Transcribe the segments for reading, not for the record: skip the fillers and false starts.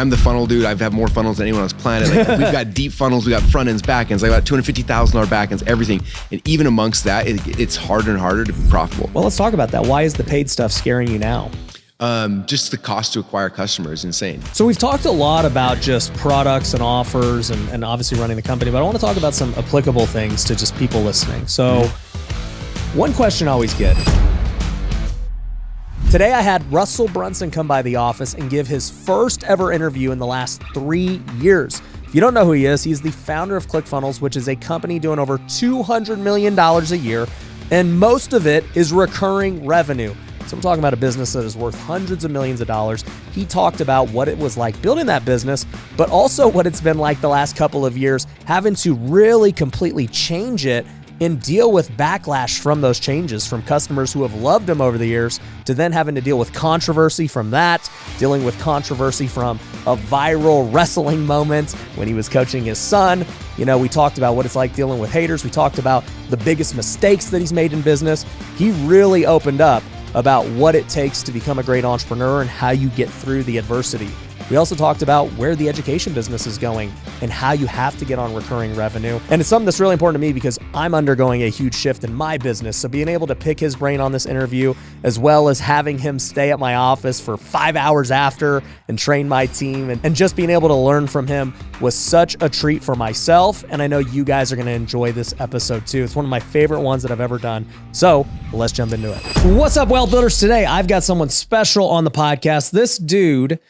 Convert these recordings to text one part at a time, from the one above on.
I'm the funnel dude. I have more funnels than anyone on this planet. Like, we've got deep funnels. We got front ends, back ends. I got $250,000 back ends, everything. And even amongst that, it's harder and harder to be profitable. Well, let's talk about that. Why is the paid stuff scaring you now? Just the cost to acquire customers is insane. So we've talked a lot about just products and offers and obviously running the company, but I want to talk about some applicable things to just people listening. So one question I always get. Today I had Russell Brunson come by the office and give his first ever interview in the last 3 years. If you don't know who he is, he's the founder of ClickFunnels, which is a company doing over $200 million a year, and most of it is recurring revenue. So I'm talking about a business that is worth hundreds of millions of dollars. He talked about what it was like building that business, but also what it's been like the last couple of years, having to really completely change it and deal with backlash from those changes from customers who have loved him over the years, to then having to deal with controversy from that, dealing with controversy from a viral wrestling moment when he was coaching his son. You know, we talked about what it's like dealing with haters. We talked about the biggest mistakes that he's made in business. He really opened up about what it takes to become a great entrepreneur and how you get through the adversity. We also talked about where the education business is going and how you have to get on recurring revenue. And it's something that's really important to me because I'm undergoing a huge shift in my business. So being able to pick his brain on this interview, as well as having him stay at my office for 5 hours after and train my team, and just being able to learn from him was such a treat for myself. And I know you guys are going to enjoy this episode too. It's one of my favorite ones that I've ever done. So let's jump into it. What's up, Wealth Builders? Today, I've got someone special on the podcast. This dude,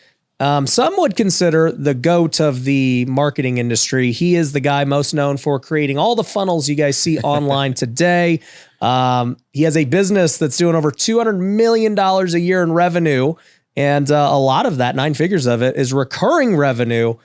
some would consider the GOAT of the marketing industry. He is the guy most known for creating all the funnels you guys see online today. He has a business that's doing over $200 million a year in revenue. And a lot of that, 9 figures of it, is recurring revenue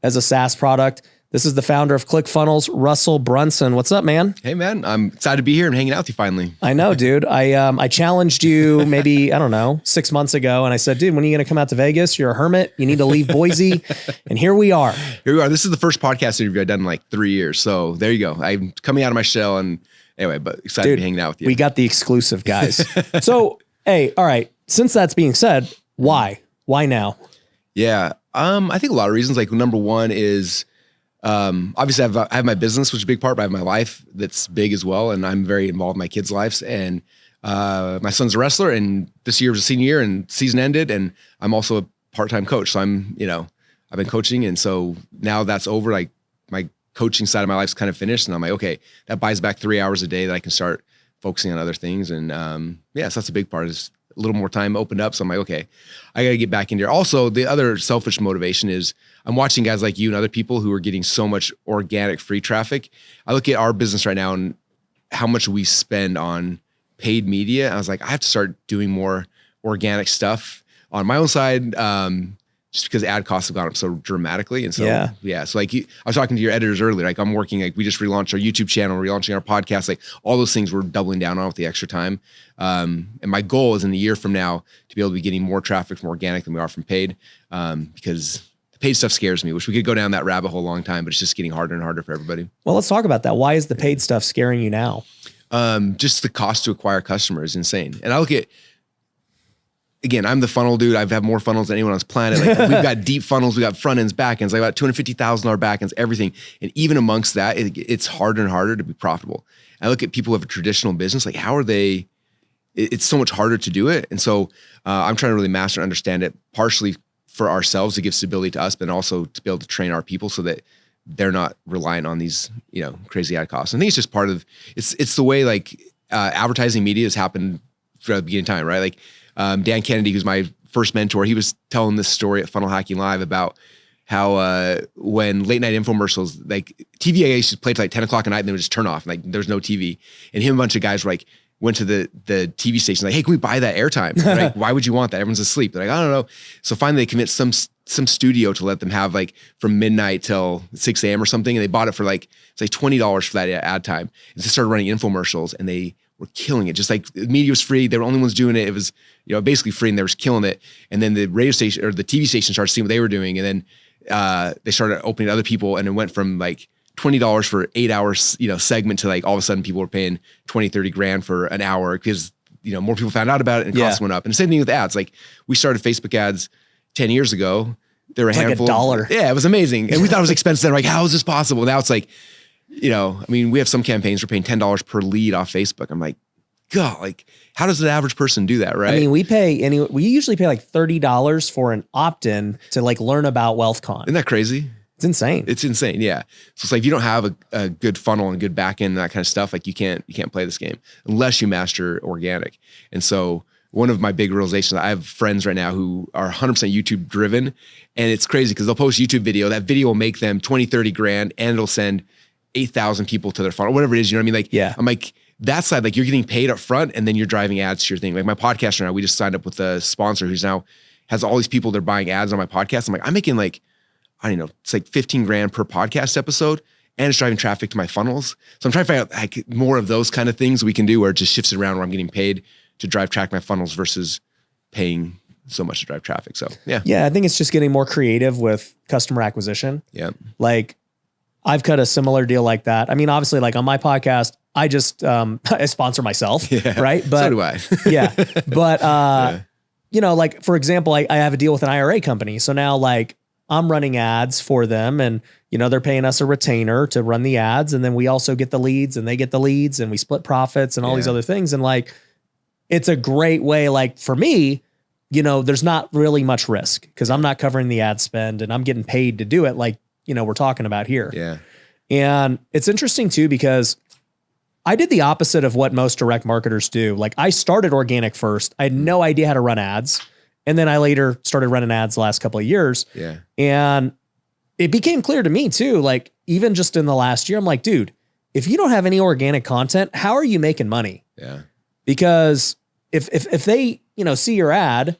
as a SaaS product. This is the founder of ClickFunnels, Russell Brunson. What's up, man? Hey, man. I'm excited to be here and hanging out with you finally. I know, dude. I challenged you maybe, I don't know, 6 months ago. And I said, dude, when are you going to come out to Vegas? You're a hermit. You need to leave Boise. And here we are. Here we are. This is the first podcast interview I've done in like 3 years. So there you go. I'm coming out of my shell. And anyway, but excited to be hanging out with you. We got the exclusive, guys. So, hey, all right. Since that's being said, why? Why now? Yeah. I think a lot of reasons. Like, number one is, obviously I have my business, which is a big part, but I have my life that's big as well. And I'm very involved in my kids' lives. And my son's a wrestler, and this year was a senior year and season ended. And I'm also a part-time coach. So I've been coaching. And so now that's over. Like, my coaching side of my life's kind of finished. And I'm like, okay, that buys back 3 hours a day that I can start focusing on other things. And so that's a big part, is a little more time opened up. So I'm like, okay, I got to get back in here. Also, the other selfish motivation is I'm watching guys like you and other people who are getting so much organic free traffic. I look at our business right now and how much we spend on paid media. I was like, I have to start doing more organic stuff on my own side, just because ad costs have gone up so dramatically. And so, so like I was talking to your editors earlier, like I'm working, like we just relaunched our YouTube channel, relaunching our podcast, like all those things we're doubling down on with the extra time. And my goal is in a year from now to be able to be getting more traffic from organic than we are from paid, because the paid stuff scares me, which we could go down that rabbit hole a long time, but it's just getting harder and harder for everybody. Well, let's talk about that. Why is the paid stuff scaring you now? Just the cost to acquire customers is insane. And I look at, again, I'm the funnel dude. I have more funnels than anyone on this planet. Like, we've got deep funnels. We got front ends, back ends. I got $250,000 back ends, everything. And even amongst that, it's harder and harder to be profitable. I look at people who have a traditional business, like how are they, it's so much harder to do it. And so I'm trying to really master and understand it, partially for ourselves to give stability to us, but also to be able to train our people so that they're not reliant on these, crazy ad costs. I think it's just part of, it's the way like advertising media has happened throughout the beginning of time, right? Like, Dan Kennedy, who's my first mentor, he was telling this story at Funnel Hacking Live about how when late night infomercials, like TVA used to play till like 10 o'clock at night and they would just turn off, like there's no TV. And him and a bunch of guys were like, went to the TV station, like, hey, can we buy that airtime? Like, why would you want that? Everyone's asleep. They're like, I don't know. So finally they convinced some studio to let them have like from midnight till 6 a.m. or something. And they bought it for like, it's like $20 for that ad time. And they started running infomercials and they were killing it. Just like the media was free. They were the only ones doing it. It was, basically free, and they were killing it. And then the radio station or the TV station started seeing what they were doing. And then they started opening to other people, and it went from like $20 for 8 hours, segment to like all of a sudden people were paying 20, 30 grand for an hour because, more people found out about it and costs went up. And the same thing with ads. Like we started Facebook ads 10 years ago. there were a handful. Like $1. Yeah, it was amazing. And we thought it was expensive. Like, how is this possible? Now it's like, you know, I mean, we have some campaigns we're paying $10 per lead off Facebook. I'm like, God, like, how does the average person do that, right? I mean, we usually pay like $30 for an opt-in to like learn about WealthCon. Isn't that crazy? It's insane. It's insane. Yeah. So it's like, if you don't have a good funnel and good backend and that kind of stuff, like you can't play this game unless you master organic. And so one of my big realizations, I have friends right now who are 100% YouTube driven, and it's crazy because they'll post a YouTube video. That video will make them 20, 30 grand and it'll send 8,000 people to their funnel, whatever it is. You know what I mean? Like, yeah. I'm like, that side, like you're getting paid up front and then you're driving ads to your thing. Like my podcast right now, we just signed up with a sponsor who's now has all these people, they're buying ads on my podcast. I'm like, I'm making like, I don't know, it's like 15 grand per podcast episode and it's driving traffic to my funnels. So I'm trying to find out like more of those kind of things we can do where it just shifts it around where I'm getting paid to drive traffic to my funnels versus paying so much to drive traffic. So yeah. Yeah. I think it's just getting more creative with customer acquisition. Yeah. Like I've cut a similar deal like that. I mean, obviously like on my podcast, I just, I sponsor myself, right? But so do I. yeah. But, you know, like for example, I have a deal with an IRA company. So now like I'm running ads for them and, you know, they're paying us a retainer to run the ads. And then we also get the leads and they get the leads and we split profits and all these other things. And like, it's a great way, like for me, you know, there's not really much risk because I'm not covering the ad spend and I'm getting paid to do it. Like, you know, we're talking about here. Yeah. And it's interesting too, because I did the opposite of what most direct marketers do. Like I started organic first. I had no idea how to run ads. And then I later started running ads the last couple of years. Yeah. And it became clear to me too, like even just in the last year, I'm like, dude, if you don't have any organic content, how are you making money? Yeah. Because if they, you know, see your ad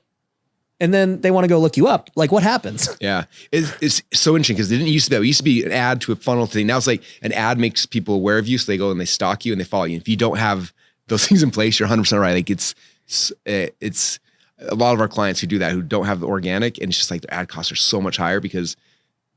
and then they want to go look you up, like what happens? Yeah. It's so interesting because it didn't used to be that. It used to be an ad to a funnel thing. Now it's like an ad makes people aware of you. So they go and they stalk you and they follow you. If you don't have those things in place, you're 100% right. Like it's a lot of our clients who do that, who don't have the organic, and it's just like their ad costs are so much higher because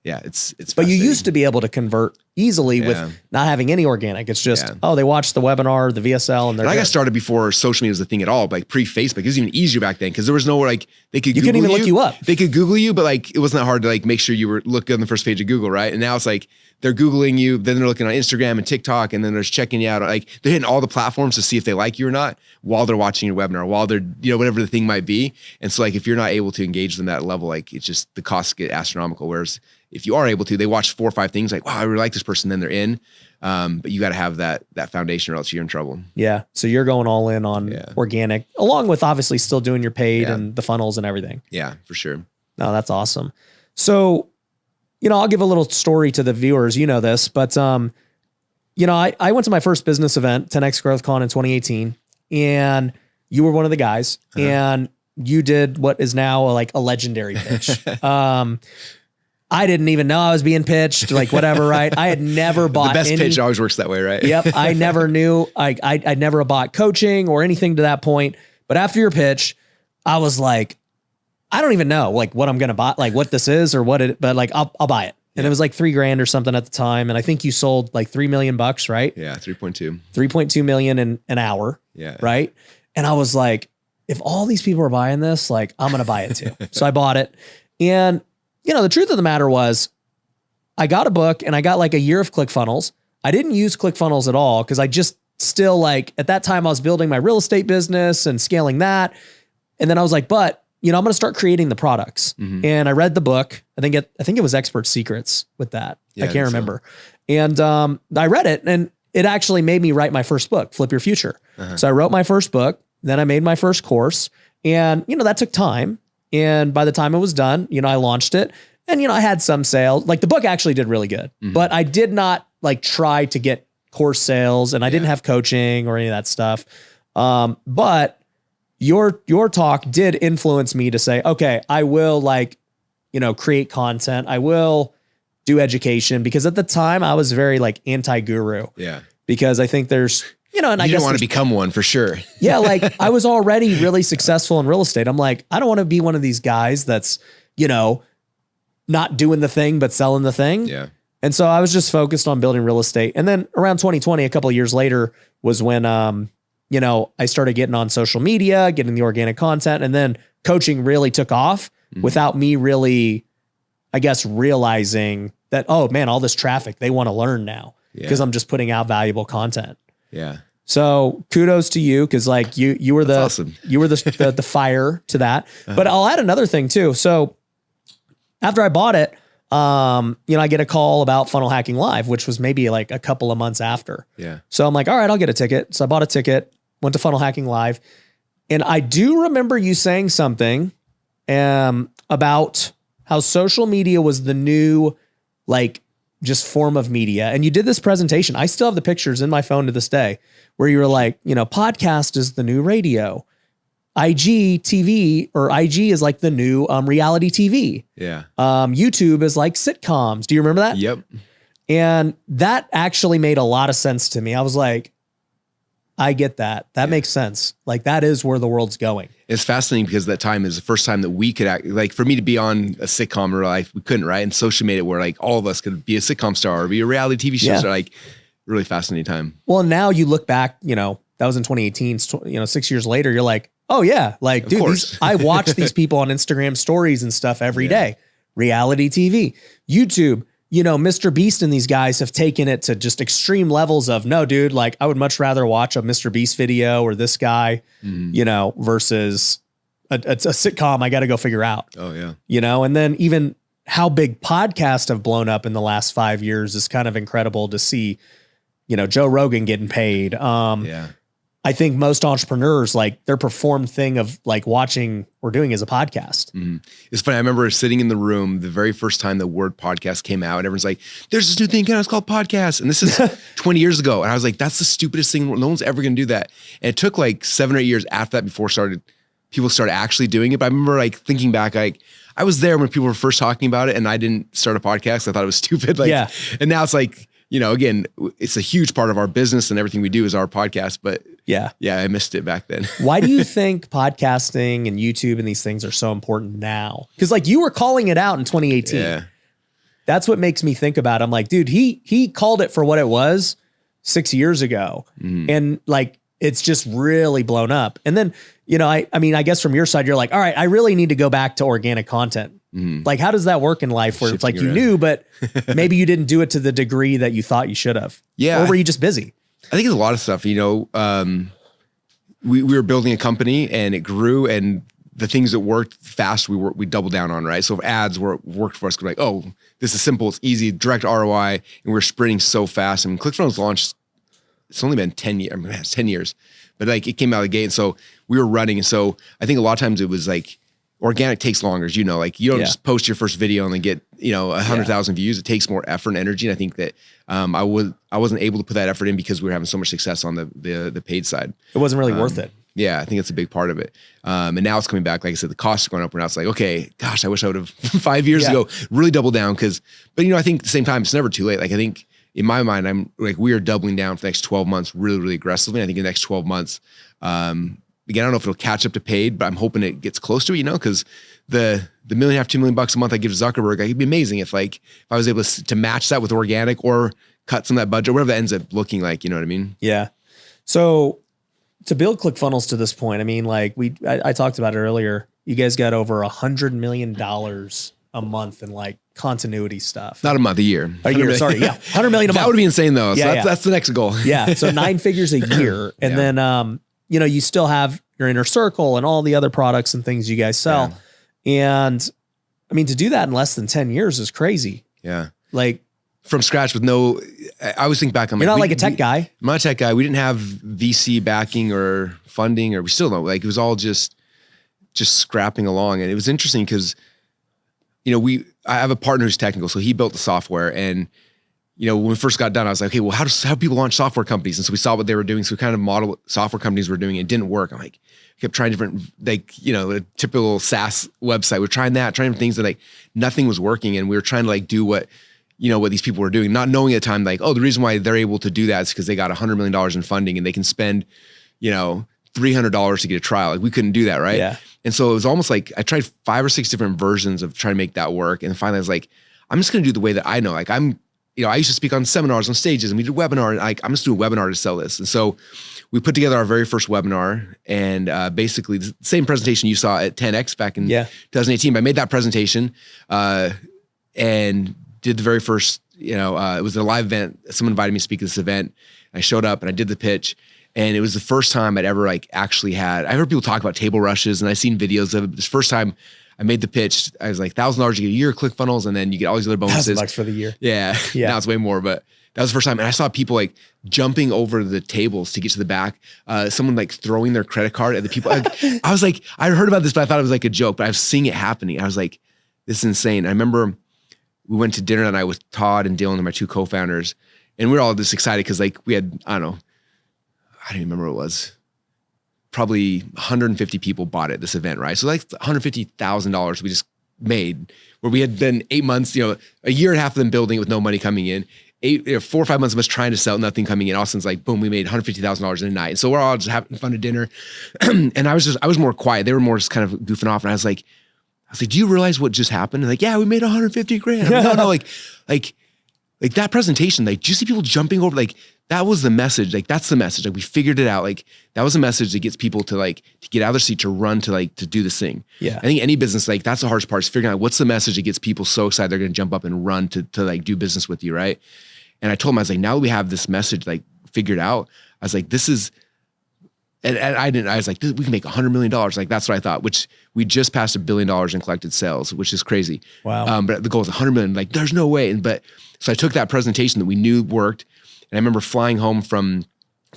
it's but you used to be able to convert easily with not having any organic. It's just, they watched the webinar, the VSL, and I got started before social media was the thing at all, like pre-Facebook. It was even easier back then because there was no like they could couldn't even look you up. They could Google you, but like it wasn't that hard to like make sure you were look good on the first page of Google, right? And now it's like they're Googling you, then they're looking on Instagram and TikTok, and then they're checking you out. Like they're hitting all the platforms to see if they like you or not while they're watching your webinar, while they're, you know, whatever the thing might be. And so like if you're not able to engage them at that level, like it's just the costs get astronomical. Whereas if you are able to, they watch 4 or 5 things like, wow, I really like this person, then they're in. But you got to have that foundation or else you're in trouble. Yeah. So you're going all in on organic, along with obviously still doing your paid and the funnels and everything. Yeah, for sure. No, that's awesome. So, you know, I'll give a little story to the viewers. You know this, but, you know, I went to my first business event, 10X Growth Con in 2018, and you were one of the guys, and you did what is now like a legendary pitch. I didn't even know I was being pitched, like whatever, right? I had never bought the best pitch always works that way, right? Yep. I never knew, I never bought coaching or anything to that point. But after your pitch, I was like, I don't even know like what I'm going to buy, like what this is or what it, but like, I'll buy it. And it was like $3,000 or something at the time. And I think you sold like $3 million, right? Yeah. 3.2 million in an hour. Yeah. Right. And I was like, if all these people are buying this, like I'm going to buy it too. So I bought it. And you know, the truth of the matter was I got a book and I got like a year of ClickFunnels. I didn't use ClickFunnels at all because I just still like, at that time I was building my real estate business and scaling that. And then I was like, but you know, I'm going to start creating the products. And I read the book. I think it was Expert Secrets with that. I can't remember. So. And I read it and it actually made me write my first book, Flip Your Future. So I wrote my first book, then I made my first course, and you know, that took time. And by the time it was done, you know, I launched it and, you know, I had some sales. Like the book actually did really good, but I did not like try to get course sales and I didn't have coaching or any of that stuff. But your talk did influence me to say, okay, I will like, you know, create content. I will do education because at the time I was very like anti-guru. Yeah. Because I think there's, you know, and I guess you don't want to become one for sure. Yeah. Like I was already really successful in real estate. I'm like, I don't want to be one of these guys that's, you know, not doing the thing, but selling the thing. Yeah. And so I was just focused on building real estate. And then around 2020, a couple of years later was when, you know, I started getting on social media, getting the organic content, and then coaching really took off without me really I guess, realizing that, oh man, all this traffic, they want to learn now because I'm just putting out valuable content. Yeah. So kudos to you. Cause like you were awesome. You were the fire to that, but I'll add another thing too. So after I bought it, I get a call about Funnel Hacking Live, which was maybe like a couple of months after. Yeah. So I'm like, all right, I'll get a ticket. So I bought a ticket, went to Funnel Hacking Live. And I do remember you saying something about how social media was the new, like, just form of media. And you did this presentation. I still have the pictures in my phone to this day where you were like, podcast is the new radio. IGTV or IG is like the new reality TV. Yeah. YouTube is like sitcoms. Do you remember that? Yep. And that actually made a lot of sense to me. I was like, I get that. That makes sense. Like that is where the world's going. It's fascinating because that time is the first time that we could act, like for me to be on a sitcom or like we couldn't, right? And social made it where like all of us could be a sitcom star or be a reality TV show star, like really fascinating time. Well, now you look back, that was in 2018, 6 years later, you're like, oh yeah, like dude, I watch these people on Instagram stories and stuff every day. Reality TV, YouTube, Mr. Beast and these guys have taken it to just extreme levels of no, dude, like I would much rather watch a Mr. Beast video or this guy, versus a sitcom I got to go figure out. Oh yeah. And then even how big podcasts have blown up in the last 5 years is kind of incredible to see, Joe Rogan getting paid. I think most entrepreneurs, like their performed thing of like watching or doing is a podcast. Mm-hmm. It's funny. I remember sitting in the room the very first time the word podcast came out and everyone's like, there's this new thing, it's called podcast. And this is 20 years ago. And I was like, that's the stupidest thing. No one's ever going to do that. And it took like 7 or 8 years after that before people started actually doing it. But I remember like thinking back, like I was there when people were first talking about it and I didn't start a podcast. I thought it was stupid. And now it's like, again, it's a huge part of our business and everything we do is our podcast, but yeah, I missed it back then. Why do you think podcasting and YouTube and these things are so important now? Because like you were calling it out in 2018. Yeah. That's what makes me think about it. I'm like, dude, he called it for what it was 6 years ago. Mm-hmm. And like, it's just really blown up. And then, I guess from your side, you're like, all right, I really need to go back to organic content. Mm-hmm. Like, how does that work in life where it's like you knew, but maybe you didn't do it to the degree that you thought you should have? Yeah. Or were you just busy? I think it's a lot of stuff, we were building a company and it grew and the things that worked fast, we doubled down on, right? So if ads worked for us, we're like, oh, this is simple, it's easy, direct ROI. And we're sprinting so fast. And ClickFunnels launched, it's only been 10 years, it's 10 years, but like it came out of the gate. And so we were running. And so I think a lot of times it was like, organic takes longer, as like you don't just post your first video and then get 100,000 views. It takes more effort and energy. And I think that I wasn't able to put that effort in because we were having so much success on the paid side. It wasn't really worth it. Yeah, I think it's a big part of it. And now it's coming back. Like I said, the costs are going up. And now it's like, okay, gosh, I wish I would have 5 years ago really doubled down. But I think at the same time, it's never too late. Like I think in my mind, I'm like we are doubling down for the next 12 months, really, really aggressively. I think in the next 12 months. Again, I don't know if it'll catch up to paid, but I'm hoping it gets close to it, because the $1.5 million, $2 million a month I give to Zuckerberg, it'd be amazing if if I was able to match that with organic or cut some of that budget, whatever that ends up looking like, you know what I mean? Yeah. So to build ClickFunnels to this point, I talked about it earlier. You guys got over $100 million a month in continuity stuff. Not a month, a year. A year, sorry. Yeah. $100 million a month. That would be insane though. So that's the next goal. Yeah. So 9 figures a year. And then, you still have your inner circle and all the other products and things you guys sell. Yeah. And to do that in less than 10 years is crazy. Yeah. Like from scratch with I always think back. You're not like a tech guy. I'm not a tech guy. We didn't have VC backing or funding, or we still don't. It was all just scrapping along. And it was interesting because, I have a partner who's technical. So he built the software and, when we first got done, I was like, okay, well, how do people launch software companies? And so we saw what they were doing. So we kind of modeled what software companies were doing. It didn't work. I'm like, kept trying different, a typical SaaS website. We're trying different things that nothing was working. And we were trying to do what these people were doing, not knowing at the time, the reason why they're able to do that is because they got $100 million in funding and they can spend, $300 to get a trial. We couldn't do that. Right. Yeah. And so it was almost like I tried 5 or 6 different versions of trying to make that work. And finally I was like, I'm just going to do the way that I know. I used to speak on seminars, on stages, and we did webinar. And I'm just doing a webinar to sell this. And so we put together our very first webinar, and basically the same presentation you saw at 10X back in 2018. But I made that presentation, and and did the very first, it was a live event. Someone invited me to speak at this event. I showed up and I did the pitch. And it was the first time I'd ever like actually had, I heard people talk about table rushes and I've seen videos of it. This first time I made the pitch, I was like $1,000 you get a year, ClickFunnels, and then you get all these other bonuses. $1,000 for the year. Yeah. Now it's way more, but that was the first time. And I saw people like jumping over the tables to get to the back. Someone like throwing their credit card at the people. I was like, I heard about this, but I thought it was like a joke, but I was seeing it happening. I was like, this is insane. I remember we went to dinner that night with Todd and Dylan and my two co-founders, and we were all just excited because like we had, I don't even remember what it was. Probably 150 people bought it, this event, right? So like $150,000 we just made, where we had been 8 months, a year and a half of them building it with no money coming in. 4 or 5 months of us trying to sell, nothing coming in. Austin's like, boom, we made $150,000 in a night. And so we're all just having fun at dinner. And I was more quiet. They were more just kind of goofing off. And I was like, do you realize what just happened? And like, yeah, we made 150 grand. I'm like, no, like that presentation, like, do you see people jumping over? Like, that was the message. Like, that's the message. Like, we figured it out. Like, that was a message that gets people to like, to get out of their seat, to run, to do this thing. Yeah. I think any business, like, that's the hardest part, is figuring out what's the message that gets people so excited they're going to jump up and run to like do business with you. Right. And I told him, I was like, now that we have this message, like, figured out, I was like, this is, and I was like, we can make $100 million. Like, that's what I thought, which we just passed $1 billion in collected sales, which is crazy. Wow. But the goal is 100 million. Like, there's no way. So I took that presentation that we knew worked. And I remember flying home from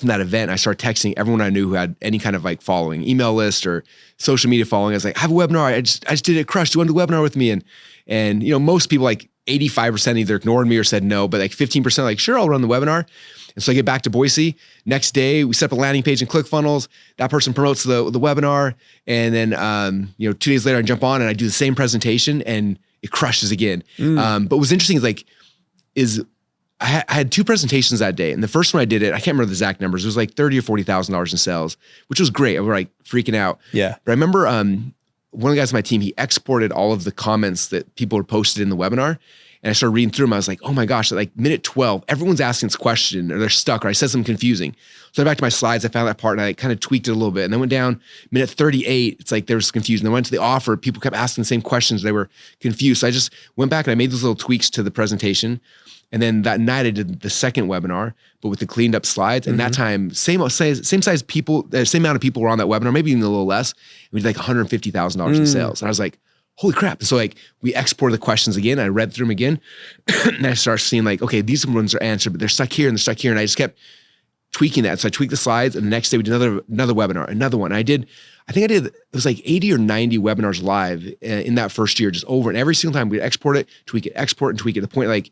that event. I started texting everyone I knew who had any kind of like following, email list or social media following. I was like, I have a webinar. I just did it. Crushed. Do you want to do a webinar with me? And most people, like 85% either ignored me or said no, but like 15% like, sure, I'll run the webinar. And so I get back to Boise. Next day, we set up a landing page in ClickFunnels. That person promotes the webinar. And then, 2 days later, I jump on and I do the same presentation and it crushes again. But what's interesting is I had 2 presentations that day. And the first one I did it, I can't remember the exact numbers. It was like $30,000 or $40,000 in sales, which was great. I was like freaking out. Yeah. But I remember one of the guys on my team, he exported all of the comments that people had posted in the webinar. And I started reading through them. I was like, oh my gosh, at like minute 12, everyone's asking this question or they're stuck or I said something confusing. So I went back to my slides, I found that part and I kind of tweaked it a little bit. And then went down minute 38, it's like there was confusion. Then went to the offer, people kept asking the same questions. They were confused. So I just went back and I made those little tweaks to the presentation. And then that night I did the second webinar, but with the cleaned up slides. And that time, same size people, same amount of people were on that webinar, maybe even a little less. And we did like $150,000 in sales. And I was like, holy crap. So like we exported the questions again. I read through them again. And I started seeing like, okay, these ones are answered, but they're stuck here and they're stuck here. And I just kept tweaking that. So I tweaked the slides and the next day we did another webinar, another one. I think I did, it was like 80 or 90 webinars live in that first year, just over. And every single time we'd export it, tweak it, export and tweak it. The point like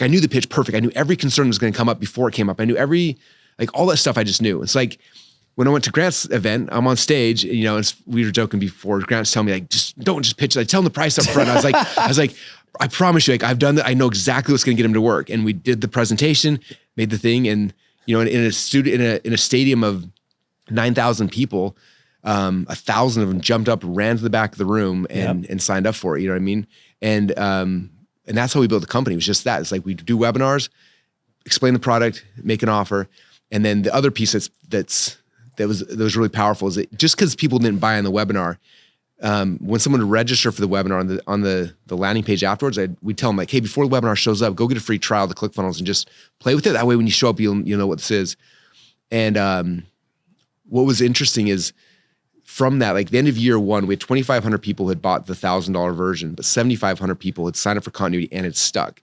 I knew the pitch perfect. I knew every concern was going to come up before it came up. I knew all that stuff I just knew. It's like, when I went to Grant's event, I'm on stage, and we were joking before. Grant's telling me like, don't just pitch it. I tell him the price up front. I was like, I promise you, like I've done that. I know exactly what's going to get him to work. And we did the presentation, made the thing, and in a stadium of 9,000 people, 1,000 of them jumped up, ran to the back of the room, and signed up for it. You know what I mean? And that's how we built the company. It was just that. It's like we do webinars, explain the product, make an offer, and then the other piece that was really powerful is that just because people didn't buy on the webinar, when someone would register for the webinar on the landing page afterwards, we'd tell them like, hey, before the webinar shows up, go get a free trial of the ClickFunnels and just play with it. That way, when you show up, you'll know what this is. And what was interesting is from that, like the end of year one, we had 2,500 people had bought the $1,000 version, but 7,500 people had signed up for continuity and it's stuck.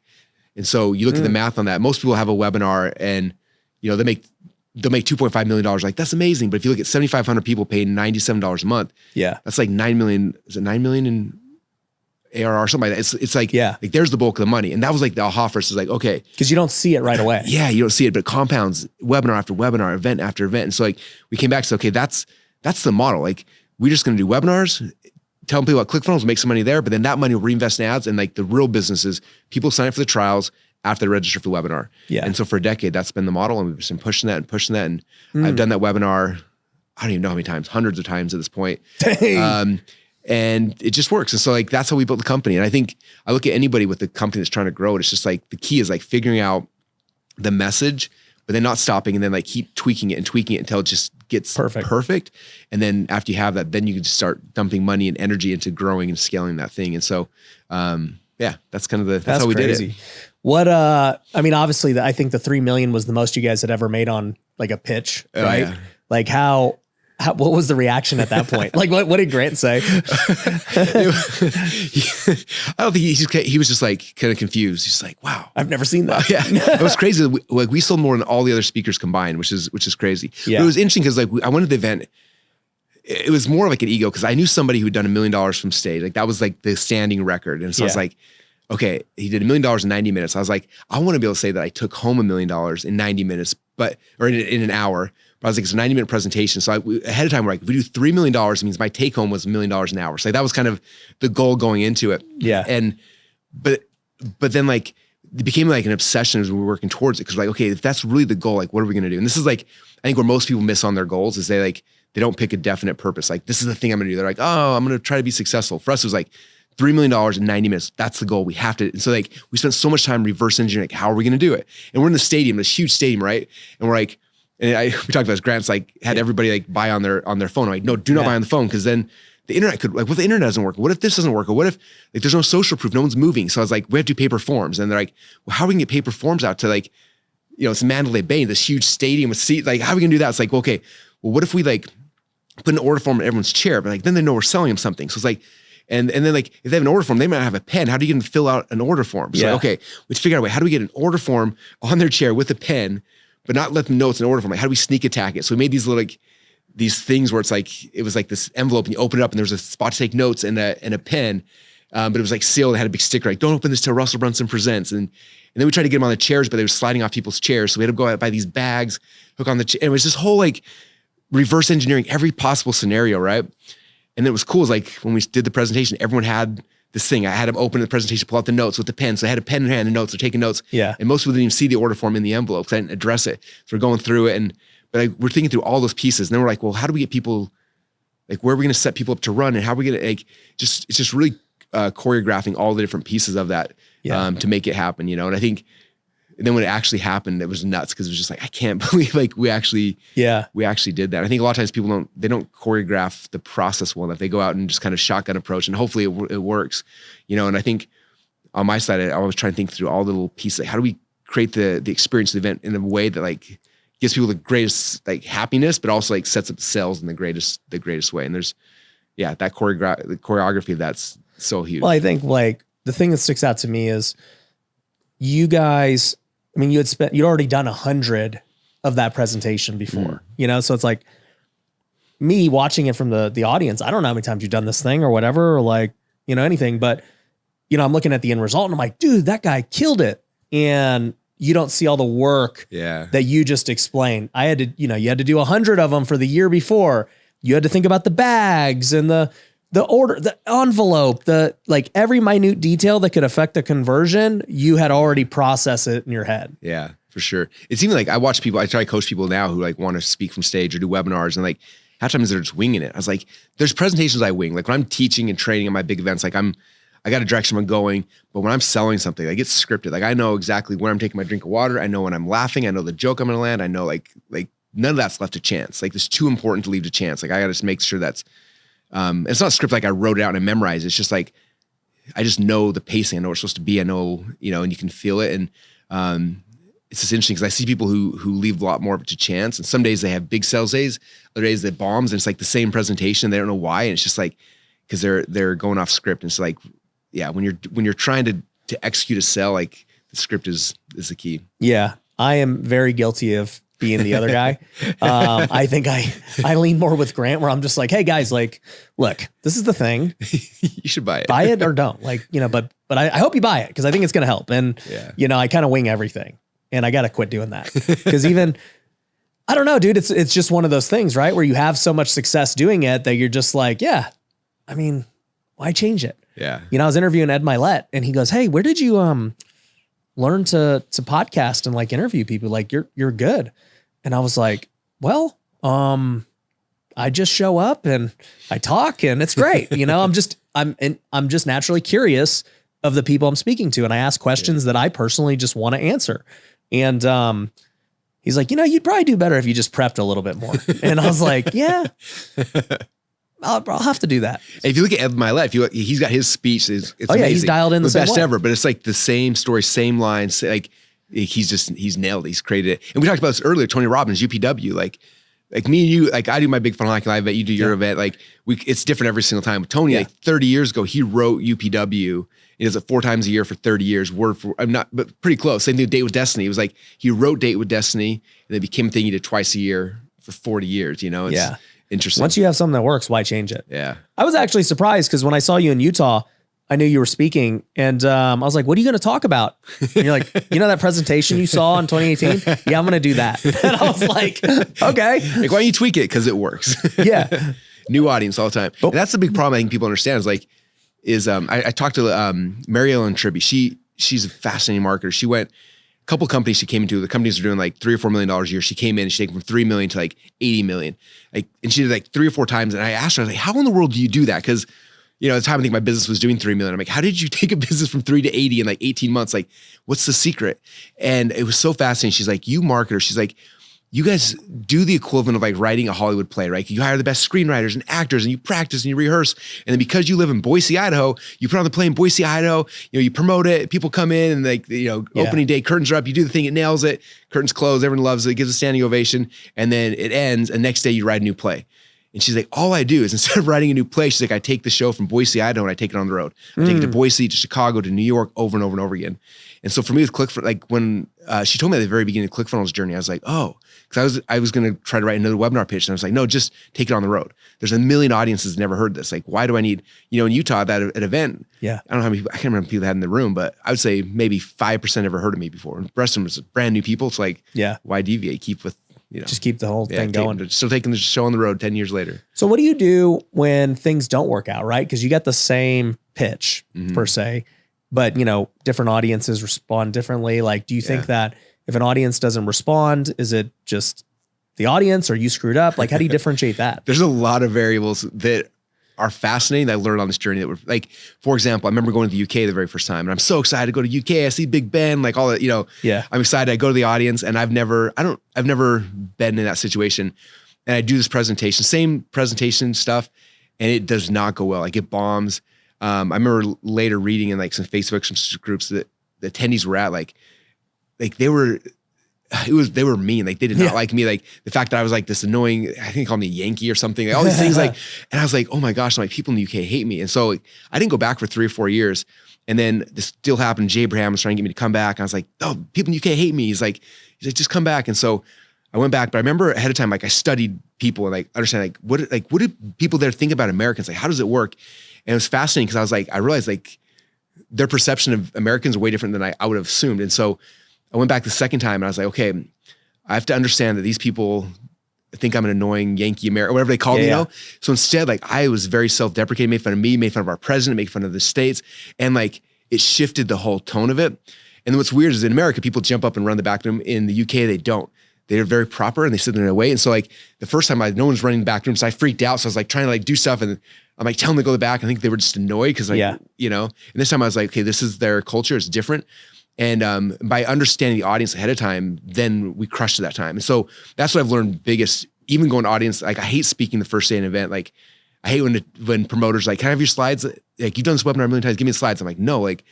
And so you look at the math on that. Most people have a webinar and they'll make $2.5 million. Like, that's amazing. But if you look at 7,500 people paying $97 a month, that's like 9 million. Is it 9 million in ARR or something like that? It's like, like there's the bulk of the money. And that was like the aha first is like, okay. Because you don't see it right away. Yeah, you don't see it, but it compounds webinar after webinar, event after event. And so like we came back to, okay, that's the model. Like we're just going to do webinars, tell people about ClickFunnels, make some money there, but then that money will reinvest in ads. And like the real business is people sign up for the trials after they register for the webinar. Yeah. And so for a decade, that's been the model. And we've just been pushing that. And I've done that webinar, I don't even know how many times, hundreds of times at this point. And it just works. And so like, that's how we built the company. And I think I look at anybody with a company that's trying to grow it. It's just like, the key is like figuring out the message, but then not stopping and then like keep tweaking it until it just gets perfect. And then after you have that, then you can just start dumping money and energy into growing and scaling that thing. And so, yeah, that's kind of that's how we crazy. did it. What, I mean, obviously I think the 3 million was the most you guys had ever made on like a pitch, right? Yeah. Like how, what was the reaction at that point? Like what did Grant say? I don't think he was just like kind of confused. He's like, wow, I've never seen that. Yeah, it was crazy. We sold more than all the other speakers combined, which is crazy. Yeah. But it was interesting because like I went to the event. It was more like an ego because I knew somebody who had done $1 million from stage. Like that was like the standing record. And so I was like, okay, he did $1 million in 90 minutes. I was like, I want to be able to say that I took home $1 million in 90 minutes, or in an hour. But I was like, it's a 90-minute presentation. So ahead of time, we're like, if we do $3 million, it means my take home was $1 million an hour. So like, that was kind of the goal going into it. Yeah. But then like, it became like an obsession as we were working towards it. Cause like, okay, if that's really the goal, like, what are we going to do? And this is like, I think where most people miss on their goals is they don't pick a definite purpose. Like, this is the thing I'm going to do. They're like, oh, I'm going to try to be successful. For us, it was like $3 million in 90 minutes. That's the goal. We have to. And so like, we spent so much time reverse engineering, like, how are we going to do it? And we're in the stadium, this huge stadium, right? And we're like, we talked about this, Grant's like, had everybody like buy on their phone. I'm like, no, do not buy on the phone. Cause then the internet could, like, what if the internet doesn't work? What if this doesn't work? Or what if like there's no social proof? No one's moving. So I was like, we have to do paper forms. And they're like, well, how are we gonna get paper forms out to like, it's Mandalay Bay, this huge stadium with seats. Like, how are we gonna do that? It's like, well, okay, well, what if we like put an order form in everyone's chair? But like, then they know we're selling them something. So it's like, and then like, if they have an order form, they might have a pen. How do you get them to fill out an order form? So like, okay, we figure out a way. How do we get an order form on their chair with a pen, but not let them know it's an order form? Like, how do we sneak attack it? So we made these little, like, these things where it's like, it was like this envelope and you open it up and there was a spot to take notes and a pen. But it was like sealed and had a big sticker, like, don't open this till Russell Brunson presents. And then we tried to get them on the chairs, but they were sliding off people's chairs. So we had to go out, buy these bags, hook on the chair. And it was this whole like reverse engineering every possible scenario, right? And it was cool. It's like when we did the presentation, everyone had this thing. I had them open the presentation, pull out the notes with the pen. So I had a pen in hand and notes, they're taking notes. Yeah. And most people didn't even see the order form in the envelope because I didn't address it. So we're going through it but we're thinking through all those pieces. And then we're like, well, how do we get people, like, where are we going to set people up to run? And how are we going to like, it's just really choreographing all the different pieces of that to make it happen, And I think, and then when it actually happened, it was nuts because it was just like, I can't believe like we actually did that. I think a lot of times people don't choreograph the process well enough. They go out and just kind of shotgun approach and hopefully it works, And I think on my side, I was trying to think through all the little pieces. Like, how do we create the experience of the event in a way that like gives people the greatest like happiness, but also like sets up the sales in the greatest way. And there's, the choreography of that's so huge. Well, I think like the thing that sticks out to me is you guys, I mean, you'd already done 100 of that presentation before, So it's like me watching it from the audience. I don't know how many times you've done this thing or whatever, or like, anything, but I'm looking at the end result and I'm like, dude, that guy killed it. And you don't see all the work that you just explained. I had to, you had to do 100 of them for the year before. You had to think about the bags and the order, the envelope, like every minute detail that could affect the conversion. You had already processed it in your head. Yeah, for sure. It's even like I watch people, I try to coach people now who like want to speak from stage or do webinars and like half times they're just winging it. I was like, there's presentations I wing. Like when I'm teaching and training at my big events, like I got a direction I'm going, but when I'm selling something, like it's scripted. Like I know exactly where I'm taking my drink of water. I know when I'm laughing. I know the joke I'm going to land. I know like none of that's left to chance. Like it's too important to leave to chance. Like I got to just make sure that's, it's not script like I wrote it out and I memorized it. It's just like, I just know the pacing. I know where it's supposed to be. I know, and you can feel it. And it's just interesting because I see people who leave a lot more of it to chance. And some days they have big sales days, other days they bombs. And it's like the same presentation. They don't know why. And it's just like, because they're going off script. And it's like, yeah, when you're trying to execute a sell, like the script is the key. Yeah, I am very guilty of being the other guy. I think I lean more with Grant where I'm just like, hey guys, like, look, this is the thing. You should buy it. Buy it or don't. Like, but I hope you buy it because I think it's going to help. And, I kind of wing everything and I got to quit doing that because even, I don't know, dude, it's just one of those things, right? Where you have so much success doing it that you're just like, yeah, I mean, why change it? Yeah. I was interviewing Ed Milet and he goes, hey, where did you learn to podcast and like interview people? Like you're good. And I was like, well, I just show up and I talk and it's great. I'm just naturally curious of the people I'm speaking to. And I ask questions that I personally just want to answer. And he's like, you'd probably do better if you just prepped a little bit more. And I was like, yeah. I'll have to do that. If you look at Ed My Life, he's got his speech. It's amazing. He's dialed in the same best way. ever. But it's like the same story, same lines. Like he's nailed it. He's created it. And we talked about this earlier. Tony Robbins, UPW, like me and you, like I do my big funnel hacking live event. You do your event. Like it's different every single time. Tony, like 30 years ago, he wrote UPW. He does it 4 times a year for 30 years. But pretty close. Same thing with Date with Destiny. It was like he wrote Date with Destiny, and it became a thing he did twice a year for 40 years. You know, it's interesting. Once you have something that works, why change it? Yeah. I was actually surprised because when I saw you in Utah, I knew you were speaking, and I was like, what are you going to talk about? And you're like, that presentation you saw in 2018? Yeah, I'm going to do that. And I was like, okay. Like, why don't you tweak it? Because it works. Yeah. New audience all the time. And that's the big problem I think people understand is I talked to Mary Ellen Tribby. She's a fascinating marketer. She went a couple companies she came into. The companies are doing like $3 or $4 million a year. She came in and she took from 3 million to like 80 million. And she did like 3 or 4 times. And I asked her, I was like, how in the world do you do that? Because at the time I think my business was doing 3 million. I'm like, how did you take a business from 3 to 80 in like 18 months? Like, what's the secret? And it was so fascinating. She's like, you marketers, she's like, you guys do the equivalent of like writing a Hollywood play, right? You hire the best screenwriters and actors and you practice and you rehearse. And then because you live in Boise, Idaho, you put on the play in Boise, Idaho, you promote it, people come in and like, opening day, curtains are up, you do the thing, it nails it, curtains close, everyone loves it, gives a standing ovation. And then it ends and next day you write a new play. And she's like, all I do is instead of writing a new play, she's like, I take the show from Boise, Idaho, and I take it on the road. I take it to Boise, to Chicago, to New York, over and over and over again. And so for me with ClickFunnels, like when she told me at the very beginning of ClickFunnels journey, I was like, oh, because I was going to try to write another webinar pitch. And I was like, no, just take it on the road. There's a million audiences that never heard this. Like, why do I need, in Utah, that at event, I don't know how many people, I can't remember people that had in the room, but I would say maybe 5% ever heard of me before. And the rest of them was brand new people. It's like, why deviate? Keep with, just keep the whole thing going. Still taking the show on the road 10 years later. So what do you do when things don't work out, right? Because you got the same pitch per se, but different audiences respond differently. Like, do you think that if an audience doesn't respond, is it just the audience or you screwed up? Like, how do you differentiate that? There's a lot of variables that are fascinating that I learned on this journey that were like, for example, I remember going to the UK the very first time and I'm so excited to go to UK. I see Big Ben, like all that, I'm excited. I go to the audience and I've never been in that situation. And I do this presentation, same presentation stuff, and it does not go well. Like it bombs. I remember later reading in like some Facebook, some groups that the attendees were at, like they were mean. Like they did not like me. Like the fact that I was like this annoying, I think they called me a Yankee or something, like all these things and I was like, oh my gosh, like people in the UK hate me. And so I didn't go back for 3 or 4 years. And then this still happened. Jay Abraham was trying to get me to come back. And I was like, oh, people in the UK hate me. He's like, just come back. And so I went back, but I remember ahead of time, like I studied people and like understand what did people there think about Americans? Like, how does it work? And it was fascinating because I was like, I realized like their perception of Americans are way different than I would have assumed. And so I went back the second time and I was like, okay, I have to understand that these people think I'm an annoying Yankee American, or whatever they call me, So instead, like I was very self-deprecating, made fun of me, made fun of our president, made fun of the States. And like, it shifted the whole tone of it. And then what's weird is in America, people jump up and run the back room. In the UK, they don't. They're very proper and they sit in their way. And so like the first time no one's running the back room. So I freaked out. So I was like trying to like do stuff and I'm like, tell them to go to the back. I think they were just annoyed because and this time I was like, okay, this is their culture. It's different. And by understanding the audience ahead of time, then we crushed it that time. And so that's what I've learned biggest, even going to audience, like I hate speaking the first day in an event. Like I hate when promoters like, can I have your slides? Like you've done this webinar a million times, give me the slides. I'm like, no, like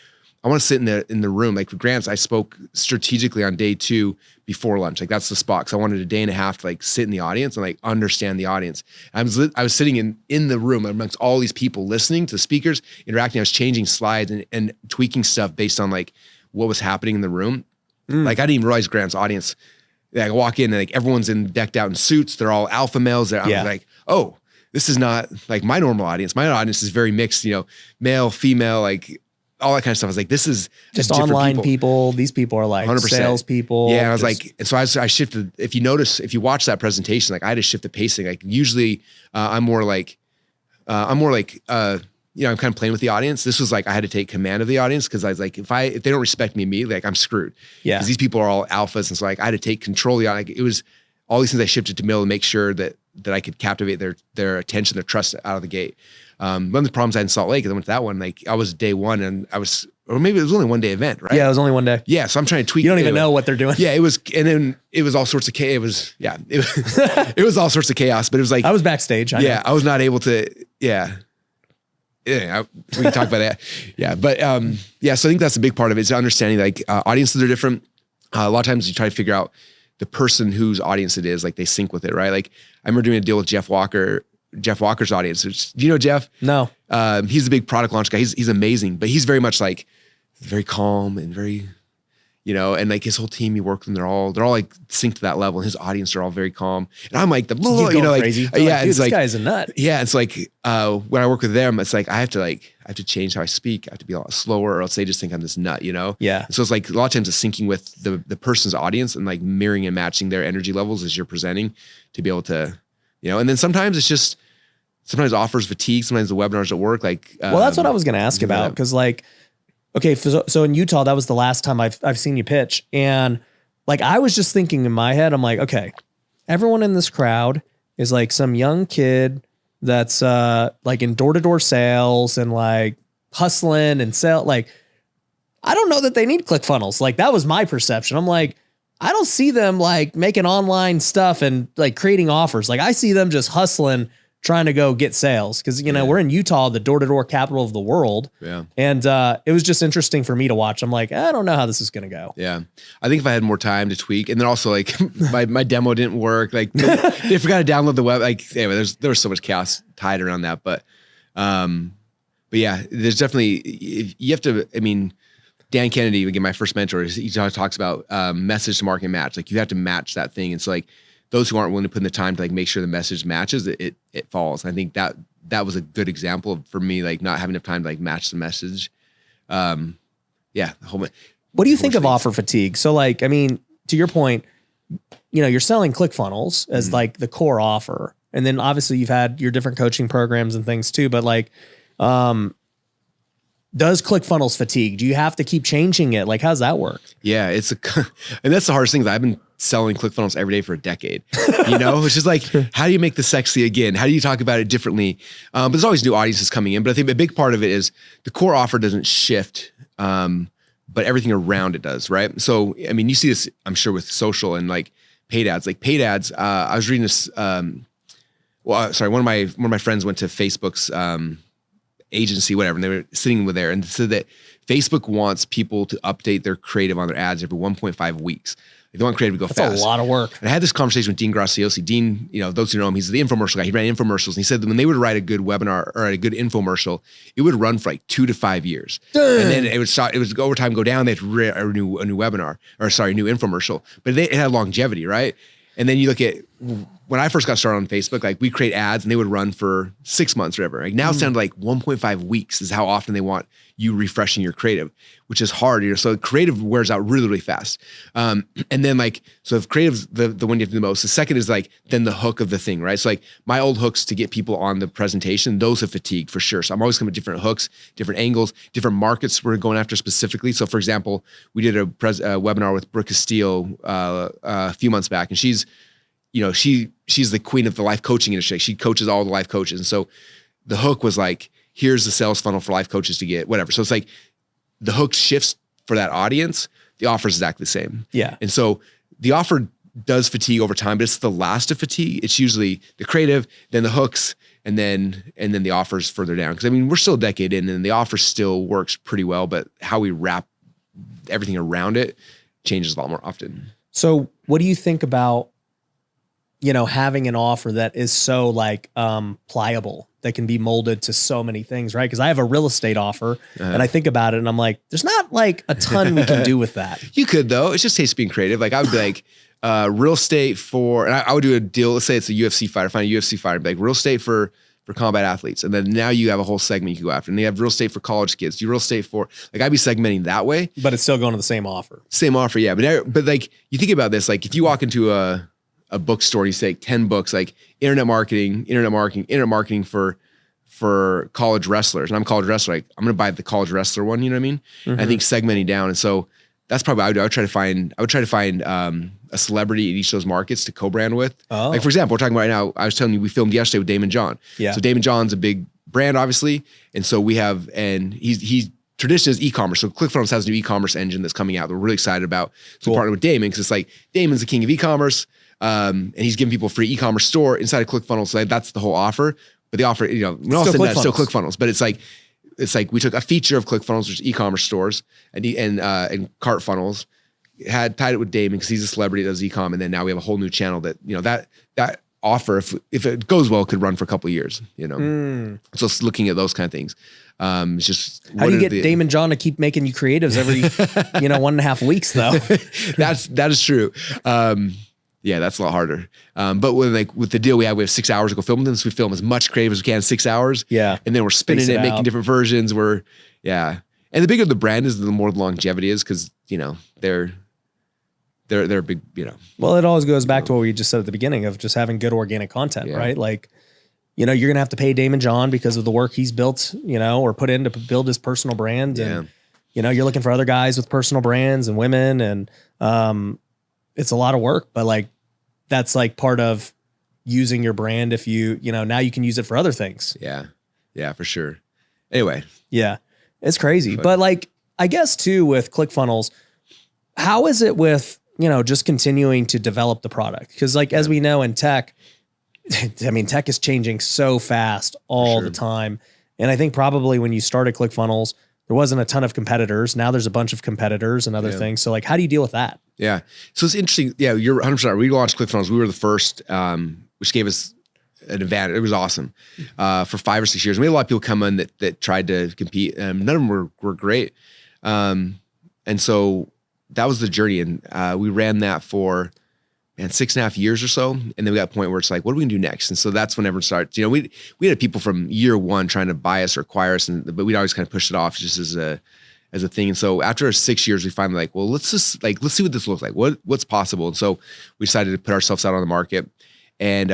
I want to sit in the room. Like for grants, I spoke strategically on day 2 before lunch. Like that's the spot. Cause I wanted a day and a half to like sit in the audience and like understand the audience. I was sitting in the room amongst all these people listening to the speakers, interacting. I was changing slides and tweaking stuff based on like what was happening in the room. Like I didn't even realize Grant's audience. Like I walk in and like everyone's decked out in suits. They're all alpha males. I was like, oh, this is not like my normal audience. My audience is very mixed, male, female, like all that kind of stuff. I was like, this is just online people. These people are like 100%. Salespeople. Yeah. And I was like, and so I shifted. If you watch that presentation, like I had to shift the pacing. Like usually I'm more like, I'm kind of playing with the audience. This was like, I had to take command of the audience. Cause I was like, if they don't respect me immediately, like I'm screwed. Yeah. Cause these people are all alphas. And so like, I had to take control of the audience. Like, it was all these things I shifted to be able to make sure that I could captivate their attention, their trust out of the gate. One of the problems I had in Salt Lake is I went to that one, like I was day 1 and I was or maybe it was only a 1 day event, right? Yeah, it was only 1 day. Yeah. So I'm trying to tweak. You don't even know what they're doing. Yeah, it was, and then it was all sorts of chaos. It was all sorts of chaos, but it was like, I was backstage. I know. I was not able to, we can talk about that. Yeah. But, so I think that's a big part of it is understanding like audiences are different. A lot of times you try to figure out the person whose audience it is, like they sync with it, right? Like I remember doing a deal with Jeff Walker's audience. Do you know Jeff? No. He's a big product launch guy. He's amazing, but he's very much like very calm and very, and like his whole team he worked with, they're all like synced to that level. And his audience are all very calm. And I'm like crazy. Like, dude, it's this like, guy's a nut. Yeah. It's like, when I work with them, it's like, I have to change how I speak. I have to be a lot slower or else they just think I'm this nut, Yeah. So it's like a lot of times it's syncing with the person's audience and like mirroring and matching their energy levels as you're presenting to be able to, and then sometimes it's just, sometimes offers fatigue. Sometimes the webinars at work, like, well, that's what I was going to ask about. Cause like, okay. So in Utah, that was the last time I've seen you pitch. And like, I was just thinking in my head, I'm like, okay, everyone in this crowd is like some young kid that's like in door-to-door sales and like hustling and sell. Like, I don't know that they need ClickFunnels. Like that was my perception. I'm like, I don't see them like making online stuff and like creating offers. Like I see them just hustling, trying to go get sales. Cause we're in Utah, the door-to-door capital of the world. Yeah. And it was just interesting for me to watch. I'm like, I don't know how this is going to go. Yeah. I think if I had more time to tweak, and then also like my demo didn't work. Like they forgot to download the web. Like anyway, there was so much chaos tied around that. But yeah, there's definitely, you have to, Dan Kennedy, again, my first mentor, he talks about message to market match. Like you have to match that thing. And so like those who aren't willing to put in the time to like make sure the message matches, it falls. I think that was a good example for me, like not having enough time to like match the message. The whole. What do you think of offer fatigue? So like, to your point, you're selling ClickFunnels as like the core offer. And then obviously you've had your different coaching programs and things too, but like, does ClickFunnels fatigue? Do you have to keep changing it? Like, how's that work? Yeah, and that's the hardest thing. I've been selling ClickFunnels every day for a decade. It's just like, how do you make this sexy again? How do you talk about it differently? But there's always new audiences coming in. But I think a big part of it is the core offer doesn't shift, but everything around it does, right? So, you see this, I'm sure, with social and like paid ads. Like paid ads, I was reading this. One of my friends went to Facebook's agency, whatever, and they were sitting with there and said that Facebook wants people to update their creative on their ads every 1.5 weeks. They want creative to go fast. That's a lot of work. And I had this conversation with Dean Graciosi. Dean, those who know him, he's the infomercial guy. He ran infomercials, and he said that when they would write a good webinar or a good infomercial, it would run for like 2 to 5 years. Dang. And then it would over time go down. They had to a new webinar, new infomercial. But it had longevity, right? And then you look at when I first got started on Facebook, like we create ads and they would run for 6 months or whatever. Like now it's down to like 1.5 weeks is how often they want you refreshing your creative, which is hard. So creative wears out really, really fast. And then so if creative's the one you have to do the most, the second is like then the hook of the thing, right? So like my old hooks to get people on the presentation, those have fatigued for sure. So I'm always coming with different hooks, different angles, different markets we're going after specifically. So for example, we did a webinar with Brooke Castillo a few months back, and she's the queen of the life coaching industry. She coaches all the life coaches. And so the hook was like, here's the sales funnel for life coaches to get whatever. So it's like the hook shifts for that audience. The offer is exactly the same. Yeah. And so the offer does fatigue over time, but it's the last of fatigue. It's usually the creative, then the hooks, and then the offers further down. Because we're still a decade in and the offer still works pretty well, but how we wrap everything around it changes a lot more often. So what do you think about having an offer that is so like pliable, that can be molded to so many things, right? Because I have a real estate offer and I think about it and I'm like, there's not like a ton we can do with that. You could though. It just takes being creative. Like I would be like real estate for, and I would do a deal. Let's say it's a UFC fighter, find a UFC fighter, be like real estate for combat athletes. And then now you have a whole segment you can go after. And they have real estate for college kids. Do real estate for, like I'd be segmenting that way. But it's still going to the same offer. Same offer, yeah. But like you think about this, like if you walk into a bookstore, you say 10 books, like internet marketing for college wrestlers. And I'm a college wrestler. Like I'm going to buy the college wrestler one. You know what I mean? Mm-hmm. I think segmenting down. And so that's probably what I would do. I would try to find a celebrity in each of those markets to co-brand with. Oh. Like for example, we're talking about right now, I was telling you, we filmed yesterday with Damon John. Yeah. So Damon John's a big brand, obviously. And so we have, and he's tradition is e-commerce. So ClickFunnels has a new e-commerce engine that's coming out that we're really excited about. So we partnered with Damon because it's like Damon's the king of e-commerce, and he's giving people a free e-commerce store inside of ClickFunnels. So that's the whole offer. But the offer, you know, when all said and done, it's still ClickFunnels. But it's like we took a feature of ClickFunnels, which is e-commerce stores and cart funnels, had tied it with Damon because he's a celebrity that does e-com, and then now we have a whole new channel that, you know, that offer, if it goes well, could run for a couple of years, you know. So it's looking at those kind of things. It's just how do you get Damon John to keep making you creatives every 1.5 weeks though? that is true. Yeah, that's a lot harder. But with the deal we have 6 hours to go film them, so we film as much creative as we can in 6 hours. Yeah, and then we're spinning it, making different versions. And the bigger the brand is, the more the longevity is, because you know they're big, you know. Well, it always goes back to what we just said at the beginning of just having good organic content, right? Like, you know, you're going to have to pay Damon John because of the work he's built, you know, or put in to build his personal brand. And, you know, you're looking for other guys with personal brands and women, and it's a lot of work, but like, that's like part of using your brand. If you know, now you can use it for other things. Yeah, for sure. Anyway. Yeah, it's crazy. But like, I guess too, with ClickFunnels, how is it with, you know, just continuing to develop the product? Because like, as we know in tech, I mean, tech is changing so fast all the time. And I think probably when you started ClickFunnels, there wasn't a ton of competitors. Now there's a bunch of competitors and other things. So like, how do you deal with that? Yeah. So it's interesting. Yeah, you're 100%. We launched ClickFunnels. We were the first, which gave us an advantage. It was awesome for 5 or 6 years. We had a lot of people come in that tried to compete. None of them were great. And so that was the journey. And we ran that for 6.5 years or so. And then we got a point where it's like, what are we gonna do next? And so that's when everyone starts, you know, we had people from year one trying to buy us or acquire us, but we'd always kind of push it off just as a thing. And so after 6 years, we finally like, well, let's see what this looks like. What's possible? And so we decided to put ourselves out on the market, and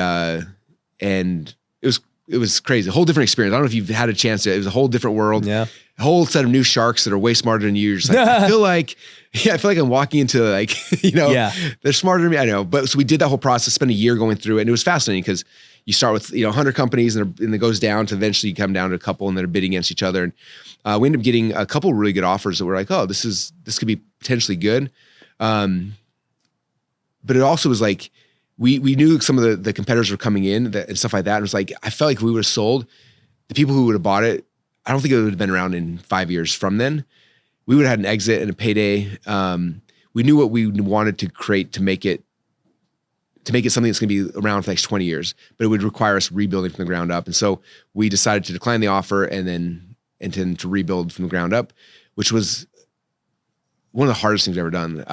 it was crazy. A whole different experience. I don't know if you've had a chance to, it was a whole different world. Yeah. A whole set of new sharks that are way smarter than you. You're just like, I feel like I'm walking into like, you know, they're smarter than me. I know. But so we did that whole process, spent a year going through it. And it was fascinating because you start with, 100 companies and it goes down to eventually you come down to a couple and they're bidding against each other. And we ended up getting a couple really good offers that were like, oh, this could be potentially good. But it also was like, we knew some of the competitors were coming in and stuff like that. And it was like, I felt like if we would have sold, the people who would have bought it, I don't think it would have been around in 5 years from then. We would have had an exit and a payday. We knew what we wanted to create to make it something that's going to be around for the next 20 years, but it would require us rebuilding from the ground up. And so we decided to decline the offer and then to rebuild from the ground up, which was one of the hardest things I've ever done.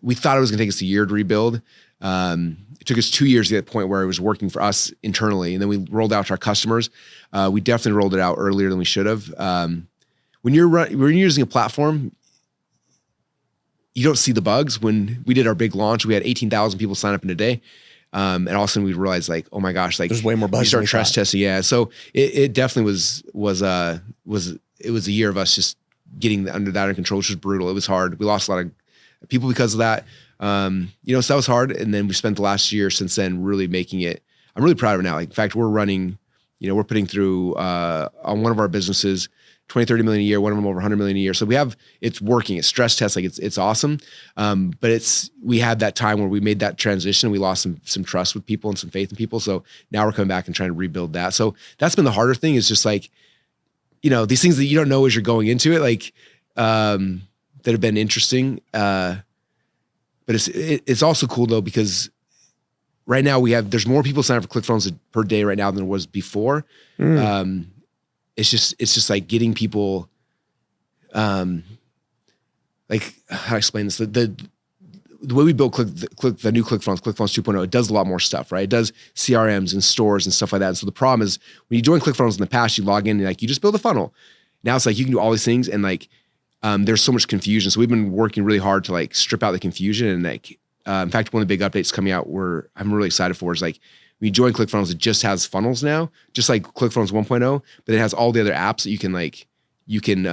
We thought it was going to take us a year to rebuild. It took us 2 years to get to the point where it was working for us internally. And then we rolled out to our customers. We definitely rolled it out earlier than we should have. When you're using a platform, you don't see the bugs. When we did our big launch, we had 18,000 people sign up in a day. And all of a sudden we realized like, oh my gosh, like there's way more bugs. We start stress testing. Yeah. So it definitely was a year of us just getting under that under control, which was brutal. It was hard. We lost a lot of people because of that. So that was hard. And then we spent the last year since then really making it, I'm really proud of it now. Like, in fact, we're running, we're putting through, on one of our businesses, 20, 30 million a year, one of them over 100 million a year. So it's working, it's stress tests, like it's awesome. But we had that time where we made that transition. We lost some trust with people and some faith in people. So now we're coming back and trying to rebuild that. So that's been the harder thing, is just like, these things that you don't know as you're going into it, like, that have been interesting. But it's also cool though, because right now there's more people sign up for ClickFunnels per day right now than there was before. It's just like getting people, like, how to explain this? The way we built the new ClickFunnels 2.0, it does a lot more stuff, right? It does CRMs and stores and stuff like that. And so the problem is when you join ClickFunnels in the past, you log in and like, you just build a funnel. Now it's like, you can do all these things and like, there's so much confusion. So we've been working really hard to like strip out the confusion. And like, in fact, one of the big updates coming out I'm really excited for is like, when you join ClickFunnels, it just has funnels now, just like ClickFunnels 1.0, but it has all the other apps that you can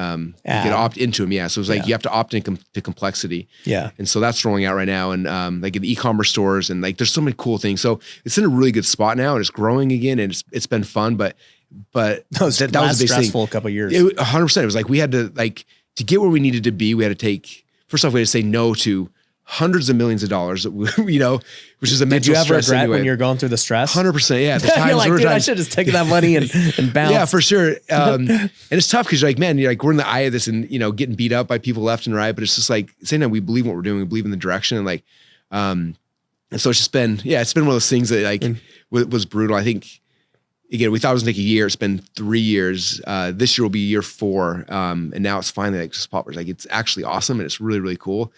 opt into them. Yeah. So it's like, you have to opt in to complexity. Yeah. And so that's rolling out right now. And like in the e-commerce stores and like, there's so many cool things. So it's in a really good spot now and it's growing again and it's been fun, but but that was a big stressful thing. couple of years. 100%. It was like we had to to get where we needed to be. We had to take, first off, we had to say no to hundreds of millions of dollars, which is a mental stress. Did you ever regret anyway. when you're going through the stress? 100%. Yeah. The times you're like, dude, I times, should just take that money and bounce. Yeah, for sure. And it's tough because you're like, man, we're in the eye of this and, getting beat up by people left and right. But it's just like, saying that we believe in what we're doing. We believe in the direction. And and so it's just been, it's been one of those things that was brutal. I think, again, we thought it was like a year. It's been 3 years. This year will be year 4. And now it's finally just poppers. Like, it's actually awesome. And it's really, really cool.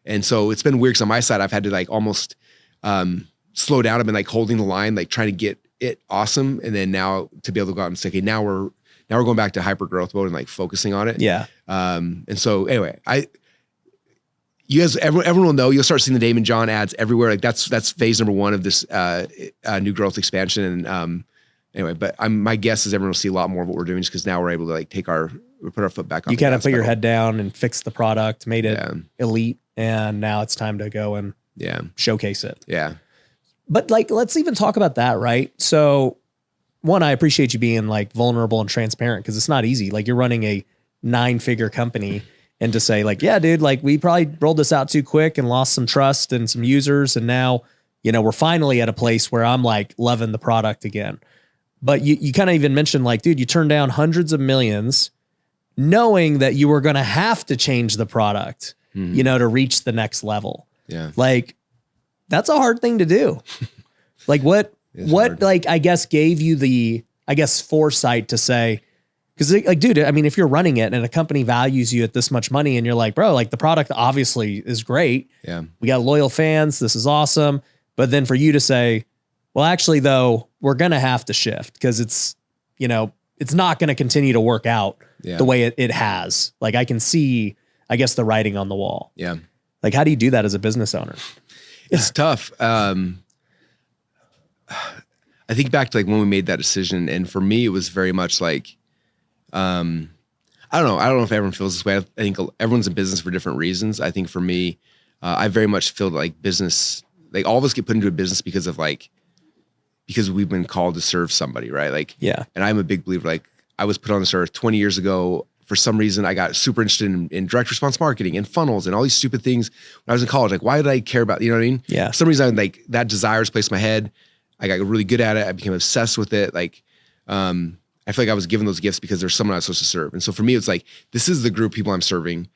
And so it's been weird because on my side, I've had to almost slow down. I've been holding the line, trying to get it awesome. And then now to be able to go out and say, okay, now we're going back to hyper growth mode and focusing on it. Yeah. And so anyway, you guys, everyone will know, you'll start seeing the Damon John ads everywhere. That's phase number 1 of this new growth expansion. And anyway, but my guess is everyone will see a lot more of what we're doing just because now we're able to put our foot back on. You kind of put your head down and fix the product, made it elite. And now it's time to go and showcase it. Yeah. But let's even talk about that, right? So one, I appreciate you being vulnerable and transparent because it's not easy. You're running a 9-figure company and to say yeah, dude, we probably rolled this out too quick and lost some trust and some users. And now, we're finally at a place where I'm loving the product again. But you kind of even mentioned dude, you turned down hundreds of millions knowing that you were going to have to change the product, to reach the next level. Yeah. That's a hard thing to do. What hard. I guess gave you the, foresight to say, because dude, I mean, if you're running it and a company values you at this much money and you're bro, the product obviously is great. Yeah. We got loyal fans. This is awesome. But then for you to say, well, actually though, we're going to have to shift because it's, it's not going to continue to work out the way it has. I can see, the writing on the wall. Yeah. How do you do that as a business owner? It's tough. I think back to when we made that decision, and for me, it was very much I don't know if everyone feels this way. I think everyone's in business for different reasons. I think for me, I very much feel business, all of us get put into a business because of because we've been called to serve somebody, right? Yeah. And I'm a big believer, I was put on this earth 20 years ago. For some reason, I got super interested in direct response marketing and funnels and all these stupid things when I was in college. Why did I care about, you know what I mean? Yeah. For some reason, that desire was placed in my head. I got really good at it. I became obsessed with it. I feel like I was given those gifts because there's someone I was supposed to serve. And so for me, it's this is the group of people I'm serving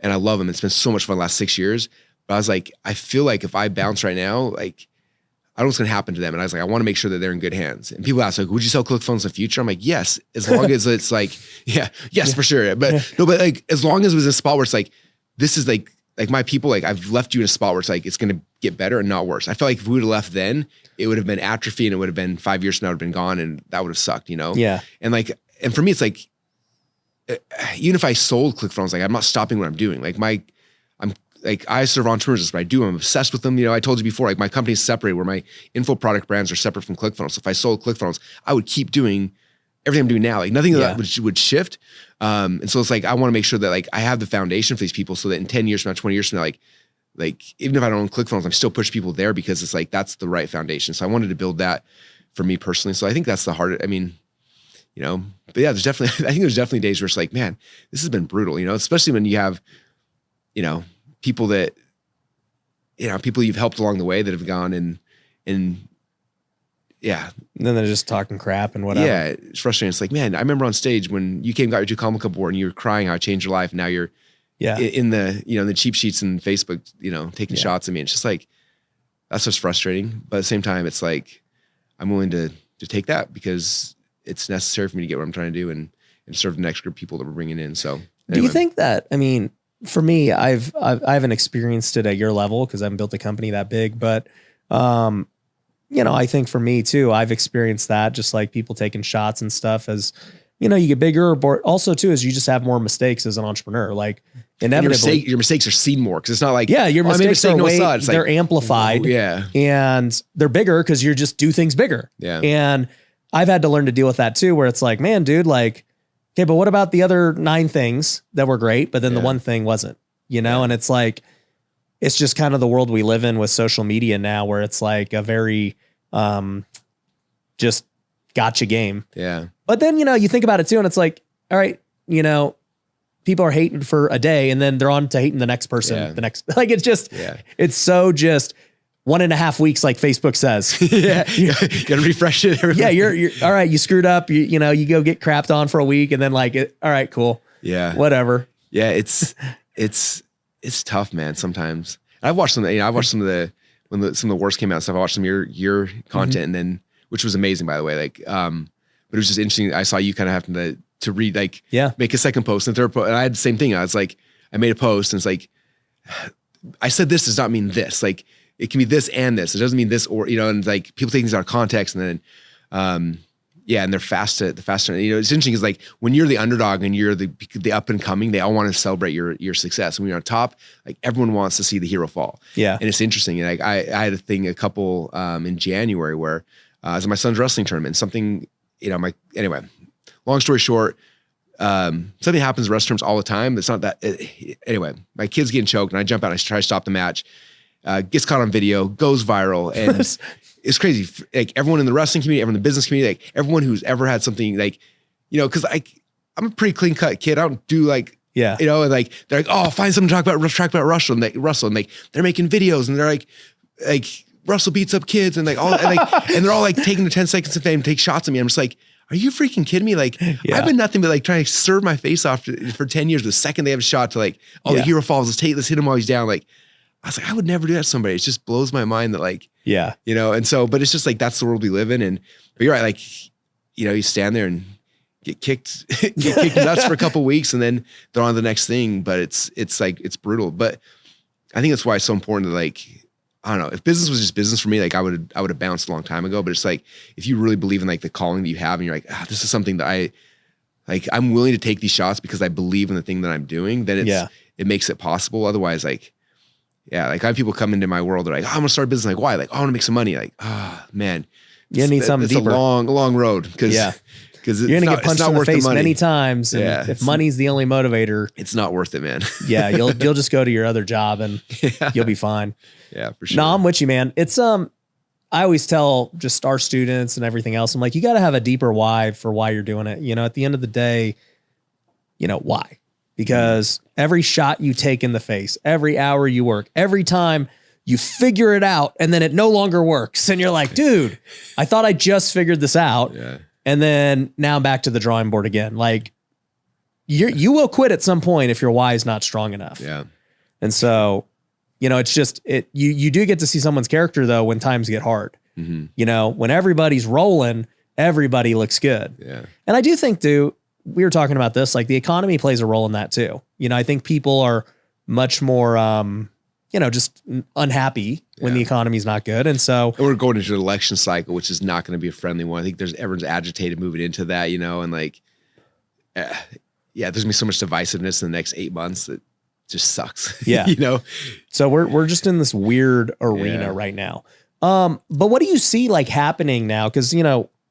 and I love them. It's been so much fun the last 6 years. But I was I feel like if I bounce right now, I don't know what's going to happen to them. And I was I want to make sure that they're in good hands. And people ask, would you sell ClickFunnels in the future? I'm yes, as long as it's yes, for sure. But no, but as long as it was in a spot where it's this is my people, I've left you in a spot where it's going to get better and not worse. I feel if we would have left then, it would have been atrophy and it would have been 5 years from now, it would have been gone and that would have sucked, Yeah. And and for me, it's even if I sold ClickFunnels, I'm not stopping what I'm doing. I serve entrepreneurs, that's what I do. I'm obsessed with them. I told you before, my company is separated where my info product brands are separate from ClickFunnels. So if I sold ClickFunnels, I would keep doing everything I'm doing now. Nothing of that would shift. And so it's I want to make sure that I have the foundation for these people so that in 10 years from now, 20 years from now, even if I don't own ClickFunnels, I'm still pushing people there because it's that's the right foundation. So I wanted to build that for me personally. So I think that's the hardest, but yeah, I think there's definitely days where it's man, this has been brutal, especially when you have, people that, people you've helped along the way that have gone and yeah. And then they're just talking crap and whatever. Yeah. It's frustrating. It's man, I remember on stage when you got your 2 Comic Cup board and you were crying how it changed your life. And now you're in the, the cheap sheets and Facebook, taking shots at me. It's just that's just frustrating. But at the same time, it's I'm willing to take that because it's necessary for me to get what I'm trying to do and serve the next group of people that we're bringing in. So anyway. Do you think that, for me, I haven't experienced it at your level because I haven't built a company that big, but, I think for me too, I've experienced that just people taking shots and stuff as, you get bigger, but also too, as you just have more mistakes as an entrepreneur, inevitably. Your mistakes are seen more. Cause it's not your mistakes are they're amplified yeah. And they're bigger cause you just do things bigger. Yeah. And I've had to learn to deal with that too, where it's man, dude, okay, but what about the other 9 things that were great, but then the one thing wasn't, and it's it's just kind of the world we live in with social media now where it's a very, just gotcha game. Yeah. But then, you think about it too, and it's like, all right, people are hating for a day and then they're on to hating the next person, the next, like, it's just, it's so just 1.5 weeks, like Facebook says. You gotta refresh it. Yeah. You're all right. You screwed up. You go get crapped on for a week and then all right, cool. Yeah. Whatever. Yeah. It's tough, man. Sometimes I've watched some of the, when some of the worst came out and stuff. I watched some of your content and then, which was amazing, by the way. Like, but it was just interesting. I saw you kind of having to read, like, make a second post and third post. And I had the same thing. I was like, I made a post and it's like, I said this does not mean this. Like, it can be this and this. It doesn't mean this or, and like people take things out of context and then, and they're faster. It's interesting is like when you're the underdog and you're the up and coming, they all want to celebrate your success. When you're on top, like everyone wants to see the hero fall. Yeah. And it's interesting. Like I had a thing, a couple in January where I was at my son's wrestling tournament, something, anyway, long story short, something happens in restaurants all the time. It's not that, anyway, my kid's getting choked and I jump out and I try to stop the match. Gets caught on video, goes viral, and it's crazy. Like everyone in the wrestling community, everyone in the business community, like everyone who's ever had something like, because I'm a pretty clean cut kid. I don't do like, and like they're like, oh, find something to talk about Russell, and like they're making videos, and they're like Russell beats up kids, and like all, and they're all like taking the 10 seconds of fame, take shots at me. I'm just like, are you freaking kidding me? Like I've been nothing but like trying to serve my face off for 10 years. The second they have a shot to like, the hero falls, let's hit him while he's down. Like, I was like, I would never do that to somebody. It just blows my mind that like, and so, but it's just like, that's the world we live in. But you're right. Like, you stand there and get kicked nuts for a couple of weeks and then they're on to the next thing. But it's like, it's brutal. But I think that's why it's so important to like, I don't know, if business was just business for me, like I would have bounced a long time ago. But it's like, if you really believe in like the calling that you have and you're like, this is something that I'm willing to take these shots because I believe in the thing that I'm doing, then it makes it possible. Otherwise, like, like I have people come into my world. They're like, oh, I'm gonna start a business. Like, why? Like, I want to make some money. Like, man, you need something deeper. It's a long road because you're gonna get punched in the face many times. And if money's the only motivator, it's not worth it, man. You'll just go to your other job and you'll be fine. Yeah, for sure. No, I'm with you, man. It's I always tell just our students and everything else, I'm like, you got to have a deeper why for why you're doing it. At the end of the day, why? Because every shot you take in the face, every hour you work, every time you figure it out and then it no longer works. And you're like, dude, I thought I just figured this out. Yeah. And then now I'm back to the drawing board again. Like you will quit at some point if your why is not strong enough. Yeah. And so, it's just, you do get to see someone's character though, when times get hard, when everybody's rolling, everybody looks good. Yeah. And I do think we were talking about this, like the economy plays a role in that too. I think people are much more, just unhappy when the economy's not good. And so we're going into an election cycle, which is not going to be a friendly one. I think everyone's agitated moving into that, and like, there's gonna be so much divisiveness in the next 8 months that just sucks. Yeah. So we're just in this weird arena right now. But what do you see like happening now? Cause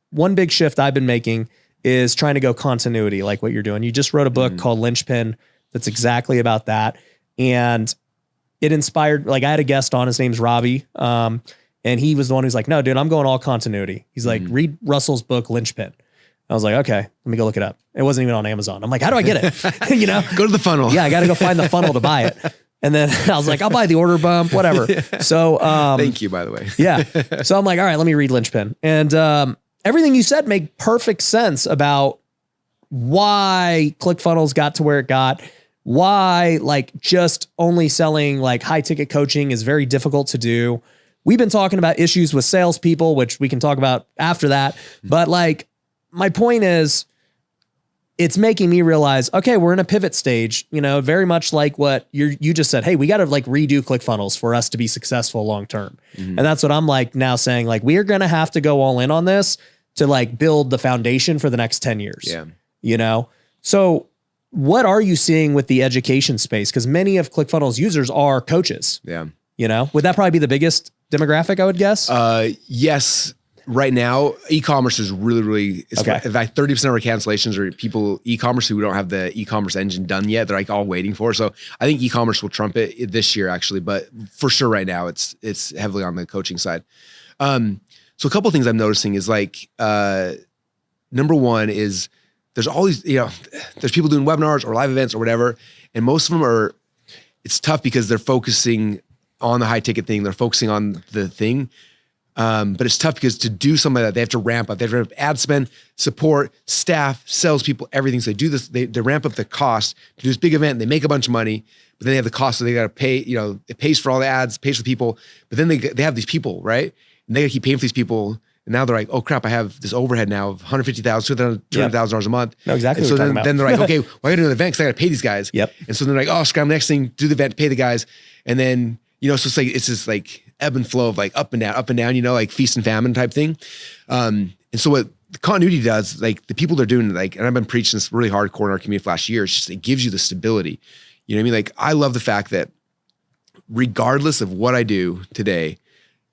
one big shift I've been making is trying to go continuity, like what you're doing. You just wrote a book called Linchpin that's exactly about that. And it inspired, like I had a guest on, his name's Robbie. And he was the one who's like, no, dude, I'm going all continuity. He's like, read Russell's book, Linchpin. I was like, okay, let me go look it up. It wasn't even on Amazon. I'm like, how do I get it? Go to the funnel. Yeah, I got to go find the funnel to buy it. And then I was like, I'll buy the order bump, whatever. So, thank you, by the way. Yeah. So I'm like, all right, let me read Linchpin. And, everything you said made perfect sense about why ClickFunnels got to where it got, why like just only selling like high ticket coaching is very difficult to do. We've been talking about issues with salespeople, which we can talk about after that. But like, my point is, it's making me realize, okay, we're in a pivot stage, very much like what you just said. Hey, we got to like redo ClickFunnels for us to be successful long-term. And that's what I'm like now saying, like, we are going to have to go all in on this to like build the foundation for the next 10 years. Yeah. So what are you seeing with the education space? Because many of ClickFunnels users are coaches. Yeah. Would that probably be the biggest demographic, I would guess? Yes. Right now, e-commerce is really, in fact, 30% of our cancellations are people e-commerce who don't have the e-commerce engine done yet. They're like all waiting for. So I think e-commerce will trump it this year actually, but for sure right now it's heavily on the coaching side. So a couple of things I'm noticing is like, number one is there's all these, there's people doing webinars or live events or whatever. And most of them it's tough because they're focusing on the high ticket thing. They're focusing on the thing. But it's tough because to do something like that, they have to ramp up. They have to ramp up ad spend, support, staff, salespeople, everything. So they do this, they ramp up the cost to do this big event. They make a bunch of money, but then they have the cost. So they got to pay, it pays for all the ads, pays for the people, but then they have these people, right? And they got to keep paying for these people. And now they're like, oh crap, I have this overhead now of $150,000, $200,000 a month. No, exactly. And so then they're like, okay, well, I got to do an event because I got to pay these guys. Yep. And so they're like, oh, scram, next thing, do the event, pay the guys. And then, so it's just like ebb and flow of like up and down, like feast and famine type thing. And so what the continuity does, like the people they're doing, like, and I've been preaching this really hardcore in our community for last year, it's just, it gives you the stability. You know what I mean? Like, I love the fact that regardless of what I do today,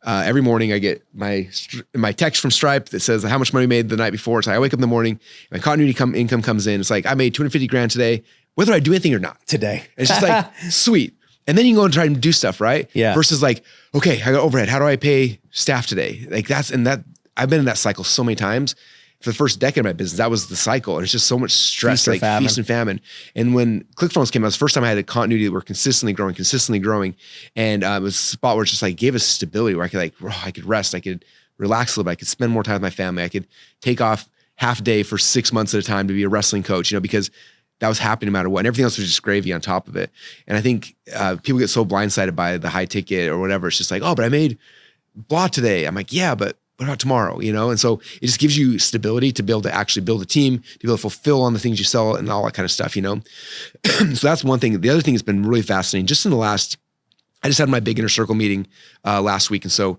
every morning I get my text from Stripe that says how much money I made the night before. It's like I wake up in the morning, my continuity income comes in. It's like, I made $250,000 today, whether I do anything or not. Today. And it's just like, sweet. And then you can go and try and do stuff, right? Yeah. Versus like, okay, I got overhead. How do I pay staff today? Like I've been in that cycle so many times. For the first decade of my business, that was the cycle. And it's just so much stress, feast and famine. And when ClickFunnels came out, it was the first time I had a continuity that were consistently growing. And it was a spot where it's just like gave us stability where I could rest, I could relax a little bit, I could spend more time with my family, I could take off half a day for 6 months at a time to be a wrestling coach, because that was happening no matter what. And everything else was just gravy on top of it. And I think people get so blindsided by the high ticket or whatever. It's just like, oh, but I made blah today. I'm like, yeah, but what about tomorrow? And so it just gives you stability to be able to actually build a team, to be able to fulfill on the things you sell and all that kind of stuff, So that's one thing. The other thing that's been really fascinating, just in I just had my big inner circle meeting last week. And so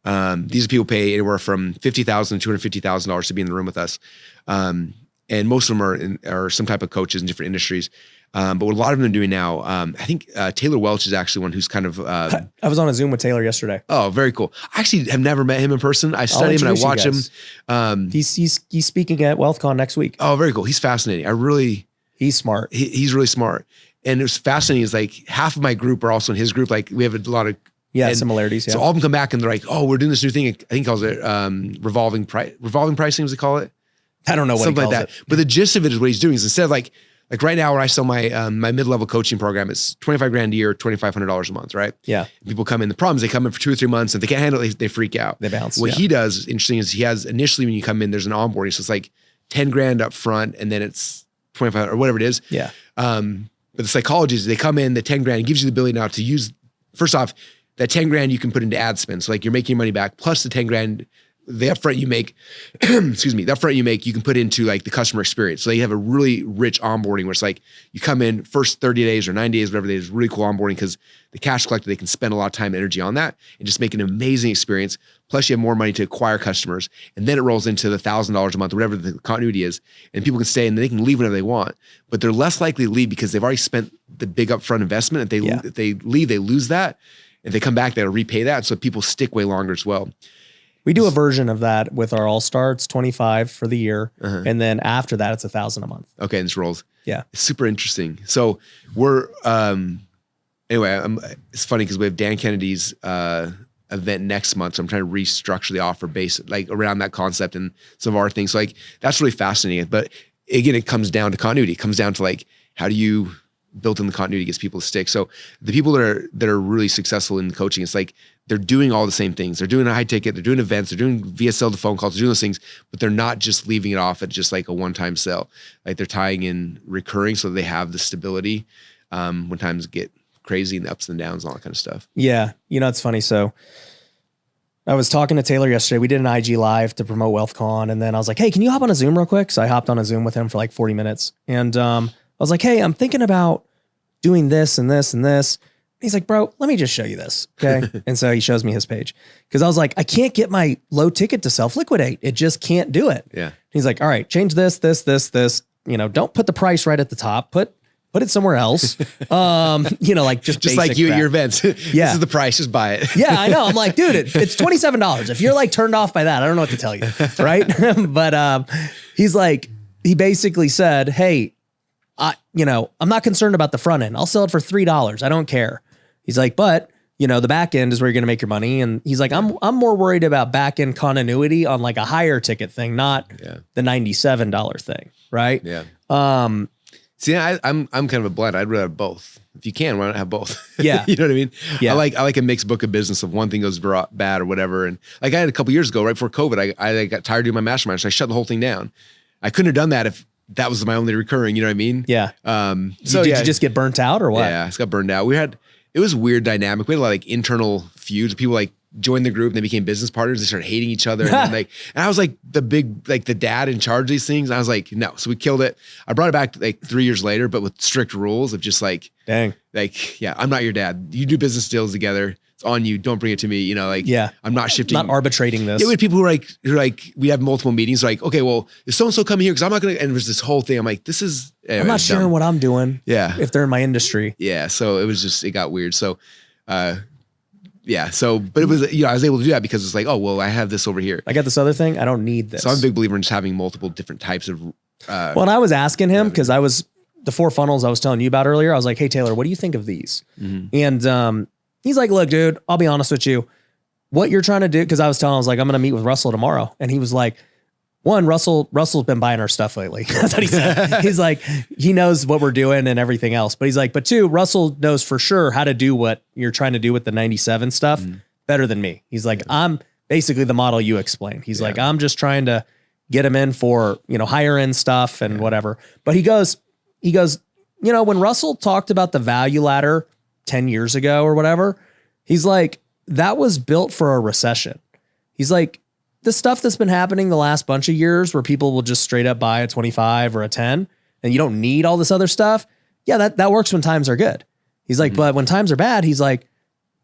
these are people pay anywhere from $50,000 to $250,000 to be in the room with us. And most of them are some type of coaches in different industries. But what a lot of them are doing now, I think Taylor Welch is actually one who's kind of... I was on a Zoom with Taylor yesterday. Oh, very cool. I actually have never met him in person. I study him and I watch him. He's speaking at WealthCon next week. Oh, very cool. He's fascinating. He's smart. He's really smart. And it was fascinating is like half of my group are also in his group. Like we have a lot of... similarities. Yeah. So all of them come back and they're like, oh, we're doing this new thing. I think he calls it revolving pricing, as they call it. I don't know what something he calls like that. But the gist of it is what he's doing is instead of like right now when I sell my my mid-level coaching program, it's $25,000 a year, $2,500 a month, right? Yeah. People come in. The problem is they come in for 2 or 3 months and they can't handle it. They freak out. They bounce. What he does, interesting, is he has initially when you come in, there's an onboarding. So it's like $10,000 up front, and then it's 25 or whatever it is. Yeah. But the psychology is they come in, the $10,000 gives you the ability now to use. First off, that $10,000 you can put into ad spend. So like you're making your money back plus the $10,000. The upfront you make, you can put into like the customer experience. So you have a really rich onboarding where it's like you come in first 30 days or 90 days, whatever it is, really cool onboarding because the cash collector, they can spend a lot of time and energy on that and just make an amazing experience. Plus you have more money to acquire customers. And then it rolls into the $1,000 a month, whatever the continuity is. And people can stay and they can leave whenever they want, but they're less likely to leave because they've already spent the big upfront investment. If they leave, they lose that. If they come back, they'll repay that. So people stick way longer as well. We do a version of that with our All-Star. It's 25 for the year. And then after that, it's 1,000 a month. Okay. And this rolls. Yeah. It's super interesting. So we're, anyway, it's funny because we have Dan Kennedy's event next month. So I'm trying to restructure the offer base like around that concept and some of our things. So like, that's really fascinating. But again, it comes down to continuity. It comes down to like, how do you build in the continuity gets people to stick? So the people that are really successful in coaching, it's like, they're doing all the same things. They're doing a high ticket, they're doing events, they're doing VSL to phone calls, they're doing those things, but they're not just leaving it off at just like a one-time sell. Like they're tying in recurring so they have the stability when times get crazy and the ups and downs and all that kind of stuff. Yeah. It's funny. So I was talking to Taylor yesterday. We did an IG live to promote WealthCon. And then I was like, hey, can you hop on a Zoom real quick? So I hopped on a Zoom with him for like 40 minutes. And I was like, hey, I'm thinking about doing this and this and this. He's like, bro, let me just show you this. Okay. And so he shows me his page because I was like, I can't get my low ticket to self liquidate. It just can't do it. Yeah. He's like, all right, change this. Don't put the price right at the top. Put it somewhere else. Like just like you crap. At your events. Yeah. This is the price. Just buy it. Yeah, I know. I'm like, dude, it's $27. If you're like turned off by that, I don't know what to tell you. Right. But he's like, he basically said, hey, I'm not concerned about the front end. I'll sell it for $3. I don't care. He's like, but the back end is where you're going to make your money. And he's like, I'm more worried about back end continuity on like a higher ticket thing, not the $97 thing. Right. Yeah. See, I'm kind of a blend. I'd rather have both. If you can, why not have both? Yeah. You know what I mean? Yeah. I like a mixed book of business of one thing goes bad or whatever. And like I had a couple years ago, right before COVID, I got tired of doing my mastermind. So I shut the whole thing down. I couldn't have done that if that was my only recurring, you know what I mean? Yeah. So did you just get burnt out or what? Yeah, I just got burned out. It was a weird dynamic. We had a lot of like internal feuds. People like joined the group and they became business partners. They started hating each other. And I was like the dad in charge of these things. And I was like, no. So we killed it. I brought it back like 3 years later, but with strict rules of just like, dang, like, yeah, I'm not your dad. You do business deals together. It's on you. Don't bring it to me. I'm not shifting. Not arbitrating this. Yeah, we had people who are like, we have multiple meetings. Like, okay, well, is so-and-so coming here? Cause I'm not going to, and there's this whole thing. I'm like, this is, I'm not sharing what I'm doing. Yeah. If they're in my industry. Yeah. So it got weird. So, yeah. So, but it was, I was able to do that because it's like, oh, well, I have this over here. I got this other thing. I don't need this. So I'm a big believer in just having multiple different types of, well, and I was asking him because the 4 funnels I was telling you about earlier. I was like, hey, Taylor, what do you think of these? Mm-hmm. And, he's like, look, dude, I'll be honest with you. What you're trying to do, because I was I'm going to meet with Russell tomorrow. And he was like, Russell's been buying our stuff lately. That's what he said. He's like, he knows what we're doing and everything else. But he's like, but 2, Russell knows for sure how to do what you're trying to do with the 97 stuff better than me. He's like, I'm basically the model you explained. He's like, I'm just trying to get him in for, higher end stuff and whatever. But he goes, when Russell talked about the value ladder 10 years ago or whatever, he's like, that was built for a recession. He's like, the stuff that's been happening the last bunch of years where people will just straight up buy a 25 or a 10 and you don't need all this other stuff. Yeah, that works when times are good. He's like, but when times are bad, he's like,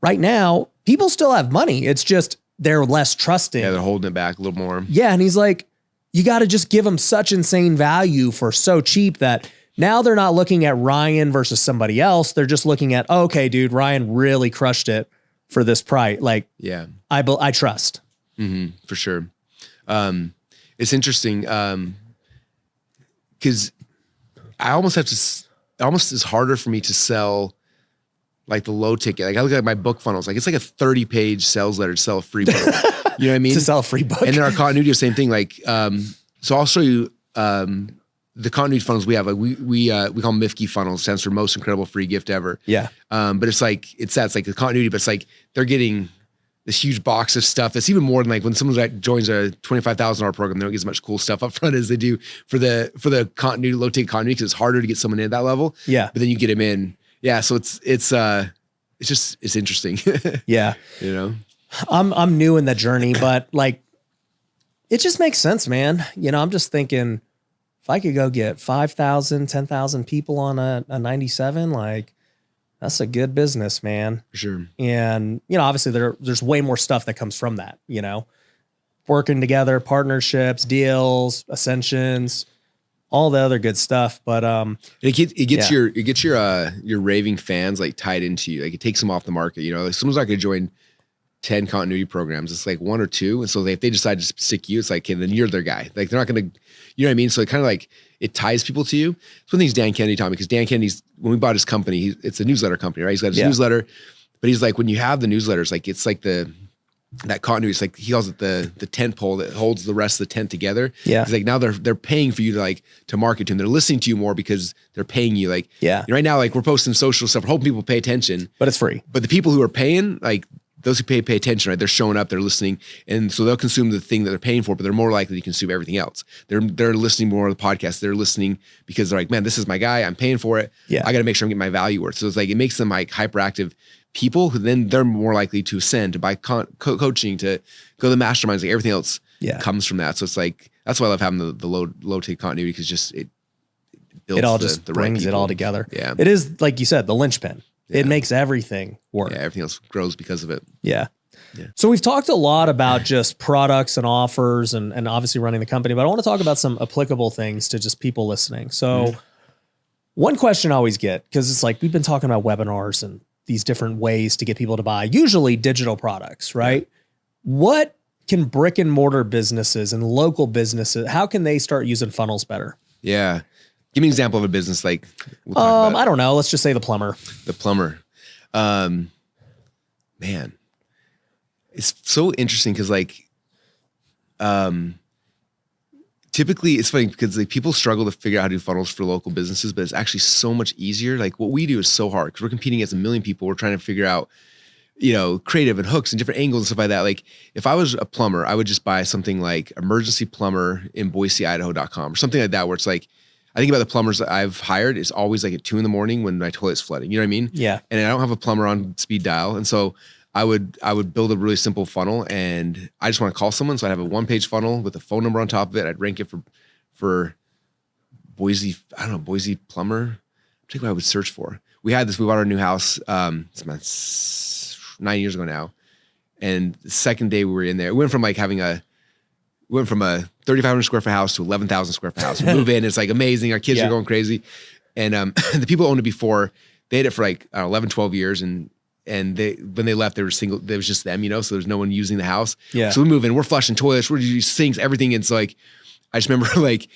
right now, people still have money. It's just they're less trusting. Yeah, they're holding it back a little more. Yeah, and he's like, you got to just give them such insane value for so cheap that now they're not looking at Ryan versus somebody else. They're just looking at, okay, dude, Ryan really crushed it for this price. Like, yeah, I trust. Mm-hmm, for sure. It's interesting because I almost have to. Almost is harder for me to sell like the low ticket. Like I look at my book funnels. Like it's like a 30-page sales letter to sell a free book. You know what I mean? To sell a free book. And then our continuity, the same thing. Like, so I'll show you. The continuity funnels we have, like we call them MIFKE funnels, stands for most incredible free gift ever. Yeah. But it's like the continuity, but it's like they're getting this huge box of stuff that's even more than like when someone joins a $25,000 program, they don't get as much cool stuff up front as they do for the continuity, low ticket continuity, because it's harder to get someone in at that level. Yeah. But then you get them in. Yeah. So it's interesting. Yeah. I'm new in the journey, but like it just makes sense, man. I'm just thinking, if I could go get 5,000, 10,000 people on a 97, like that's a good business, man. For sure. And, obviously there's way more stuff that comes from that, working together, partnerships, deals, ascensions, all the other good stuff. But, it gets your raving fans like tied into you. Like it takes them off the market, like someone's not going to join 10 continuity programs. It's like 1 or 2. And so if they decide to stick you, it's like, okay, then you're their guy. Like they're not going to, you know what I mean? So it kind of like, it ties people to you. It's one of the things Dan Kennedy taught me, because Dan Kennedy's, when we bought his company, it's a newsletter company, right? He's got his newsletter, but he's like, when you have the newsletters, like it's like that continuity, it's like, he calls it the tent pole that holds the rest of the tent together. Yeah. He's like, now they're paying for you to market to them. They're listening to you more because they're paying you. Like, right now, like we're posting social stuff, we're hoping people pay attention, but it's free. But the people who are paying, like, those who pay attention, right? They're showing up, they're listening, and so they'll consume the thing that they're paying for, but they're more likely to consume everything else. They're listening more to the podcast. They're listening because they're like, man, this is my guy. I'm paying for it. Yeah, I got to make sure I'm getting my value worth. So it's like it makes them like hyperactive people who then they're more likely to ascend, to buy coaching, to go to the masterminds. Like everything else comes from that. So it's like that's why I love having the low ticket continuity, because just it builds it all just brings it all together. Yeah, it is like you said, the linchpin. Yeah. It makes everything work. Yeah, everything else grows because of it. Yeah. So we've talked a lot about just products and offers and obviously running the company, but I want to talk about some applicable things to just people listening. So one question I always get, because it's like we've been talking about webinars and these different ways to get people to buy, usually digital products, right? Yeah. What can brick and mortar businesses and local businesses, how can they start using funnels better? Yeah. Give me an example of a business like I don't know. Let's just say the plumber. The plumber. man, it's so interesting because like, typically it's funny because like people struggle to figure out how to do funnels for local businesses, but it's actually so much easier. Like what we do is so hard because we're competing against a million people. We're trying to figure out, creative and hooks and different angles and stuff like that. Like if I was a plumber, I would just buy something like emergency plumber in BoiseIdaho.com or something like that, where it's like, I think about the plumbers that I've hired. It's always like at 2 a.m. when my toilet's flooding. You know what I mean? Yeah. And I don't have a plumber on speed dial. And so I would build a really simple funnel, and I just want to call someone. So I'd have a 1-page funnel with a phone number on top of it. I'd rank it for Boise, Boise plumber. Particularly what I would search for. We bought our new house, it's about 9 years ago now. And the second day we were in there, we went from a 3,500 square foot house to 11,000 square foot house. We move in, it's like amazing. Our kids are going crazy. And the people who owned it before, they had it for like 11, 12 years. And when they left, they were single. There was just them, so there's no one using the house. Yeah. So we move in, we're flushing toilets, we're using sinks, everything. And it's like, I just remember like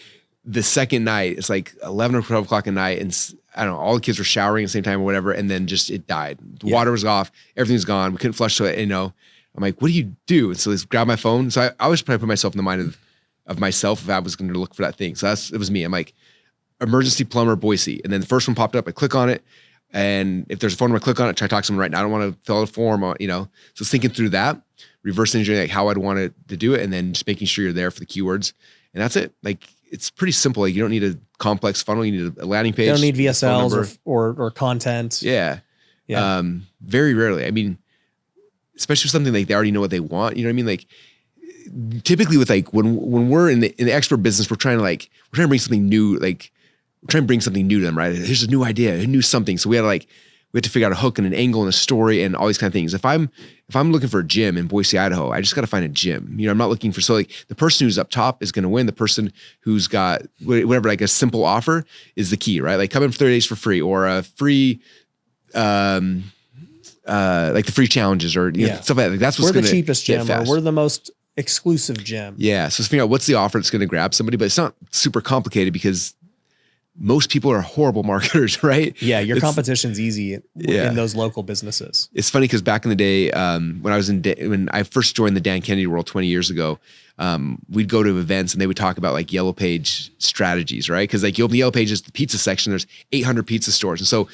the second night, it's like 11 or 12 o'clock at night. And I don't know, all the kids were showering at the same time or whatever. And then just, it died. The water was off, everything's gone. We couldn't flush toilet, I'm like, what do you do? And so let's grab my phone. So I always probably put myself in the mind of myself if I was going to look for that thing. So it was me. I'm like, emergency plumber, Boise. And then the first one popped up, I click on it. And if there's a phone number, I click on it, try to talk to someone right now. I don't want to fill out a form, So thinking through that, reverse engineering, like how I'd want it to do it. And then just making sure you're there for the keywords. And that's it. Like, it's pretty simple. Like you don't need a complex funnel. You need a landing page. You don't need VSLs or content. Yeah. Yeah. Very rarely. I mean, especially with something like they already know what they want. You know what I mean? Like typically with like when we're in the expert business, we're trying to bring something new. Like we're trying to bring something new to them, right? Here's a new idea, a new something. So we had to figure out a hook and an angle and a story and all these kind of things. If I'm looking for a gym in Boise, Idaho, I just got to find a gym. I'm not looking for, so like the person who's up top is going to win. The person who's got whatever, like a simple offer is the key, right? Like come in for 30 days for free or a free, like the free challenges or stuff like that. That's what's we're the cheapest gym or we're the most exclusive gym. Yeah. So let's figure out what's the offer that's going to grab somebody, but it's not super complicated because most people are horrible marketers, right? Yeah, your competition's easy in those local businesses. It's funny because back in the day, when I first joined the Dan Kennedy world 20 years ago, we'd go to events and they would talk about like Yellow Page strategies, right? Because like you open the Yellow Page, it's the pizza section. There's 800 pizza stores, and so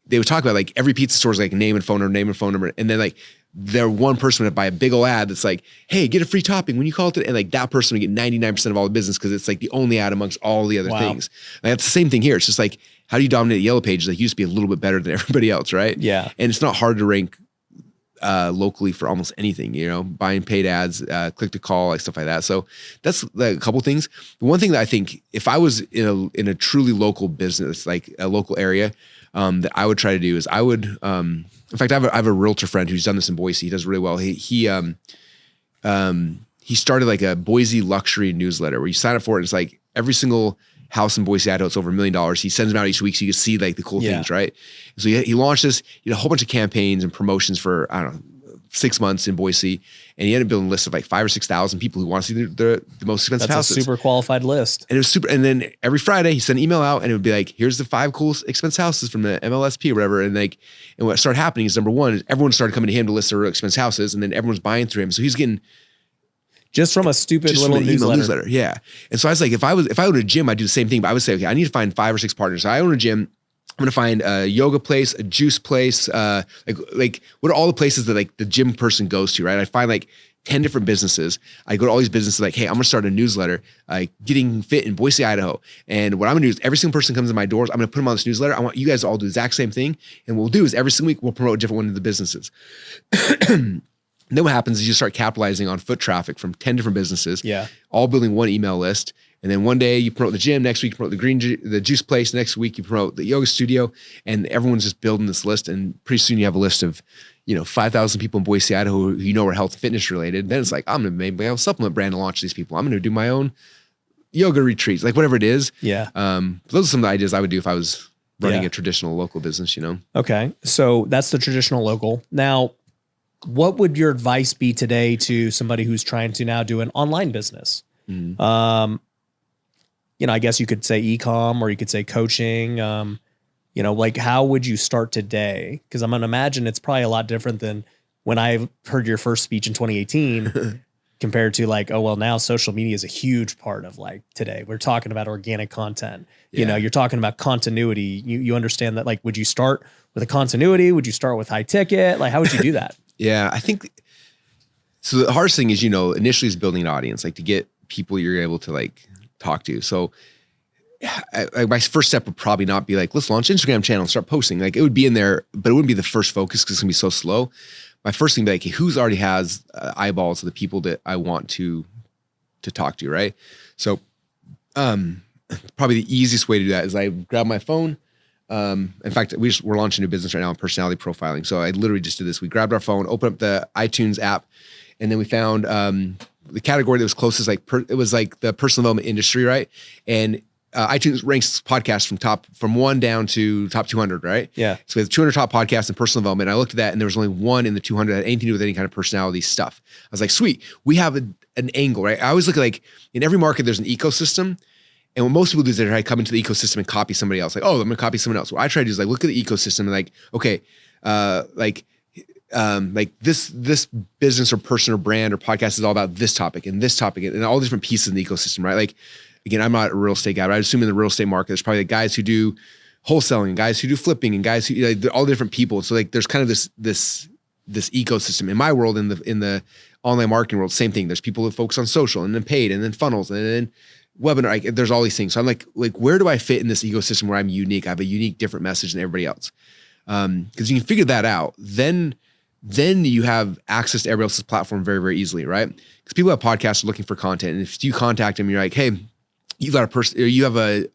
they would talk about like every pizza store's like name and phone number, and then like there one person would buy a big old ad that's like, hey, get a free topping when you call it, and like that person would get 99% of all the business because it's like the only ad amongst all the other things. And that's the same thing here. It's just like, how do you dominate the Yellow Pages? Like you used to be a little bit better than everybody else, right? Yeah. And it's not hard to rank locally for almost anything, buying paid ads, click to call, like stuff like that. So that's like a couple things. The one thing that I think if I was in a truly local business, like a local area, that I would try to do is I would, in fact, I have a realtor friend who's done this in Boise. He does really well. He started like a Boise luxury newsletter where you sign up for it. It's like every single house in Boise, Idaho, it's over $1 million. He sends them out each week so you can see like the cool things, right? So he launched this, a whole bunch of campaigns and promotions for, I don't know, 6 months in Boise, and he ended up building a list of like 5,000 or 6,000 people who want to see the most expensive houses. That's a super qualified list. And it was super. And then every Friday he sent an email out, and it would be like, "Here's the 5 coolest expensive houses from the MLSP or whatever." And what started happening is number one, everyone started coming to him to list their expensive houses, and then everyone's buying through him. So he's getting just from a stupid little newsletter. Yeah. And so I was like, if I owned a gym, I'd do the same thing. But I would say, okay, I need to find 5 or 6 partners. So I own a gym. I'm going to find a yoga place, a juice place, like what are all the places that like the gym person goes to, right? I find like 10 different businesses. I go to all these businesses like, hey, I'm going to start a newsletter, getting fit in Boise, Idaho. And what I'm going to do is every single person comes in my doors, I'm going to put them on this newsletter. I want you guys to all do the exact same thing. And what we'll do is every single week we'll promote a different one of the businesses. And then what happens is you start capitalizing on foot traffic from 10 different businesses, all building one email list. And then one day you promote the gym, next week you promote the juice place, next week you promote the yoga studio, and everyone's just building this list. And pretty soon you have a list of, 5,000 people in Boise, Idaho who are health and fitness related. Then it's like, I'm going to make my own supplement brand to launch these people. I'm going to do my own yoga retreats, like whatever it is. Yeah. Those are some of the ideas I would do if I was running a traditional local business, Okay. So that's the traditional local. Now, what would your advice be today to somebody who's trying to now do an online business? Mm-hmm. I guess you could say e-com or you could say coaching, like how would you start today? Because I'm going to imagine it's probably a lot different than when I heard your first speech in 2018 compared to like, oh, well, now social media is a huge part of like today. We're talking about organic content. You know, you're talking about continuity. You understand that, like, would you start with a continuity? Would you start with high ticket? Like, how would you do that? Yeah, I think so. The hardest thing is, initially is building an audience, like to get people you're able to like talk to. So my first step would probably not be like, let's launch Instagram channel and start posting. Like it would be in there, but it wouldn't be the first focus because it's gonna be so slow. My first thing would be like, hey, who's already has eyeballs of the people that I want to talk to, right? So probably the easiest way to do that is I grab my phone. In fact, we're launching a new business right now on personality profiling. So I literally just did this. We grabbed our phone, opened up the iTunes app, and then we found the category that was closest. It was like the personal development industry, right? And iTunes ranks podcasts from 1 down to top 200, right? Yeah. So we have 200 top podcasts in personal development. I looked at that, and there was only one in the 200 that had anything to do with any kind of personality stuff. I was like, sweet, we have an angle, right? I always look at like in every market, there's an ecosystem. And what most people do is they try to come into the ecosystem and copy somebody else. Like, oh, I'm going to copy someone else. What I try to do is like look at the ecosystem and like, okay, like this business or person or brand or podcast is all about this topic and all different pieces in the ecosystem, right? Like, again, I'm not a real estate guy, but I assume in the real estate market, there's probably like guys who do wholesaling, and guys who do flipping, and guys who like all different people. So like, there's kind of this ecosystem. In my world, in the online marketing world, same thing. There's people who focus on social, and then paid, and then funnels, and then webinar. Like, there's all these things. So I'm like, where do I fit in this ecosystem where I'm unique? I have a unique, different message than everybody else. Because you can figure that out, then you have access to everybody else's platform very, very easily, right? Because people have podcasts looking for content, and if you contact them, you're like, hey, you've got a person, you have a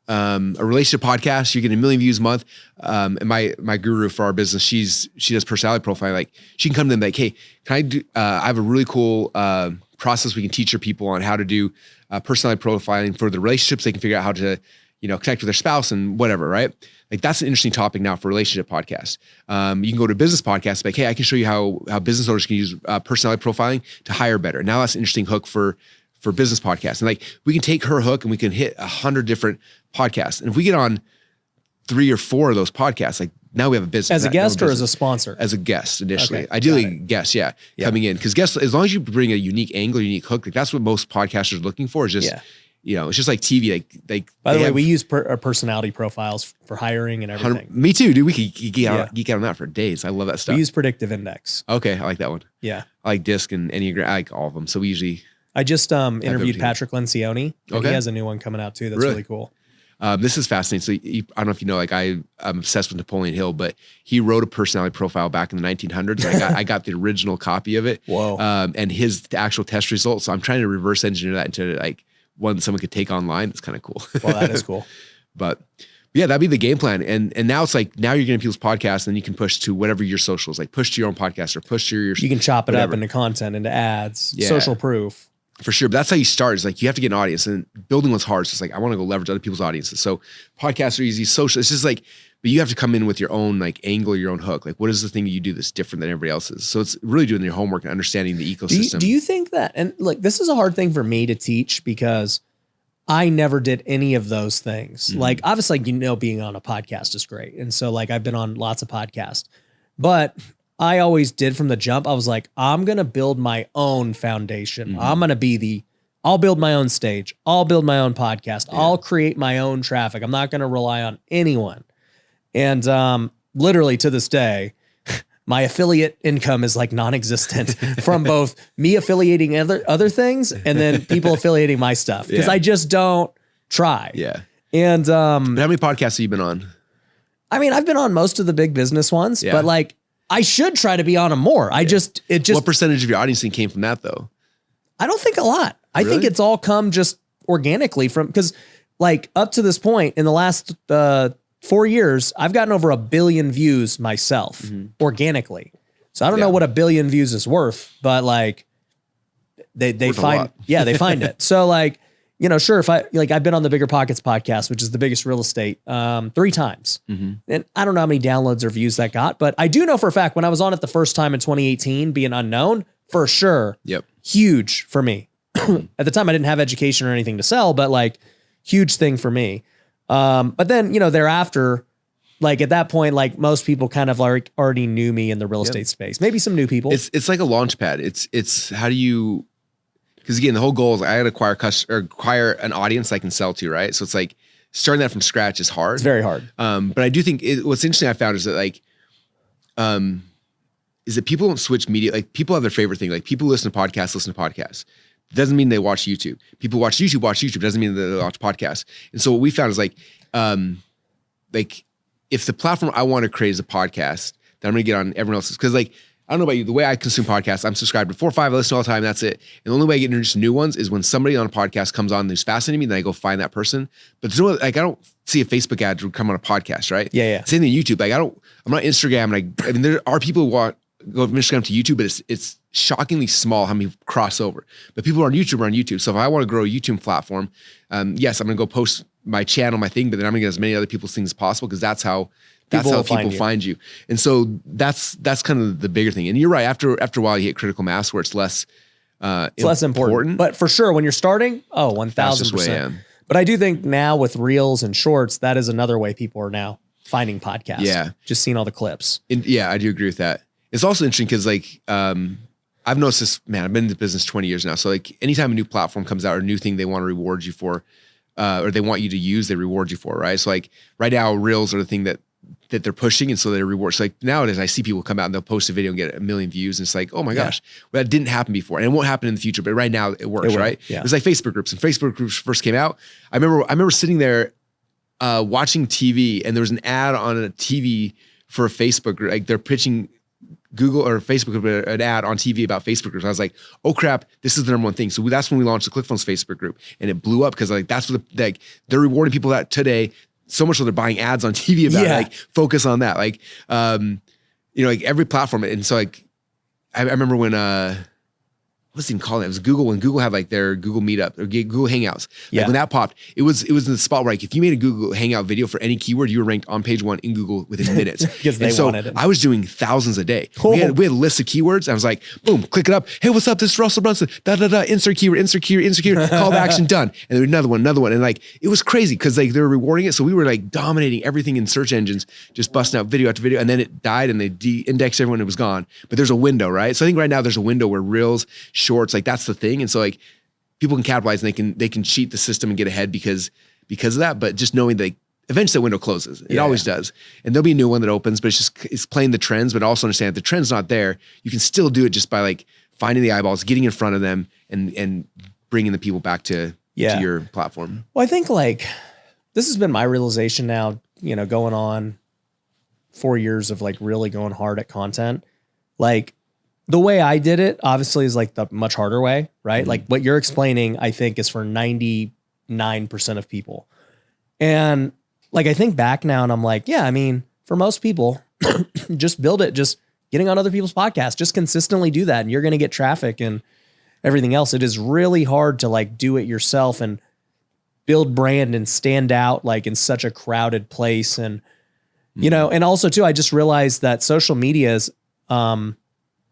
relationship podcast, you get 1 million views a month. And my guru for our business, she does personality profiling. Like, she can come to them like, hey, can I do? I have a really cool process we can teach your people on how to do personality profiling for the relationships. They can figure out how to, connect with their spouse and whatever, right? Like, that's an interesting topic now for relationship podcasts. You can go to business podcasts, like, hey, I can show you how business owners can use personality profiling to hire better. Now that's an interesting hook for business podcasts. And like, we can take her hook and we can hit 100 different podcasts. And if we get on 3 or 4 of those podcasts, like, now we have a business. As a guest or as a sponsor? As a guest initially. Okay, ideally guest, coming in. Because guests, as long as you bring a unique angle, unique hook, like that's what most podcasters are looking for, is just, it's just like TV. Like by the way, we use our personality profiles for hiring and everything. Me too, dude. We could geek out on that for days. I love that stuff. We use Predictive Index. Okay, I like that one. Yeah. I like DISC and Enneagram. I like all of them. So we usually... I just interviewed Patrick Lencioni. And he has a new one coming out too. That's really cool. This is fascinating. So I don't know if you know, like, I'm obsessed with Napoleon Hill, but he wrote a personality profile back in the 1900s. I got the original copy of it. Whoa. And his actual test results. So I'm trying to reverse engineer that into like one someone could take online. That's kind of cool. Well, that is cool. But yeah, that'd be the game plan. And now it's like, now you're getting people's podcasts, and then you can push to whatever your socials, like push to your own podcast or push to your... You can chop it up into content, into ads, social proof. For sure. But that's how you start. Is like, you have to get an audience, and building one's hard. So it's like, I want to go leverage other people's audiences. So podcasts are easy. Social, it's just like, but you have to come in with your own like angle, your own hook. Like, what is the thing that you do that's different than everybody else's? So it's really doing your homework and understanding the ecosystem. Do you think that, and like, this is a hard thing for me to teach because I never did any of those things. Mm-hmm. Like, obviously, being on a podcast is great. And so like, I've been on lots of podcasts, but I always did from the jump. I was like, I'm going to build my own foundation. Mm-hmm. I'm going to I'll build my own stage. I'll build my own podcast. Yeah. I'll create my own traffic. I'm not going to rely on anyone. And literally to this day, my affiliate income is like non-existent from both me affiliating other things and then people affiliating my stuff, because I just don't try. Yeah. And how many podcasts have you been on? I mean, I've been on most of the big business ones, but like, I should try to be on them more. What percentage of your audience came from that though? I don't think a lot. I think it's all come just organically because like up to this point in the last 4 years, I've gotten over 1 billion views myself organically. So I don't know what 1 billion views is worth, but like they find it. So like, sure. If I've been on the Bigger Pockets podcast, which is the biggest real estate, 3 times. Mm-hmm. And I don't know how many downloads or views that got, but I do know for a fact when I was on it the first time in 2018, being unknown, for sure. Yep. Huge for me. At the time I didn't have education or anything to sell, but like huge thing for me. But then, thereafter Like at that point, like most people kind of like already knew me in the real estate space. Maybe some new people. It's like a launch pad. It's how do you, because again, the whole goal is I got to acquire an audience I can sell to, right? So it's like starting that from scratch is hard. It's very hard. But I do think what's interesting I found is that like, is that people don't switch media. Like people have their favorite thing. Like people listen to podcasts. Doesn't mean they watch YouTube. People watch YouTube. Doesn't mean that they watch podcasts. And so what we found is like if the platform I want to create is a podcast, then I'm going to get on everyone else's. Because like, I don't know about you, the way I consume podcasts, I'm subscribed to 4 or 5, I listen all the time, that's it. And the only way I get introduced to new ones is when somebody on a podcast comes on who's fascinating me, then I go find that person. But there's no, like, I don't see a Facebook ad to come on a podcast, right? Yeah. Same thing YouTube. Like I'm not Instagram. And I mean, there are people who go from Instagram to YouTube, but it's shockingly small how many cross over. But people who are on YouTube. So if I want to grow a YouTube platform, yes, I'm going to go post my channel, my thing, but then I'm going to get as many other people's things as possible because that's how people find you. And so that's kind of the bigger thing. And you're right. After a while, you hit critical mass where it's less important. But for sure, when you're starting, 1,000%. But I do think now with Reels and Shorts, that is another way people are now finding podcasts. Yeah. Just seeing all the clips. Yeah, I do agree with that. It's also interesting because like, I've noticed this, man, I've been in the business 20 years now. So like anytime a new platform comes out or a new thing they want to reward you for, or they want you to use, they reward you for, right? So like right now, Reels are the thing that they're pushing. And so they reward. So like nowadays I see people come out and they'll post a video and get 1 million views. And it's like, oh my gosh, well, that didn't happen before. And it won't happen in the future, but right now it works, right? Yeah. It was like Facebook groups. And Facebook groups first came out. I remember sitting there watching TV and there was an ad on a TV for a Facebook group. Like they're pitching Google or Facebook an ad on TV about Facebook groups. I was like, oh crap, this is the number one thing. So that's when we launched the ClickFunnels Facebook group and it blew up because like that's what they're rewarding people that today so much so they're buying ads on TV about it. Like focus on that. Like, like every platform. And so like, I remember when, what's it even called? It was Google when Google had like their Google Meetup or Google Hangouts. Like when that popped, it was in the spot where like if you made a Google Hangout video for any keyword, you were ranked on page 1 in Google within minutes. Because they wanted it. I was doing thousands a day. We had a list of keywords. I was like, boom, click it up. Hey, what's up? This is Russell Brunson. Insert keyword. Call to action done. And then another one. And like it was crazy because like they were rewarding it. So we were like dominating everything in search engines, just busting out video after video. And then it died and they de-indexed everyone. It was gone. But there's a window, right? So I think right now there's a window where Reels, Shorts, like that's the thing. And so like people can capitalize and they can cheat the system and get ahead because of that. But just knowing that eventually the window closes. It always does. And there'll be a new one that opens, but it's playing the trends, but also understand if the trend's not there, you can still do it just by like finding the eyeballs, getting in front of them and bringing the people back to your platform. Well, I think like this has been my realization now, going on 4 years of like really going hard at content. Like the way I did it obviously is like the much harder way, right? Mm-hmm. Like what you're explaining, I think is for 99% of people. And like, I think back now and I'm like, yeah, I mean, for most people, just build it, just getting on other people's podcasts, just consistently do that. And you're going to get traffic and everything else. It is really hard to like do it yourself and build brand and stand out like in such a crowded place. And, and also too, I just realized that social media is,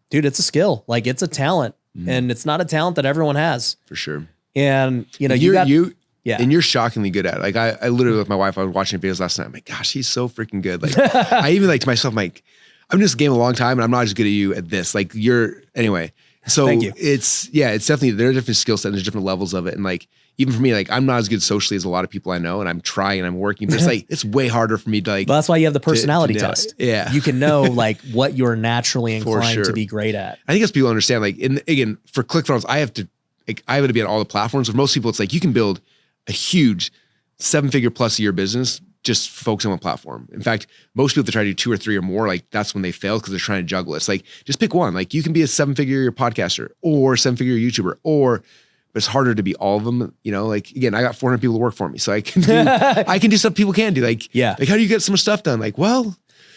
dude, it's a skill. Like it's a talent and it's not a talent that everyone has. For sure. And and you're shockingly good at it. Like I literally with my wife, I was watching videos last night. I'm like, gosh, he's so freaking good. Like I even like to myself, I'm like, I'm just game a long time and I'm not as good at you at this. Like anyway. So thank you. It's definitely, there are different skill sets and there's different levels of it. And like, even for me, like I'm not as good socially as a lot of people I know and I'm trying and I'm working, but it's like, it's way harder for me to like. Well, that's why you have the personality test. Yeah. You can know like what you're naturally inclined to be great at. I think as people understand, like again, for ClickFunnels, I have to be on all the platforms. For most people, it's like you can build a huge 7-figure plus a year business just focusing on one platform. In fact, most people that try to do 2 or 3 or more, like that's when they fail because they're trying to juggle it. It's like, just pick one. Like you can be a 7-figure podcaster or 7-figure YouTuber, but it's harder to be all of them. Like again, I got 400 people to work for me. So I can do stuff people can't do. Like how do you get some stuff done? Like, well,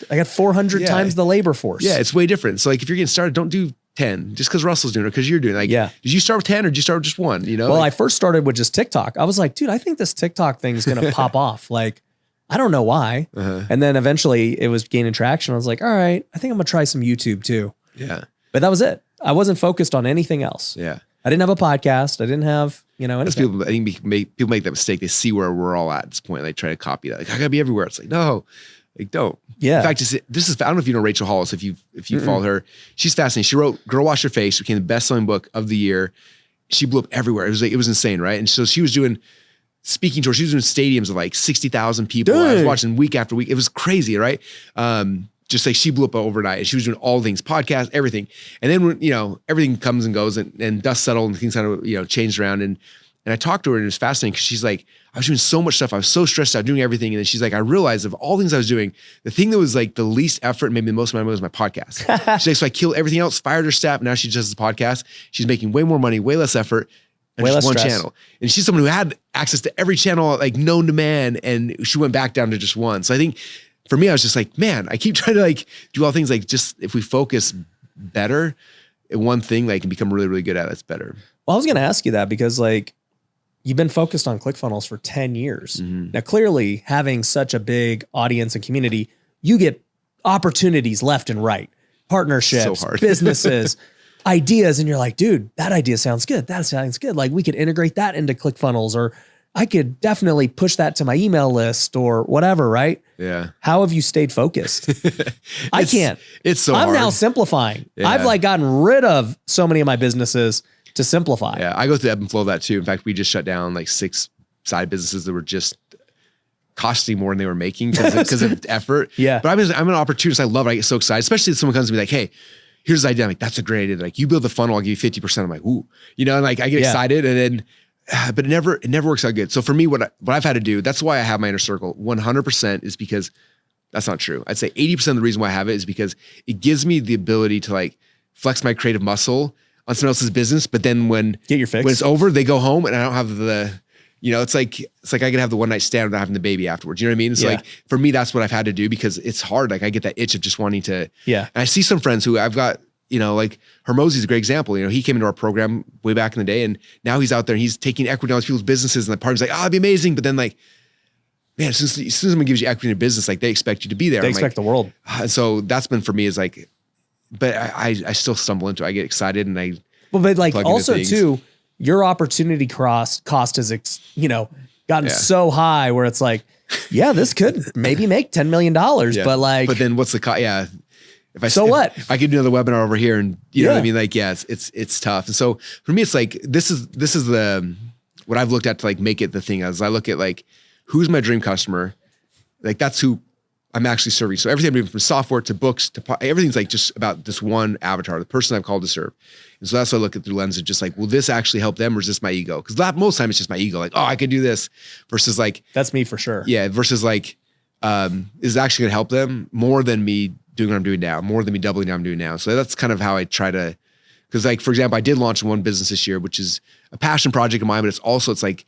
I got 400 times the labor force. Yeah. It's way different. So like if you're getting started, don't do 10 just because Russell's doing it, because you're doing it. Like, did you start with 10 or did you start with just one? Well, I first started with just TikTok. I was like, dude, I think this TikTok thing is going to pop off. Like, I don't know why. And then eventually it was gaining traction. I was like, all right, I think I'm gonna try some YouTube too. Yeah. But that was it. I wasn't focused on anything else. Yeah. I didn't have a podcast. I didn't have, anything. I think people make that mistake. They see where we're all at this point. And they try to copy that. Like, I gotta be everywhere. It's like, no, Like, don't. Yeah. In fact, this is, I don't know if you know Rachel Hollis, if you follow her, she's fascinating. She wrote Girl Wash Your Face, became the best-selling book of the year. She blew up everywhere. It was insane, right? And so she was doing speaking tours. She was doing stadiums of like 60,000 people. Dang. I was watching week after week. It was crazy, right? Just like she blew up overnight, and she was doing all things, podcasts, everything. And then when, everything comes and goes and dust settled and things kind of, changed around. And I talked to her, and it was fascinating because she's like, I was doing so much stuff. I was so stressed out doing everything. And then she's like, I realized of all things I was doing, the thing that was like the least effort and maybe the most money was my podcast. She's like, so I killed everything else, fired her staff. Now she just does the podcast. She's making way more money, way less effort, and way just one stress. channel. And she's someone who had access to every channel, like known to man. And she went back down to just one. So I think for me, I was just like, man, I keep trying to like do all things like just if we focus better at one thing, like and become really, really good at it, it's better. Well, I was going to ask you that because like you've been focused on ClickFunnels for 10 years. Mm-hmm. Now, clearly having such a big audience and community, you get opportunities left and right, partnerships, businesses, ideas. And you're like, dude, that idea sounds good. That sounds good. Like we could integrate that into ClickFunnels, or I could definitely push that to my email list or whatever, right? Yeah. How have you stayed focused? I can't. It's so I'm hard. now simplifying. Yeah. I've like gotten rid of so many of my businesses to simplify. Yeah, I go through the ebb and flow of that too. In fact, we just shut down like 6 side businesses that were just costing more than they were making because of effort. Yeah. But I'm an opportunist. I love it. I get so excited, especially if someone comes to me like, hey, here's the idea. I'm like, that's a great idea. Like you build the funnel, I'll give you 50%. I'm like, ooh, and like I get excited and then, but it never works out good. So for me, what I've had to do, that's why I have my inner circle 100% is because that's not true. I'd say 80% of the reason why I have it is because it gives me the ability to like flex my creative muscle on someone else's business. But then when it's over, they go home and I don't have the, it's like I could have the one night stand without having the baby afterwards. You know what I mean? It's like, for me, that's what I've had to do because it's hard. Like I get that itch of just wanting to, and I see some friends who I've got, like Hermosi's a great example. He came into our program way back in the day and now he's out there and he's taking equity on people's businesses and the partner's like, it'd be amazing. But then like, man, as soon as someone gives you equity in a business, like they expect you to be there. They expect the world. And so that's been for me is like, but I still stumble into it. I get excited and I, but like also too, your opportunity cost has, gotten so high where it's like, this could maybe make $10 million, but then what's the cost? Yeah. What? I could do another webinar over here and you know what I mean? Like, it's tough. And so for me, it's like, this is the, what I've looked at to like make it the thing as I look at like, who's my dream customer? Like that's who I'm actually serving. So everything I'm doing from software to books to everything's like just about this one avatar, the person I've called to serve. And so that's why I look at through the lens of just like, will this actually help them or is this my ego? Because most of the time it's just my ego. Like, oh, I could do this versus like. That's me for sure. Yeah. Versus like, is it actually going to help them more than me doing what I'm doing now, more than me doubling down what I'm doing now. So that's kind of how I try to, because like, for example, I did launch one business this year, which is a passion project of mine, but it's like,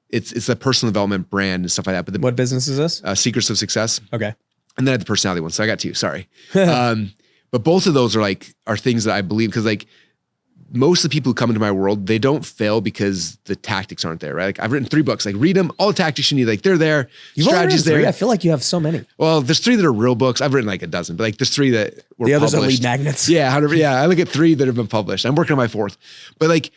it's a personal development brand and stuff like that. But what business is this? Secrets of Success. Okay. And then I had the personality one. So I got 2, sorry. But both of those are things that I believe, because like most of the people who come into my world, they don't fail because the tactics aren't there, right? Like I've written 3 books, like read them, all the tactics you need, like they're there. You've strategies there. I feel like you have so many. Well, there's 3 that are real books. I've written like a dozen, but like there's 3 that were the others published. Are lead magnets. Yeah, 100. Yeah, I look at 3 that have been published. I'm working on my 4th, but like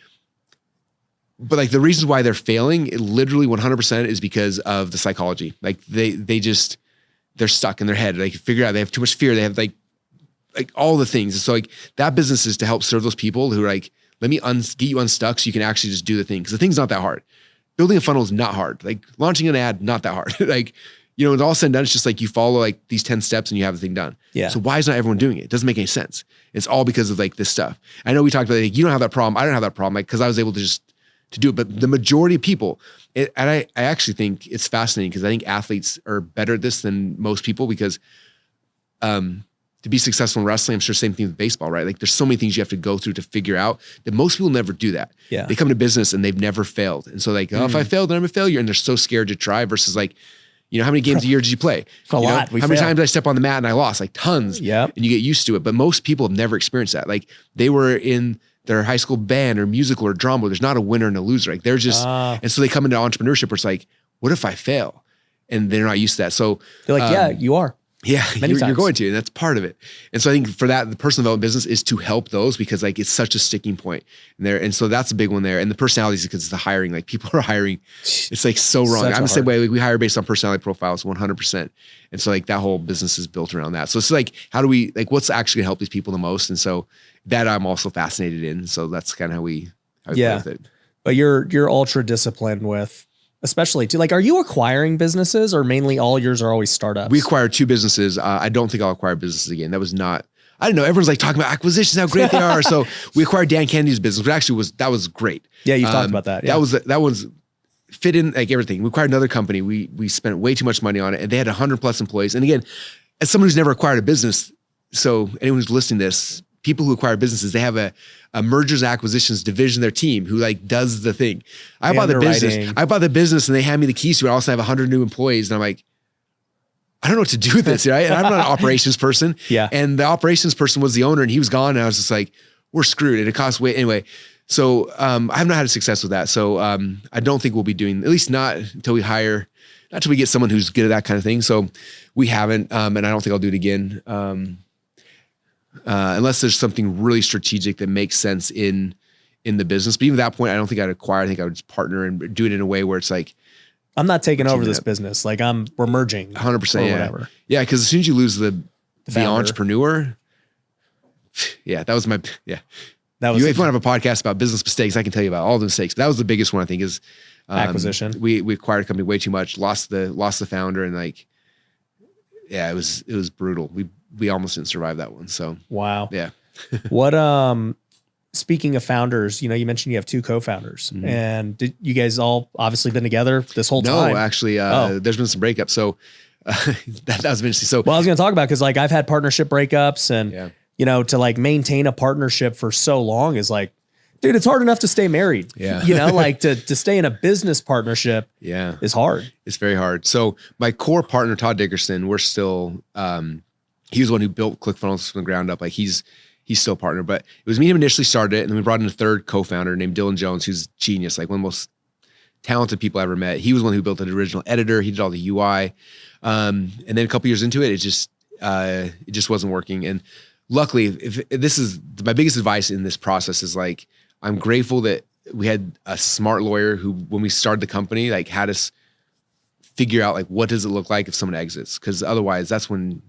the reasons why they're failing, it literally 100% is because of the psychology. Like they're stuck in their head. They can figure out they have too much fear. They have like all the things. So like that business is to help serve those people who are like, let me get you unstuck so you can actually just do the thing. Because the thing's not that hard. Building a funnel is not hard. Like launching an ad, not that hard. Like, it's all said and done. It's just like you follow like these 10 steps and you have the thing done. Yeah. So why is not everyone doing it? It doesn't make any sense. It's all because of like this stuff. I know we talked about like, you don't have that problem. I don't have that problem. Like, because I was able to do it. But the majority of people, and I actually think it's fascinating because I think athletes are better at this than most people because to be successful in wrestling, I'm sure same thing with baseball, right? Like there's so many things you have to go through to figure out that most people never do that. Yeah. They come into business and they've never failed. And so like, if I failed, then I'm a failure. And they're so scared to try versus like, how many games a year did you play? A lot. How many times did I step on the mat and I lost? Like tons. Yeah. And you get used to it. But most people have never experienced that. Like they were in their high school band or musical or drama. There's not a winner and a loser. Like they're just, and so they come into entrepreneurship where it's like, what if I fail? And they're not used to that. So they're like, yeah, you are. Yeah, Many you're times. going to, and that's part of it. And so I think for that, the personal development business is to help those because like it's such a sticking point there. And so that's a big one there. And the personalities because it's the hiring, like people are hiring. It's like so wrong. I'm the same way. Like, we hire based on personality profiles, 100%. And so like that whole business is built around that. So it's like, how do we like what's actually gonna help these people the most? And so that I'm also fascinated in. So that's kind of how we play with it. But you're ultra disciplined with. Especially too, like, are you acquiring businesses or mainly all yours are always startups? We acquired 2 businesses. I don't think I'll acquire businesses again. That was not, I don't know. Everyone's like talking about acquisitions, how great they are. So we acquired Dan Kennedy's business, but actually that was great. Yeah. You've talked about that. Yeah. That was fit in like everything. We acquired another company. We spent way too much money on it and they had 100+ employees. And again, as someone who's never acquired a business, so anyone who's listening to this, people who acquire businesses, they have a mergers and acquisitions division, their team who like does the thing. I bought the business and they hand me the keys to it. I also have 100 new employees. And I'm like, I don't know what to do with this, right? And I'm not an operations person. Yeah. And the operations person was the owner and he was gone. And I was just like, we're screwed. And it costs way anyway. So I have not had a success with that. So I don't think we'll be doing, at least not until we get someone who's good at that kind of thing. So we haven't, and I don't think I'll do it again. Unless there's something really strategic that makes sense in the business. But even at that point, I don't think I'd acquire. I think I would just partner and do it in a way where it's like, I'm not taking over this business. Like we're merging 100%. or Yeah. whatever. Yeah. Cause as soon as you lose the entrepreneur, that was my, yeah. That was, if you want to have a podcast about business mistakes, I can tell you about all the mistakes, but that was the biggest one I think is acquisition. We acquired a company way too much, lost the founder and like, yeah, it was brutal. We almost didn't survive that one. So wow. Yeah. What speaking of founders, you mentioned you have 2 co-founders and did you guys all obviously been together this whole time? No, actually, there's been some breakups. So that was interesting. So well, I was going to talk about, cause like I've had partnership breakups and to like maintain a partnership for so long is like, dude, it's hard enough to stay married. Yeah. Like to stay in a business partnership is hard. It's very hard. So my core partner, Todd Dickerson, we're still, he was the one who built ClickFunnels from the ground up. Like he's still a partner, but it was me and him initially started it. And then we brought in a third co-founder named Dylan Jones, who's genius, like one of the most talented people I ever met. He was one who built the original editor. He did all the UI. And then a couple years into it, it just wasn't working. And luckily, if this is my biggest advice in this process is like, I'm grateful that we had a smart lawyer who, when we started the company, like had us figure out like, what does it look like if someone exits? Cause otherwise that's when,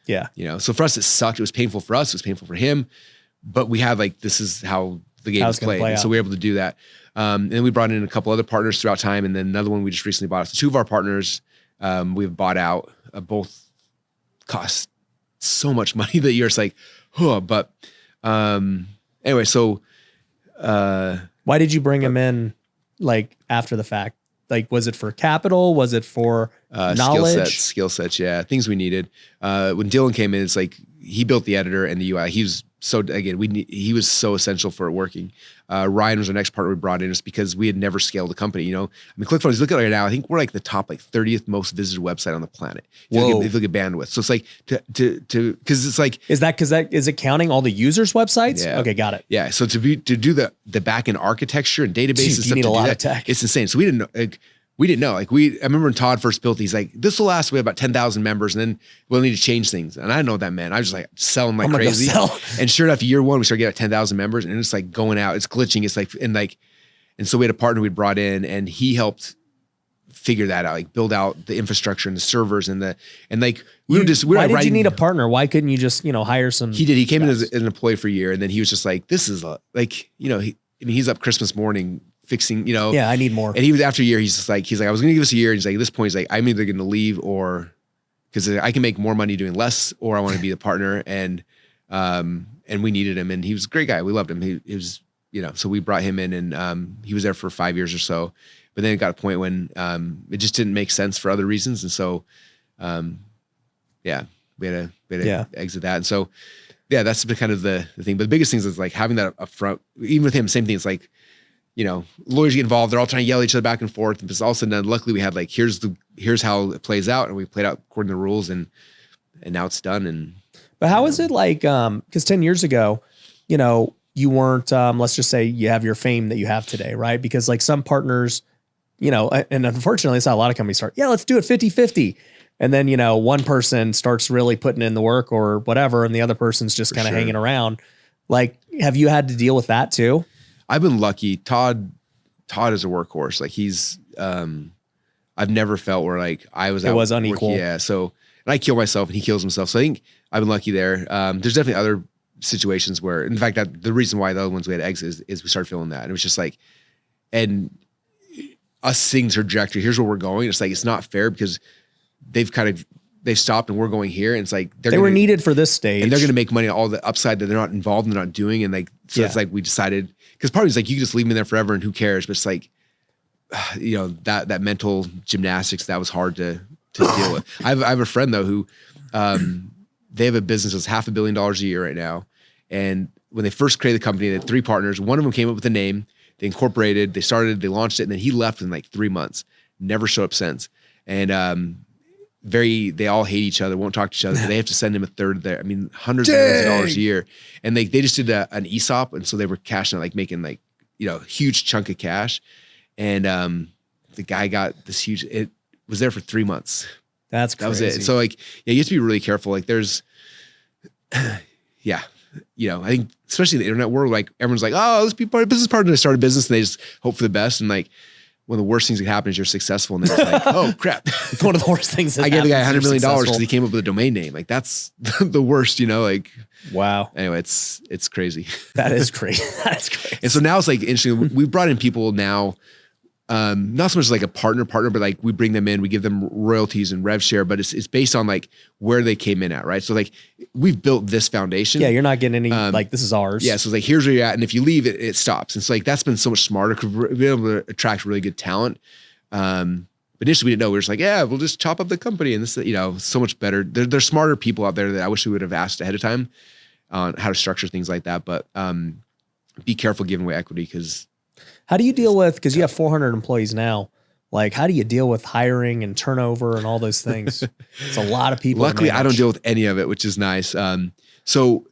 so for us, it sucked. It was painful for us. It was painful for him, but we had like, this is how the game is played. And so we were able to do that. And then we brought in a couple other partners throughout time. And then another one we just recently bought. So 2 of our partners, we've bought out, both cost so much money that you're just like, but anyway, so, why did you bring him in like after the fact? Like, was it for capital? Was it for knowledge? Skill sets. Yeah. Things we needed. When Dylan came in, it's like he built the editor and the UI. He was he was so essential for it working. Ryan was our next partner we brought in just because we had never scaled a company. ClickFunnels, look at it right now. I think we're like the top 30th most visited website on the planet. If you look at bandwidth. So it's like cause it's like, is it counting all the users' websites? Yeah. Okay. Got it. Yeah. So to do the backend architecture and databases, you need a lot of tech. It's insane. So we didn't know. I remember when Todd first built, he's like, this will last. We have about 10,000 members and then we'll need to change things. And I didn't know what that meant. I was just like selling like crazy. And sure enough, year 1, we started getting 10,000 members and it's like going out, it's glitching. It's like, and so we had a partner we'd brought in and he helped figure that out, like build out the infrastructure and the servers why did you need a partner? Why couldn't you just, hire some? He did. He came in as an employee for a year and then he was just like, this is he's up Christmas morning fixing, I need more. And he was after a year, he's like, I was going to give us a year. And he's like, at this point, he's like, I'm either going to leave or because I can make more money doing less, or I want to be the partner. And we needed him and he was a great guy. We loved him. He was, so we brought him in and he was there for 5 years or so, but then it got a point when it just didn't make sense for other reasons. And so, we had to exit that. And so, that's kind of the thing. But the biggest thing is like having that up front, even with him, same thing. It's like, lawyers get involved. They're all trying to yell at each other back and forth. And all of a sudden, luckily we had like, here's how it plays out. And we played out according to the rules and now it's done. But how is it like, cause 10 years ago, you weren't, let's just say you have your fame that you have today, right? Because like some partners, and unfortunately it's how a lot of companies start. Yeah, let's do it 50-50. And then, one person starts really putting in the work or whatever, and the other person's just kind of hanging around. Like, have you had to deal with that too? I've been lucky. Todd is a workhorse. Like he's, I've never felt where like I was, it was unequal. Yeah. So, and I kill myself and he kills himself. So I think I've been lucky there. There's definitely other situations where, in fact, that the reason why the other ones we had to exit is we started feeling that. And it was just like, and us seeing trajectory, here's where we're going. It's like, it's not fair because they've stopped and we're going here. And it's like, they were needed for this stage. And they're going to make money on all the upside that they're not involved and they're not doing. And like, so it's like, we decided, because part of it's like, you can just leave me there forever and who cares? But it's like, that mental gymnastics, that was hard to deal with. I have a friend though, who, they have a business that's $500 million a year right now. And when they first created the company, they had 3 partners. One of them came up with a name. They incorporated, they launched it, and then he left in like 3 months. Never showed up since. And they all hate each other, won't talk to each other. They have to send him a third of hundreds of millions of dollars a year. And they just did an ESOP, and so they were cashing out, like making like, huge chunk of cash. And the guy got this huge, it was there for 3 months. That's crazy. That was it. So like, you have to be really careful. Like there's, I think especially in the internet world, like everyone's like, oh, let's be part of business partner to start a business, and they just hope for the best. And like one of the worst things that happen is you're successful, and then it's like, oh crap. One of the worst things. I gave the guy $100 million because he came up with a domain name. Like that's the worst, like. Wow. Anyway, it's crazy. That is crazy. That's crazy. And so now it's like interesting. We've brought in people now, not so much like a partner, but like we bring them in, we give them royalties and rev share, but it's based on like where they came in at, right? So like we've built this foundation. Yeah, you're not getting any, like this is ours. Yeah, so it's like, here's where you're at. And if you leave, it stops. And so like, that's been so much smarter because we've been able to attract really good talent. But initially we didn't know. We were just like, yeah, we'll just chop up the company. And this, so much better. There's smarter people out there that I wish we would have asked ahead of time on how to structure things like that. But be careful giving away equity because. How do you deal with, because you have 400 employees now, like how do you deal with hiring and turnover and all those things? It's a lot of people. Luckily, I don't deal with any of it, which is nice. So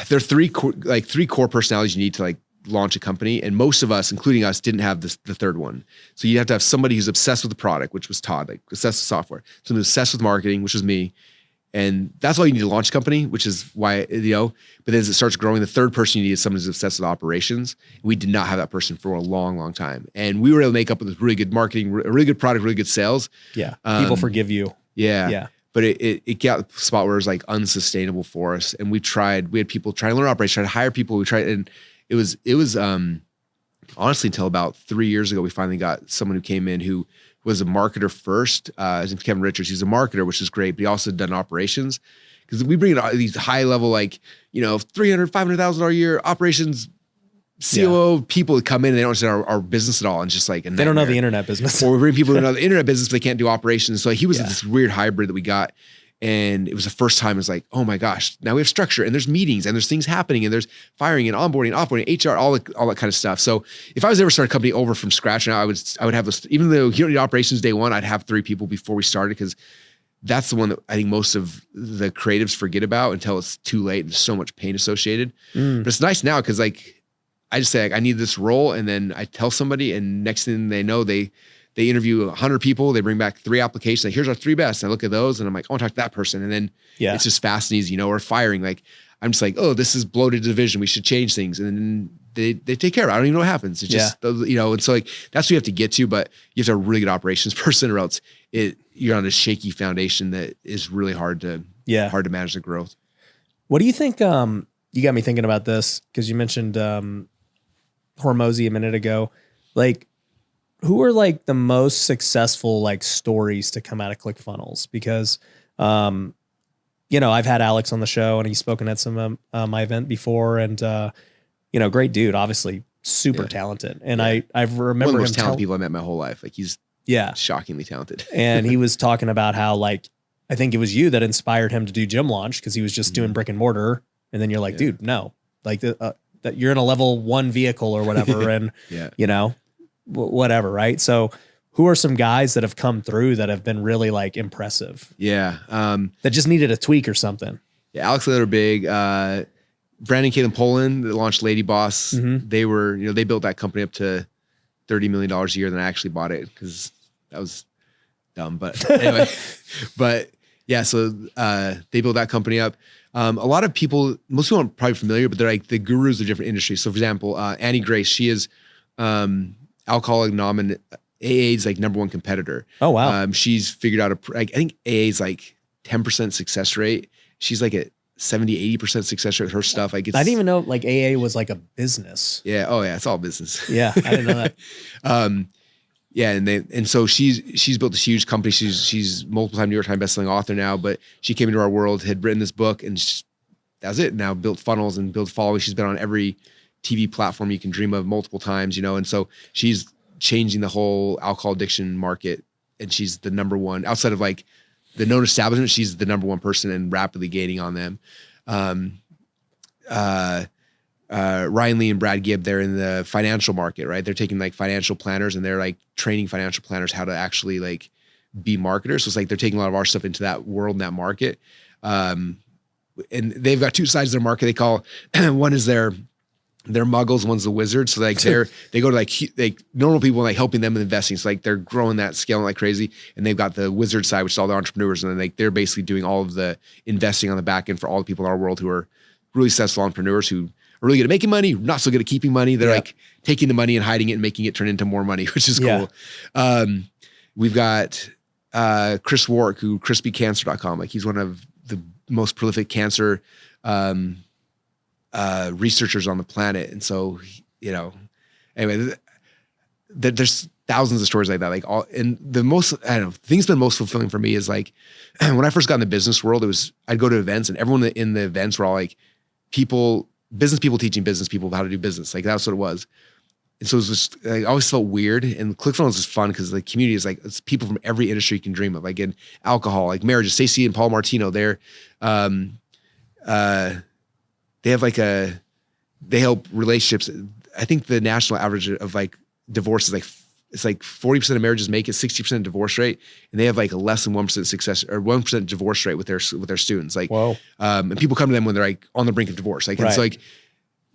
there are three core personalities you need to like launch a company. And most of us, including us, didn't have the third one. So you have to have somebody who's obsessed with the product, which was Todd, like obsessed with software. Someone who's obsessed with marketing, which was me. And that's all you need to launch a company, which is why, but then as it starts growing, the third person you need is someone who's obsessed with operations. We did not have that person for a long, long time. And we were able to make up with really good marketing, a really good product, really good sales. Yeah. People forgive you. Yeah. Yeah. But it got to the spot where it was like unsustainable for us. And we had people try to learn operations, try to hire people. We tried, and it was honestly until about 3 years ago, we finally got someone who came in who was a marketer first. His name's Kevin Richards. He's a marketer, which is great, but he also done operations. Because we bring in these high level, like, $300,000, $500,000 a year operations, COO people that come in and they don't understand our business at all. And just like, they don't know the internet business. Or we bring people who know the internet business, but they can't do operations. So he was this weird hybrid that we got. And it was the first time it was like, oh my gosh, now we have structure and there's meetings and there's things happening and there's firing and onboarding, offboarding, HR, all that kind of stuff. So if I was ever start a company over from scratch now, I would have this, even though you don't need operations day one, I'd have 3 people before we started because that's the one that I think most of the creatives forget about until it's too late and there's so much pain associated. But it's nice now because like, I just say like, I need this role and then I tell somebody and next thing they know, they interview 100 people. They bring back 3 applications. Like, here's our 3 best. And I look at those and I'm like, I want to talk to that person. And then it's just fast and easy, or firing. Like, I'm just like, oh, this is bloated division. We should change things. And then they take care of it. I don't even know what happens. It's just, and so like, that's what you have to get to, but you have to have a really good operations person or else you're on a shaky foundation that is really hard to manage the growth. What do you think? You got me thinking about this because you mentioned Hormozy a minute ago. Like, who are like the most successful like stories to come out of ClickFunnels? Because, I've had Alex on the show and he's spoken at some my event before and, great dude, obviously super talented. And I remember one of the most talented people I met my whole life. Like he's shockingly talented. And he was talking about how like, I think it was you that inspired him to do Gym Launch because he was just doing brick and mortar. And then you're like, dude, no, like that you're in a level 1 vehicle or whatever. And, whatever. Right. So who are some guys that have come through that have been really like impressive? Yeah. That just needed a tweak or something. Yeah. Alex Lader big, Brandon Caitlin Poland that launched Lady Boss. They were, they built that company up to $30 million a year. Then I actually bought it because that was dumb, but anyway, but yeah, so they built that company up. A lot of people, most people aren't probably familiar, but they're like the gurus of different industries. So for example, Annie Grace, she is Alcoholic Anonymous, AA's like number one competitor. Oh, wow. She's figured out I think AA's like 10% success rate. She's like at 70, 80% success rate with her stuff. Like I didn't even know like AA was like a business. Yeah. Oh yeah. It's all business. Yeah. I didn't know that. Yeah. And so she's built this huge company. She's multiple time New York Times bestselling author now, but she came into our world, had written this book, and that's it. Now built funnels and built following. She's been on every TV platform you can dream of multiple times, and so she's changing the whole alcohol addiction market. And she's the number one outside of like the known establishment. She's the number one person and rapidly gaining on them. Ryan Lee and Brad Gibb, they're in the financial market, right? They're taking like financial planners and they're like training financial planners how to actually like be marketers. So it's like they're taking a lot of our stuff into that world and that market. And they've got two sides of their market. They call one is they're muggles, one's the wizards. So like they go to like normal people and like helping them in investing. So like they're growing that scaling like crazy. And they've got the wizard side, which is all the entrepreneurs. And then like they're basically doing all of the investing on the back end for all the people in our world who are really successful entrepreneurs who are really good at making money, not so good at keeping money. They're like taking the money and hiding it and making it turn into more money, which is cool. We've got Chris Warwick, who crispycancer.com. Like he's one of the most prolific cancer researchers on the planet. And so, anyway, there's thousands of stories like that. Like and the most, I don't know, things been most fulfilling for me is like, when I first got in the business world, I'd go to events and everyone in the events were all like business people teaching business people how to do business. Like that's what it was. And so it was just, I always felt weird. And ClickFunnels is fun because the community is like, it's people from every industry you can dream of. Like in alcohol, like marriages, Stacey and Paul Martino, they have like they help relationships. I think the national average of like divorce is like, it's like 40% of marriages make it, 60% divorce rate. And they have like a less than 1% success or 1% divorce rate with their students. Like, whoa. And people come to them when they're like on the brink of divorce. Like, it's like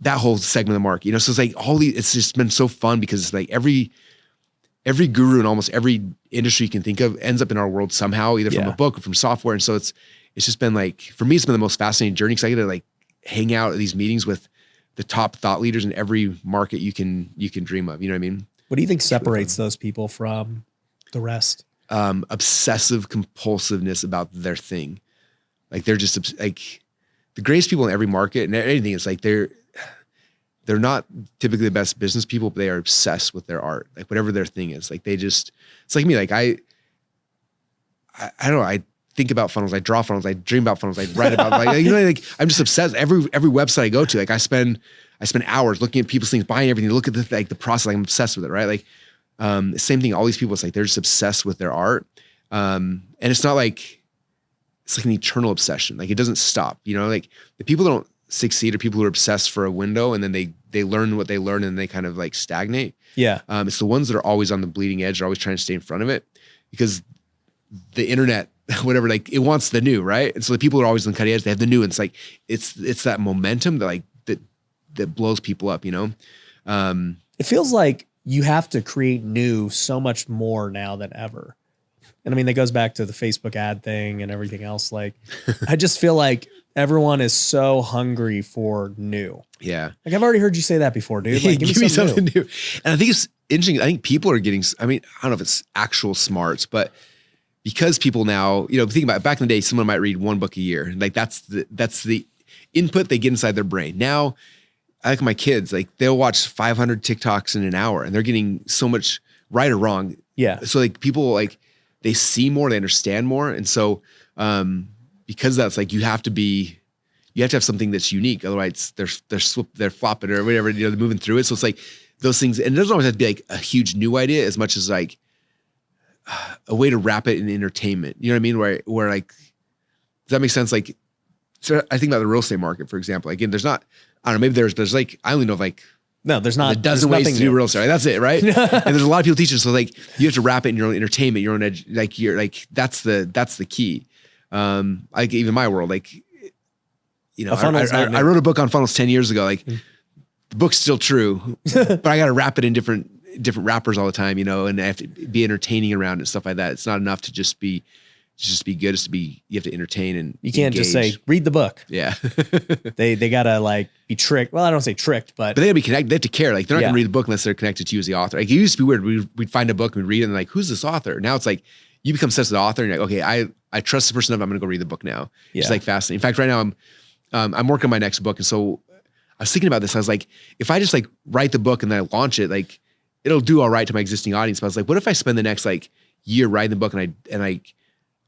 that whole segment of the market, so it's like it's just been so fun because it's like every guru in almost every industry you can think of ends up in our world somehow, either from a book or from software. And so it's just been like, for me, it's been the most fascinating journey because I get to like hang out at these meetings with the top thought leaders in every market you can dream of. You know what I mean? What do you think separates those people from the rest? Obsessive compulsiveness about their thing. Like they're just like the greatest people in every market and anything. It's like they're not typically the best business people, but they are obsessed with their art. Like whatever their thing is, like it's like me. Like I don't know. I think about funnels. I draw funnels. I dream about funnels. I write about like I'm just obsessed. Every website I go to, like I spend hours looking at people's things, buying everything. Look at the process. Like I'm obsessed with it, right? Like same thing. All these people, it's like they're just obsessed with their art, and it's not like it's like an eternal obsession. Like it doesn't stop. Like the people that don't succeed are people who are obsessed for a window, and then they learn what they learn, and they kind of like stagnate. Yeah. It's the ones that are always on the bleeding edge, are always trying to stay in front of it, because the internet, whatever, like it wants the new, right? And so the people who are always on the cutting edge, they have the new. And it's like it's that momentum that like that blows people up. It feels like you have to create new so much more now than ever. And I mean, that goes back to the Facebook ad thing and everything else. Like, I just feel like everyone is so hungry for new. Yeah. Like I've already heard you say that before, dude. Like, give me something new. And I think it's interesting. I think people are getting, I don't know if it's actual smarts, but because people now, think about it, back in the day, someone might read one book a year. Like that's the input they get inside their brain. Now, I like my kids, like they'll watch 500 TikToks in an hour and they're getting so much right or wrong. Yeah. So like people like, they see more, they understand more. And so because that's like, you have to have something that's unique. Otherwise they're flopping or whatever, they're moving through it. So it's like those things, and it doesn't always have to be like a huge new idea as much as like a way to wrap it in entertainment. You know what I mean? Where like, does that make sense? Like, so I think about the real estate market, for example. Again, there's not, I don't know, maybe there's like, I only know of like, no, there's not a dozen ways to do real estate. Right? That's it, right? And there's a lot of people teaching. So like, you have to wrap it in your own entertainment, your own edge. Like you're like, that's the key. Like even my world, like, I wrote a book on funnels 10 years ago. Like the book's still true, but I got to wrap it in different different rappers all the time, and I have to be entertaining around it and stuff like that. It's not enough to just be good. It's you have to entertain and you can't just say, read the book. Yeah. They gotta like be tricked. Well, I don't say tricked, but they gotta be connected. They have to care. Like they're not gonna read the book unless they're connected to you as the author. Like it used to be weird. We'd find a book and we'd read it and like, who's this author? Now it's like, you become such an author and you're like, okay, I trust this person enough. I'm going to go read the book now. Yeah. It's like fascinating. In fact, right now I'm working on my next book. And so I was thinking about this. I was like, if I just like write the book and then I launch it, like it'll do all right to my existing audience. But I was like, what if I spend the next like year writing the book and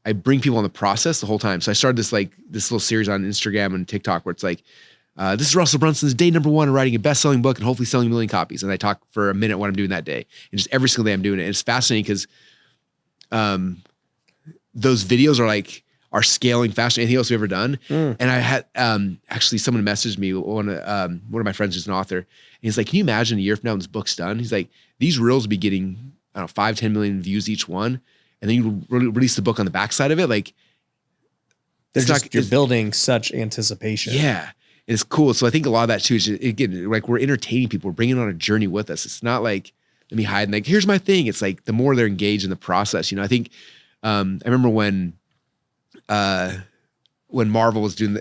I bring people on the process the whole time. So I started this little series on Instagram and TikTok where it's like, this is Russell Brunson's day number 1 in writing a best-selling book and hopefully selling 1 million copies. And I talk for a minute what I'm doing that day. And just every single day I'm doing it. And it's fascinating because those videos are scaling faster than anything else we've ever done. And I had actually someone messaged me, one of my friends who's an author, and he's like, can you imagine a year from now when this book's done? He's like, these reels will be getting, I don't know, 5-10 million views each one. And then you release the book on the backside of it. Like you're building such anticipation. Yeah. And it's cool. So I think a lot of that too is just, again, like we're entertaining people, we're bringing on a journey with us. It's not like, let me hide and like, here's my thing. It's like the more they're engaged in the process, I think, I remember when Marvel was doing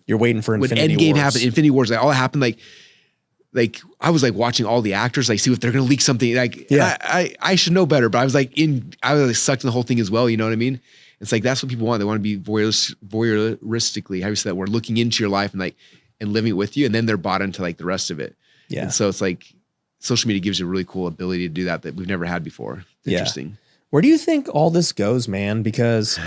you're waiting for Infinity when Endgame Wars. happened, Infinity Wars, like all that happened, like I was like watching all the actors, like see if they're gonna leak something. Like I should know better, but I was like sucked in the whole thing as well. You know what I mean? It's like that's what people want. They want to be voyeuristically, how do you say that word, looking into your life and living it with you, and then they're bought into like the rest of it. Yeah. And so it's like social media gives you a really cool ability to do that we've never had before. Interesting. Where do you think all this goes, man? Because,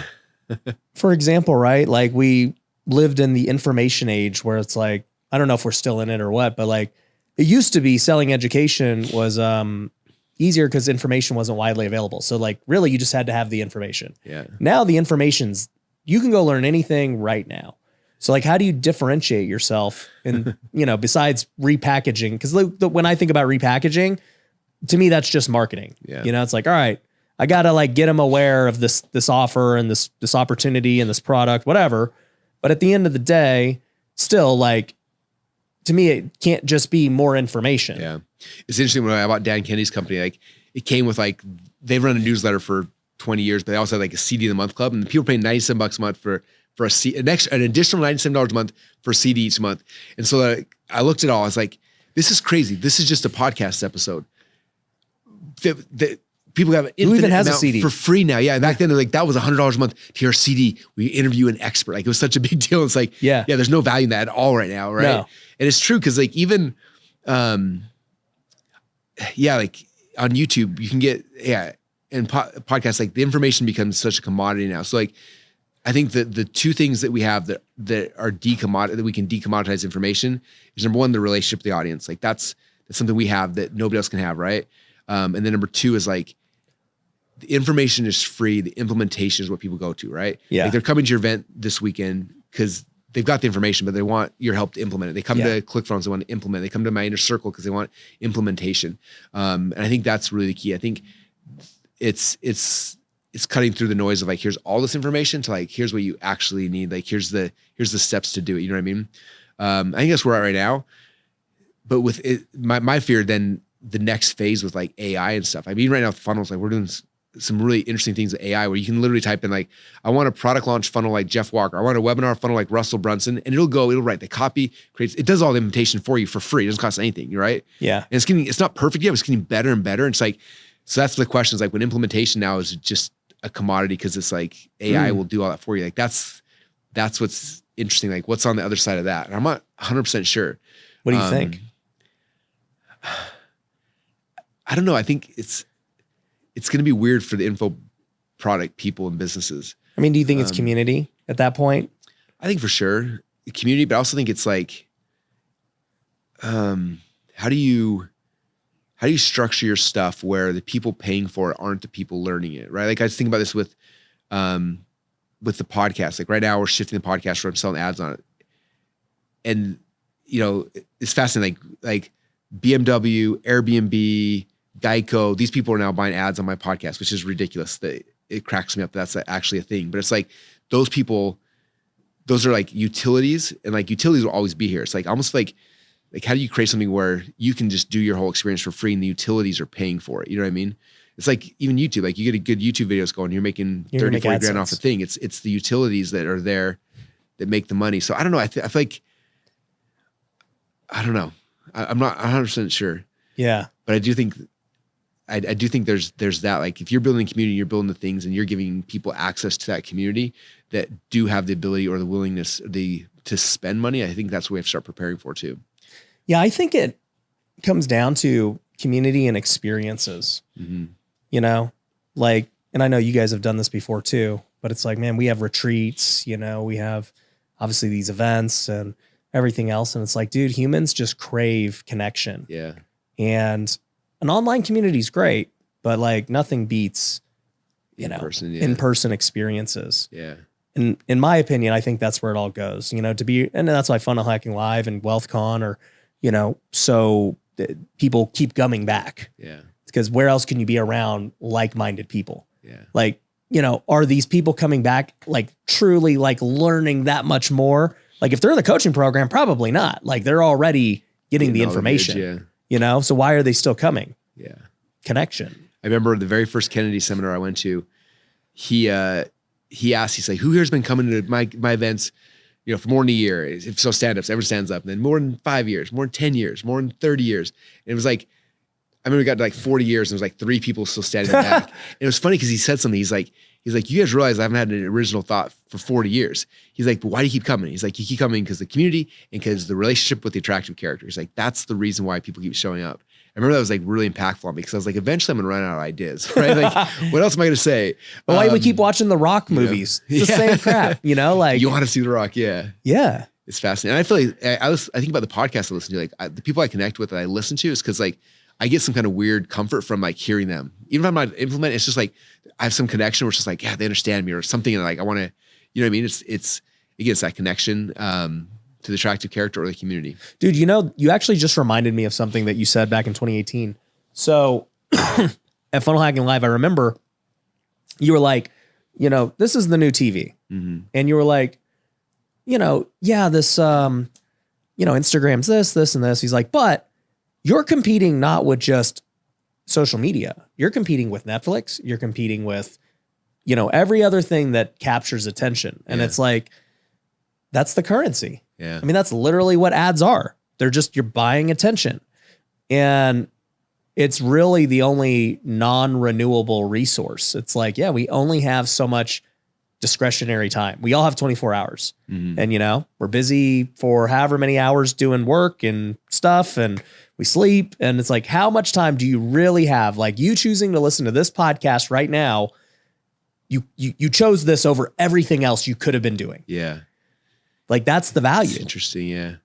for example, right, like we lived in the information age where it's like, I don't know if we're still in it or what, but like it used to be selling education was easier because information wasn't widely available. So like really you just had to have the information. Yeah. Now the information's, you can go learn anything right now. So like, how do you differentiate yourself in, besides repackaging? Because when I think about repackaging, to me, that's just marketing. Yeah. It's like, all right, I got to like get them aware of this offer and this opportunity and this product, whatever. But at the end of the day, still like, to me, it can't just be more information. Yeah. It's interesting when I bought Dan Kennedy's company, like it came with like, they've run a newsletter for 20 years, but they also had like a CD of the month club and people paying $97 a month for an additional $97 a month for a CD each month. And so I looked at it all, I was like, this is crazy. This is just a podcast episode. People have an infinite even has amount a CD for free now. Yeah. Back then, like that was $100 a month to hear a CD. We interview an expert. Like it was such a big deal. It's like, yeah, there's no value in that at all right now. Right. No. And it's true. Cause like even, like on YouTube, you can get, and podcasts, like the information becomes such a commodity now. So like, I think that the two things that we have that are that we can decommoditize information is number one, the relationship with the audience. Like that's something we have that nobody else can have. Right. And then number two is like, the information is free. The implementation is what people go to, right? Yeah. Like they're coming to your event this weekend because they've got the information, but they want your help to implement it. They come to ClickFunnels, they want to implement. They come to my inner circle because they want implementation. And I think that's really the key. I think it's cutting through the noise of like, here's all this information to like, here's what you actually need. Like, here's the steps to do it. You know what I mean? I think that's where we're at right now. But with it, my fear then the next phase with like AI and stuff. I mean, right now with funnels, like we're doing some really interesting things with AI where you can literally type in like, I want a product launch funnel like Jeff Walker. I want a webinar funnel like Russell Brunson, and it'll write the copy, it does all the implementation for you for free. It doesn't cost anything, right? Yeah. And it's not perfect yet, but it's getting better and better. And it's like, so that's the question is like when implementation now is just a commodity because it's like AI will do all that for you. Like that's what's interesting. Like what's on the other side of that? And I'm not 100% sure. What do you think? I don't know. I think it's going to be weird for the info product people and businesses. I mean, do you think it's community at that point? I think for sure community, but I also think it's like, how do you structure your stuff where the people paying for it aren't the people learning it, right? Like I just think about this with the podcast. Like right now we're shifting the podcast where I'm selling ads on it. And it's fascinating. Like BMW, Airbnb, Geico, these people are now buying ads on my podcast, which is ridiculous. It cracks me up. That's actually a thing, but it's like those people, those are like utilities, and like utilities will always be here. It's like almost like Like, how do you create something where you can just do your whole experience for free and the utilities are paying for it? You know what I mean? It's like even YouTube, like you get a good YouTube videos going, you're making 30, 40 grand off a thing. It's the utilities that are there that make the money. So I don't know. I feel like, I don't know. I'm not 100% sure. Yeah. But I do think there's that, like if you're building a community, you're building the things and you're giving people access to that community that do have the ability or the willingness to spend money. I think that's what we have to start preparing for too. Yeah. I think it comes down to community and experiences, you know, like, and I know you guys have done this before too, but it's like, man, we have retreats, you know, we have obviously these events and everything else. And it's like, dude, humans just crave connection. Yeah. And an online community is great, but like nothing beats, in-person experiences. Yeah. And in my opinion, I think that's where it all goes, you know, and that's why Funnel Hacking Live and WealthCon are, you know, so people keep coming back. Yeah. Because where else can you be around like-minded people? Yeah. Like, you know, are these people coming back like truly like learning that much more? Like if they're in the coaching program, probably not. Like they're already getting the information, you know? So why are they still coming? Yeah. Connection. I remember the very first Kennedy seminar I went to, he asked, he's like, who here's been coming to my events, you know, for more than a year? If so, stand-ups, everyone stands up. And then more than 5 years, more than 10 years, more than 30 years. And it was like, I remember we got to like 40 years and there was like 3 people still standing back. And it was funny because he said something. He's like, you guys realize I haven't had an original thought for 40 years. He's like, but why do you keep coming? He's like, you keep coming because the community and because the relationship with the attractive character. He's like, that's the reason why people keep showing up. I remember that was like really impactful on me because I was like, eventually I'm gonna run out of ideas, right? Like, what else am I gonna say? Well, why we keep watching the Rock movies? You know? It's the same crap, you know? Like you want to see the Rock, yeah. Yeah. It's fascinating. And I feel like I think about the podcast I listen to, like the people I connect with that I listen to is because like I get some kind of weird comfort from like hearing them. Even if I'm not implementing, it's just like I have some connection where it's just like, yeah, they understand me or something. And like I want to, you know what I mean? It's that connection to the attractive character or the community. Dude, you know, you actually just reminded me of something that you said back in 2018. So at Funnel Hacking Live, I remember you were like, you know, this is the new TV. And you were like, you know, yeah, this, you know, Instagram's this, and this. He's like, but you're competing not with just social media. You're competing with Netflix. You're competing with, you know, every other thing that captures attention. And it's like, that's the currency. Yeah. I mean, that's literally what ads are. They're just, you're buying attention. And it's really the only non-renewable resource. It's like, yeah, we only have so much discretionary time. We all have 24 hours. And, you know, we're busy for however many hours doing work and stuff, and we sleep. And it's like, how much time do you really have? Like you choosing to listen to this podcast right now, you chose this over everything else you could have been doing. Yeah. Like that's the value. It's interesting. Yeah.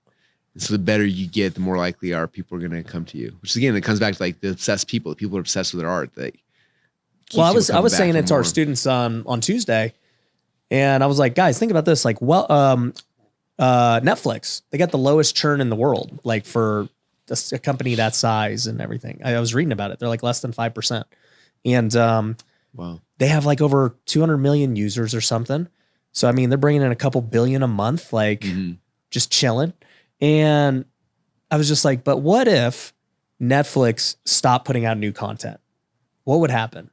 And so the better you get, the more likely are people are going to come to you, which again, it comes back to like the obsessed people. The people are obsessed with their art. Well, I was saying it to our students on Tuesday, and I was like, guys, think about this. Like, Netflix, they got the lowest churn in the world, like for a company that size and everything. I was reading about it. They're like less than 5%. And wow, they have like over 200 million users or something. So, I mean, they're bringing in a couple billion a month, like just chilling. And I was just like, but what if Netflix stopped putting out new content? What would happen?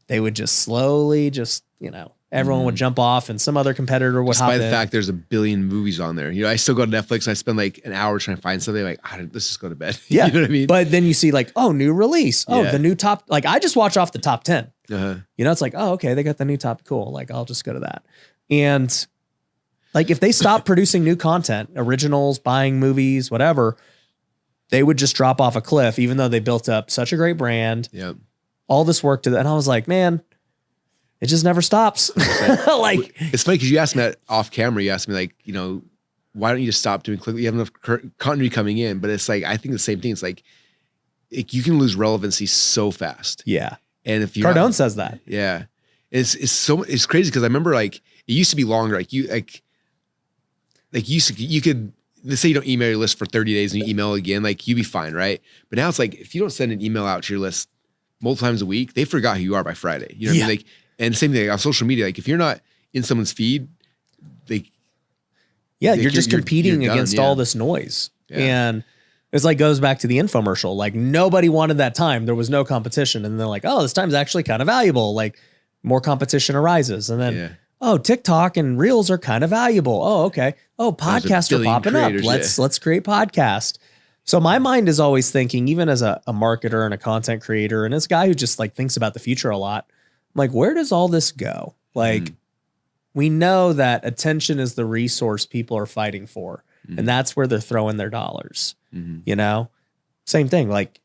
They would just slowly you know, everyone would jump off and some other competitor would hop in. Despite the fact there's a billion movies on there. You know, I still go to Netflix and I spend like an hour trying to find something like, let's just go to bed. Yeah. You know what I mean? But then you see like, oh, new release. Oh, the new top. Like I just watch off the top 10. You know, it's like, oh, okay, they got the new top. Cool. Like I'll just go to that. And like if they stop producing new content, originals, buying movies, whatever, they would just drop off a cliff, even though they built up such a great brand. Yep. All this work to that. And I was like, man, it just never stops. Like it's funny because you asked me that off camera. You asked me like, you know, why don't you just stop doing click? You have enough continuity coming in, but it's like I think the same thing. It's like you can lose relevancy so fast. Yeah. And if you Cardone says that. Yeah. It's crazy because I remember like it used to be longer. Like you could, let's say you don't email your list for 30 days and you email again, like you'd be fine, right? But now it's like if you don't send an email out to your list multiple times a week, they forgot who you are by Friday. You know what I mean? Like, and same thing like on social media. Like if you're not in someone's feed, you're just competing against all this noise. Yeah. And It's like goes back to the infomercial. Like nobody wanted that time. There was no competition. And they're like, oh, this time's actually kind of valuable. Like more competition arises. And then, oh, TikTok and Reels are kind of valuable. Oh, okay. Oh, podcasts are popping up. Let's create podcast. So my mind is always thinking, even as a marketer and a content creator, and as a guy who just like thinks about the future a lot, I'm like, where does all this go? Like, we know that attention is the resource people are fighting for, and that's where they're throwing their dollars. You know, same thing. Like,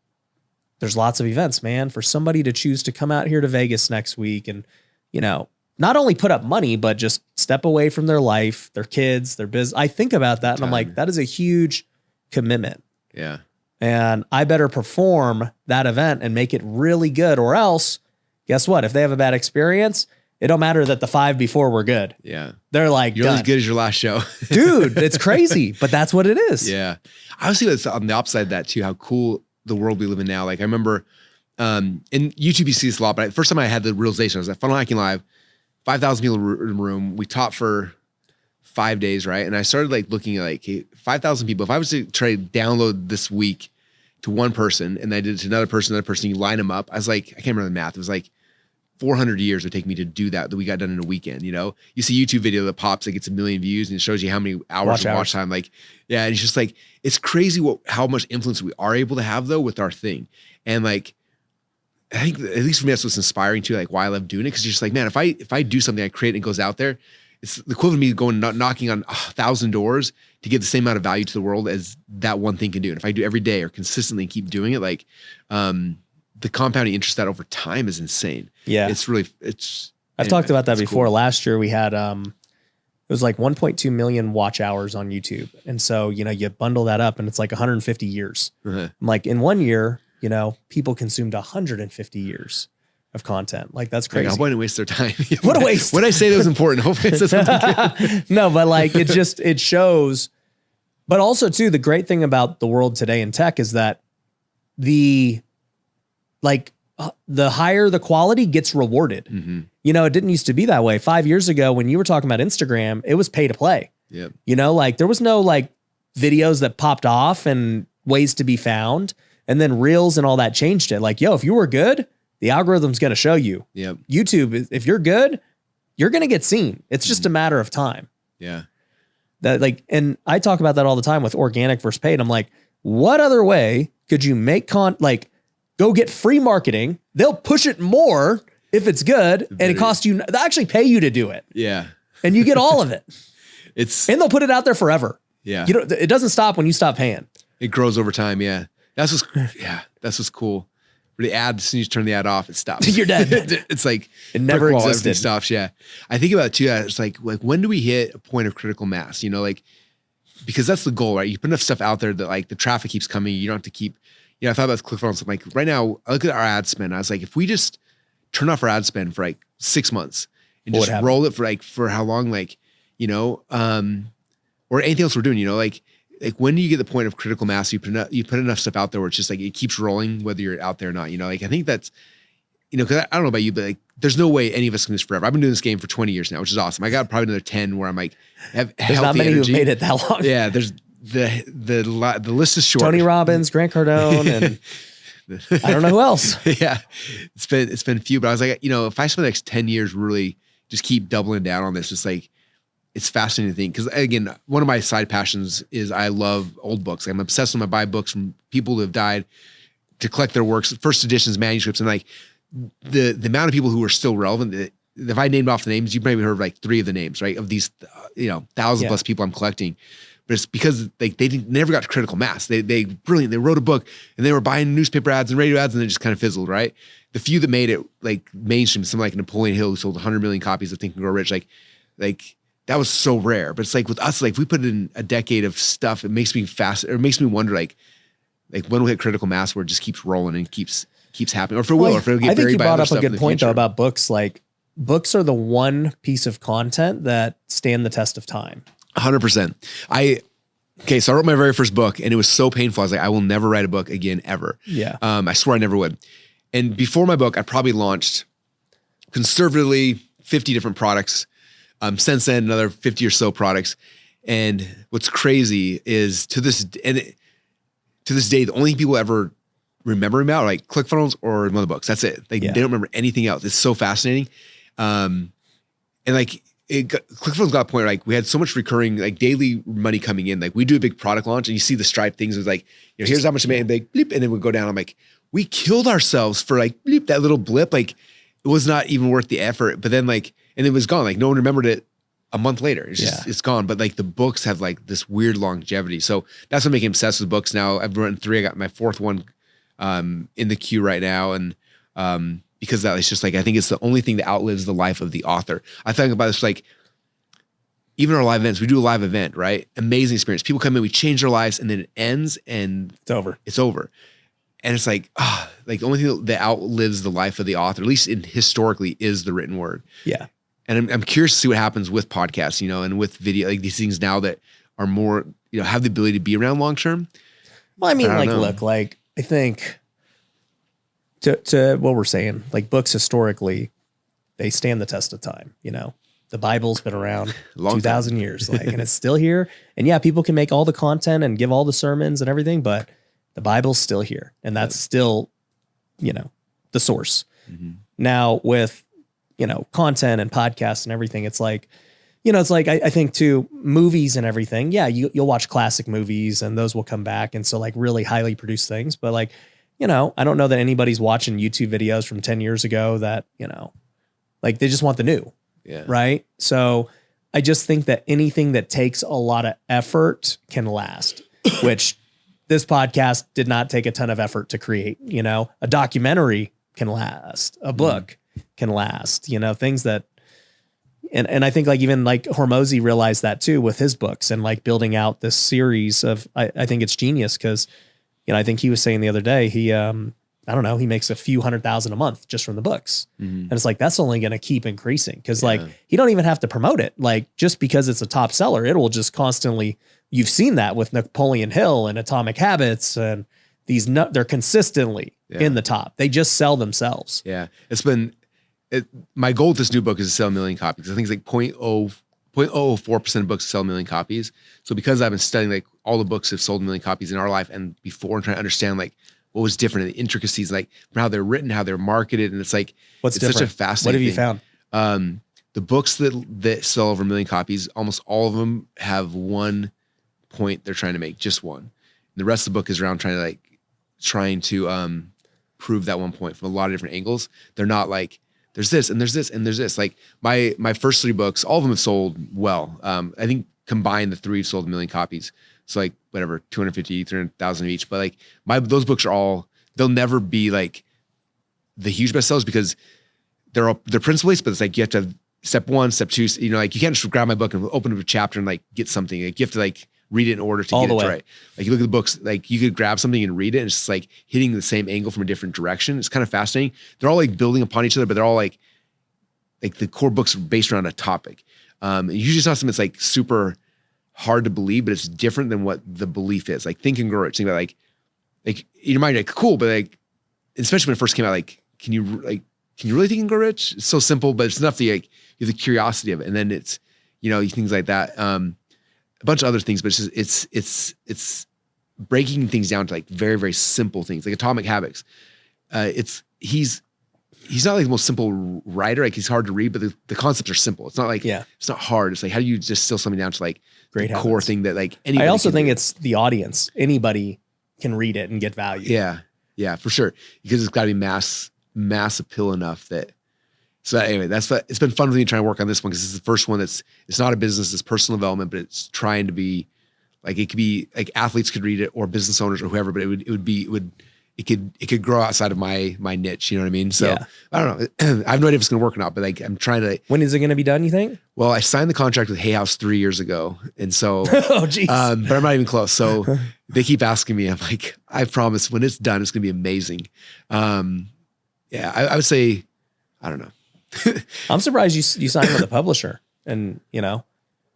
there's lots of events, man, for somebody to choose to come out here to Vegas next week and, you know, not only put up money, but just step away from their life, their kids, their business. I think about that and I'm like, that is a huge commitment. Yeah. And I better perform that event and make it really good, or else guess what? If they have a bad experience, it don't matter that the 5 before were good. Yeah. They're like, you're as good as your last show. Dude, it's crazy, but that's what it is. Yeah. I was thinking on the opposite of that too, how cool the world we live in now. Like I remember in YouTube, you see this a lot, but the first time I had the realization, I was at Funnel Hacking Live, 5,000 people in the room. We taught for 5 days, right? And I started like looking at like, hey, 5,000 people. If I was to try to download this week to one person and I did it to another person, you line them up. I was like, I can't remember the math. It was like 400 years would take me to do that we got done in a weekend, you know? You see a YouTube video that pops, like gets 1 million views and it shows you how many hours of watch time. Like, yeah, and it's just like, it's crazy how much influence we are able to have though with our thing. And like, I think at least for me, that's what's inspiring too, like why I love doing it. Cause you're just like, man, if I do something, I create and it goes out there, it's the equivalent of me going knocking on 1,000 doors to give the same amount of value to the world as that one thing can do. And if I do every day or consistently keep doing it, like, the compounding interest that over time is insane. Yeah. I've talked about that before. Cool. Last year we had, it was like 1.2 million watch hours on YouTube. And so, you know, you bundle that up and it's like 150 years. I'm like in 1 year, you know, people consumed 150 years of content. Like that's crazy. I wouldn't waste their time. What a waste. When I say that was important, hopefully it says something good. No, but like it shows, but also too, the great thing about the world today in tech is that the higher the quality gets rewarded. You know, it didn't used to be that way. 5 years ago, when you were talking about Instagram, it was pay to play. Yep. You know, like there was no like videos that popped off and ways to be found. And then Reels and all that changed it. Like, yo, if you were good, the algorithm's going to show you. Yep. YouTube, if you're good, you're going to get seen. It's just a matter of time. Yeah. That like, and I talk about that all the time with organic versus paid. I'm like, what other way could you make go get free marketing? They'll push it more if it's good and it costs you, they'll actually pay you to do it. Yeah. And you get all of it. And they'll put it out there forever. Yeah. You know, it doesn't stop when you stop paying. It grows over time. Yeah. That's what's cool. The ad, as soon as you turn the ad off, it stops. You're dead. It's like it never existed. Everything stops. Yeah. I think about it too. It's like when do we hit a point of critical mass? You know, like, because that's the goal, right? You put enough stuff out there that like the traffic keeps coming. You don't have to keep, I thought about ClickFunnels. I'm like, right now, I look at our ad spend. I was like, if we just turn off our ad spend for like 6 months and just roll it for how long, like, you know, or anything else we're doing, you know, like when do you get the point of critical mass? You put enough stuff out there where it's just like, it keeps rolling, whether you're out there or not, you know, like, I think that's, you know, cause I don't know about you, but like, there's no way any of us can do this forever. I've been doing this game for 20 years now, which is awesome. I got probably another 10 where I'm like, have there's not many who've made it that long. Yeah. There's the list is short. Tony Robbins, Grant Cardone, and I don't know who else. Yeah. It's been few, but I was like, you know, if I spend the next 10 years really just keep doubling down on this, just like, it's fascinating to think. Cause again, one of my side passions is I love old books. I'm obsessed with buy books from people who have died to collect their works, first editions, manuscripts. And like the amount of people who are still relevant, if I named off the names, you probably heard like 3 of the names, right? Of these, 1,000 plus people I'm collecting. But it's because like they never got to critical mass. They brilliant. They wrote a book and they were buying newspaper ads and radio ads and they just kind of fizzled, right? The few that made it like mainstream, something like Napoleon Hill who sold 100 million copies of Think and Grow Rich, like that was so rare. But it's like with us, like if we put in a decade of stuff, it makes me it makes me wonder like when we'll hit critical mass where it just keeps rolling and keeps happening, or if it will, or if it'll get buried by other stuff. I think you brought up a good point though about books. Like books are the one piece of content that stand the test of time. 100%. So I wrote my very first book and it was so painful. I was like, I will never write a book again, ever. Yeah. I swore I never would. And before my book, I probably launched conservatively 50 different products. Since then, another 50 or so products. And what's crazy is to this to this day, the only people ever remember him out are like ClickFunnels or one of the books. That's it. They don't remember anything else. It's so fascinating. And like ClickFunnels got a point where like we had so much recurring like daily money coming in. Like we do a big product launch and you see the Stripe things. It was like, here's how much I made, and big bleep, and then we go down. I'm like, we killed ourselves for like bleep, that little blip. Like it was not even worth the effort. But then like, and it was gone. Like no one remembered it a month later. It's just, it's gone. But like the books have like this weird longevity. So that's what making obsessed with books now. I've written 3. I got my 4th one in the queue right now. And because that it's just like, I think it's the only thing that outlives the life of the author. I think about this, like even our live events, we do a live event, right? Amazing experience. People come in, we change their lives, and then it ends and it's over. It's over. And it's like, like the only thing that outlives the life of the author, at least historically, is the written word. Yeah. And I'm curious to see what happens with podcasts, you know, and with video, like these things now that are more, you know, have the ability to be around long term. Well, I mean, like, look, like I think to what we're saying, like books historically, they stand the test of time. You know, the Bible's been around 2,000 years, like, and it's still here. And yeah, people can make all the content and give all the sermons and everything, but the Bible's still here, and that's still, you know, the source. Mm-hmm. Now with, you know, content and podcasts and everything, it's like, you know, it's like, I think too, movies and everything. Yeah. You'll watch classic movies and those will come back. And so like really highly produced things, but like, you know, I don't know that anybody's watching YouTube videos from 10 years ago that, you know, like they just want the new. Yeah. Right. So I just think that anything that takes a lot of effort can last, which this podcast did not take a ton of effort to create. You know, a documentary can last, a book can last, you know, things that, and I think like even like Hormozy realized that too with his books and like building out this series of, I think it's genius because, you know, I think he was saying the other day, he, I don't know, he makes a few $100,000 a month just from the books. Mm-hmm. And it's like, that's only going to keep increasing because like, he don't even have to promote it. Like just because it's a top seller, it will just constantly, you've seen that with Napoleon Hill and Atomic Habits and these, they're consistently in the top. They just sell themselves. Yeah. My goal with this new book is to sell 1 million copies. I think it's like 0.004% of books sell 1 million copies. So because I've been studying like all the books have sold 1 million copies in our life and before and trying to understand like what was different in the intricacies, like from how they're written, how they're marketed. And it's like, it's different? Such a fascinating thing. What have you found? The books that sell over 1 million copies, almost all of them have one point they're trying to make, just one. And the rest of the book is around trying to prove that one point from a lot of different angles. They're not like, there's this and there's this and there's this. Like my first 3 books, all of them have sold well. I think combined the 3 sold 1 million copies. So like whatever, 250, 300,000 each. But like those books are all, they'll never be like the huge bestsellers because they're principle-based, but it's like you have to have step 1, step 2, you know, like you can't just grab my book and open up a chapter and like get something. Like you have to like read it in order to get it right. Like you look at the books, like you could grab something and read it and it's just like hitting the same angle from a different direction. It's kind of fascinating. They're all like building upon each other, but they're all like the core books are based around a topic. Usually it's not something that's like super hard to believe, but it's different than what the belief is. Like Think and Grow Rich. Think about like in your mind, like cool, but like, especially when it first came out, like, can you really think and grow rich? It's so simple, but it's enough to like, you have the curiosity of it. And then it's, you know, things like that. A bunch of other things, but it's just, it's breaking things down to like very, very simple things, like Atomic Habits. He's not like the most simple writer. Like he's hard to read, but the concepts are simple. It's not like, it's not hard. It's like, how do you just distill something down to like great the core thing that like anybody I also think it's the audience. Anybody can read it and get value. Yeah. Yeah, for sure. Because it's gotta be mass appeal enough that, so anyway, it's been fun for me trying to work on this one because it's the first one it's not a business, it's personal development, but it's trying to be like, it could be like athletes could read it or business owners or whoever, but it could grow outside of my niche. You know what I mean? So I don't know. I have no idea if it's going to work or not, but like I'm trying to. When is it going to be done, you think? Well, I signed the contract with Hay House 3 years ago. And so, geez. But I'm not even close. So they keep asking me, I'm like, I promise when it's done, it's going to be amazing. I would say, I don't know. I'm surprised you signed with a publisher and, you know,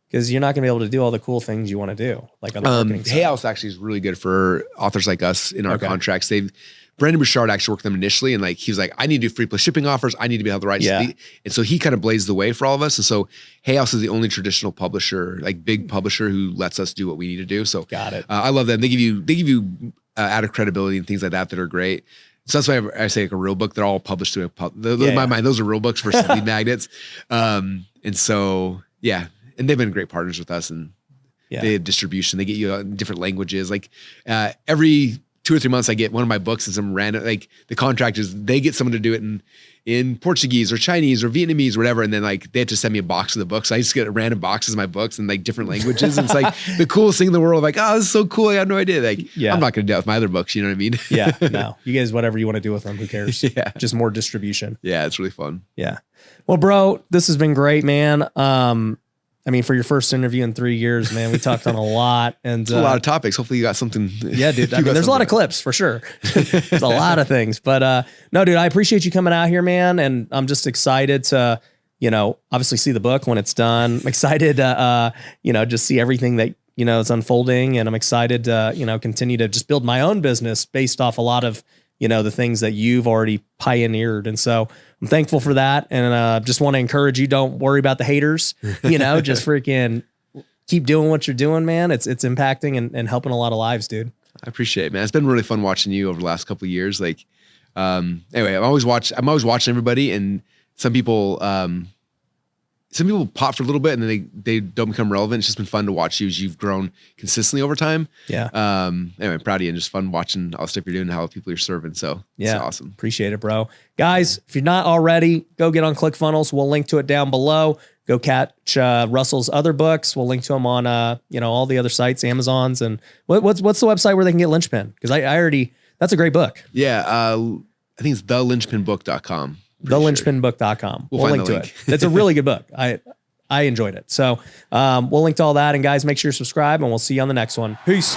because you're not going to be able to do all the cool things you want to do. Like on the marketing side. Hay House actually is really good for authors like us in our contracts. Brandon Bouchard actually worked with them initially, and like he was like, I need to do free plus shipping offers. I need to be able to write. And so he kind of blazed the way for all of us. And so Hay House is the only traditional publisher, like big publisher, who lets us do what we need to do. So got it. I love them. They give you out of credibility and things like that are great. So that's why I say like a real book. They're all published through in my mind. Those are real books versus lead magnets. And so and they've been great partners with us, and they have distribution. They get you in different languages. Like every 2 or 3 months, I get one of my books and some random, like the contract is they get someone to do it in Portuguese or Chinese or Vietnamese or whatever. And then like they have to send me a box of the books. So I just get random boxes of my books in like different languages. And it's like the coolest thing in the world. Like, oh, this is so cool. I had no idea. Like, I'm not going to do that with my other books. You know what I mean? No, you guys, whatever you want to do with them, who cares? Just more distribution. Yeah. It's really fun. Yeah. Well, bro, this has been great, man. I mean, for your first interview in 3 years, man, we talked on a lot, and a lot of topics. Hopefully you got something. Yeah, dude. I mean, there's a lot of clips for sure. There's a lot of things, but no, dude, I appreciate you coming out here, man. And I'm just excited to, obviously see the book when it's done. I'm excited to, just see everything that, it's unfolding. And I'm excited to, continue to just build my own business based off a lot of, the things that you've already pioneered. And so I'm thankful for that. And just want to encourage you, don't worry about the haters, just freaking keep doing what you're doing, man. It's impacting and helping a lot of lives, dude. I appreciate it, man. It's been really fun watching you over the last couple of years. Like, anyway, I'm always watching everybody, and some people pop for a little bit and then they don't become relevant. It's just been fun to watch you as you've grown consistently over time. Yeah. Anyway, I'm proud of you, and just fun watching all the stuff you're doing and how people you're serving. So it's awesome. Appreciate it, bro. Guys, if you're not already, go get on ClickFunnels. We'll link to it down below. Go catch Russell's other books. We'll link to them on all the other sites, Amazon's, and what's the website where they can get Linchpin? Because I already, that's a great book. Yeah. I think it's thelinchpinbook.com. thelinchpinbook.com. We'll link to it. It's a really good book. I enjoyed it. So we'll link to all that. And guys, make sure you subscribe, and we'll see you on the next one. Peace.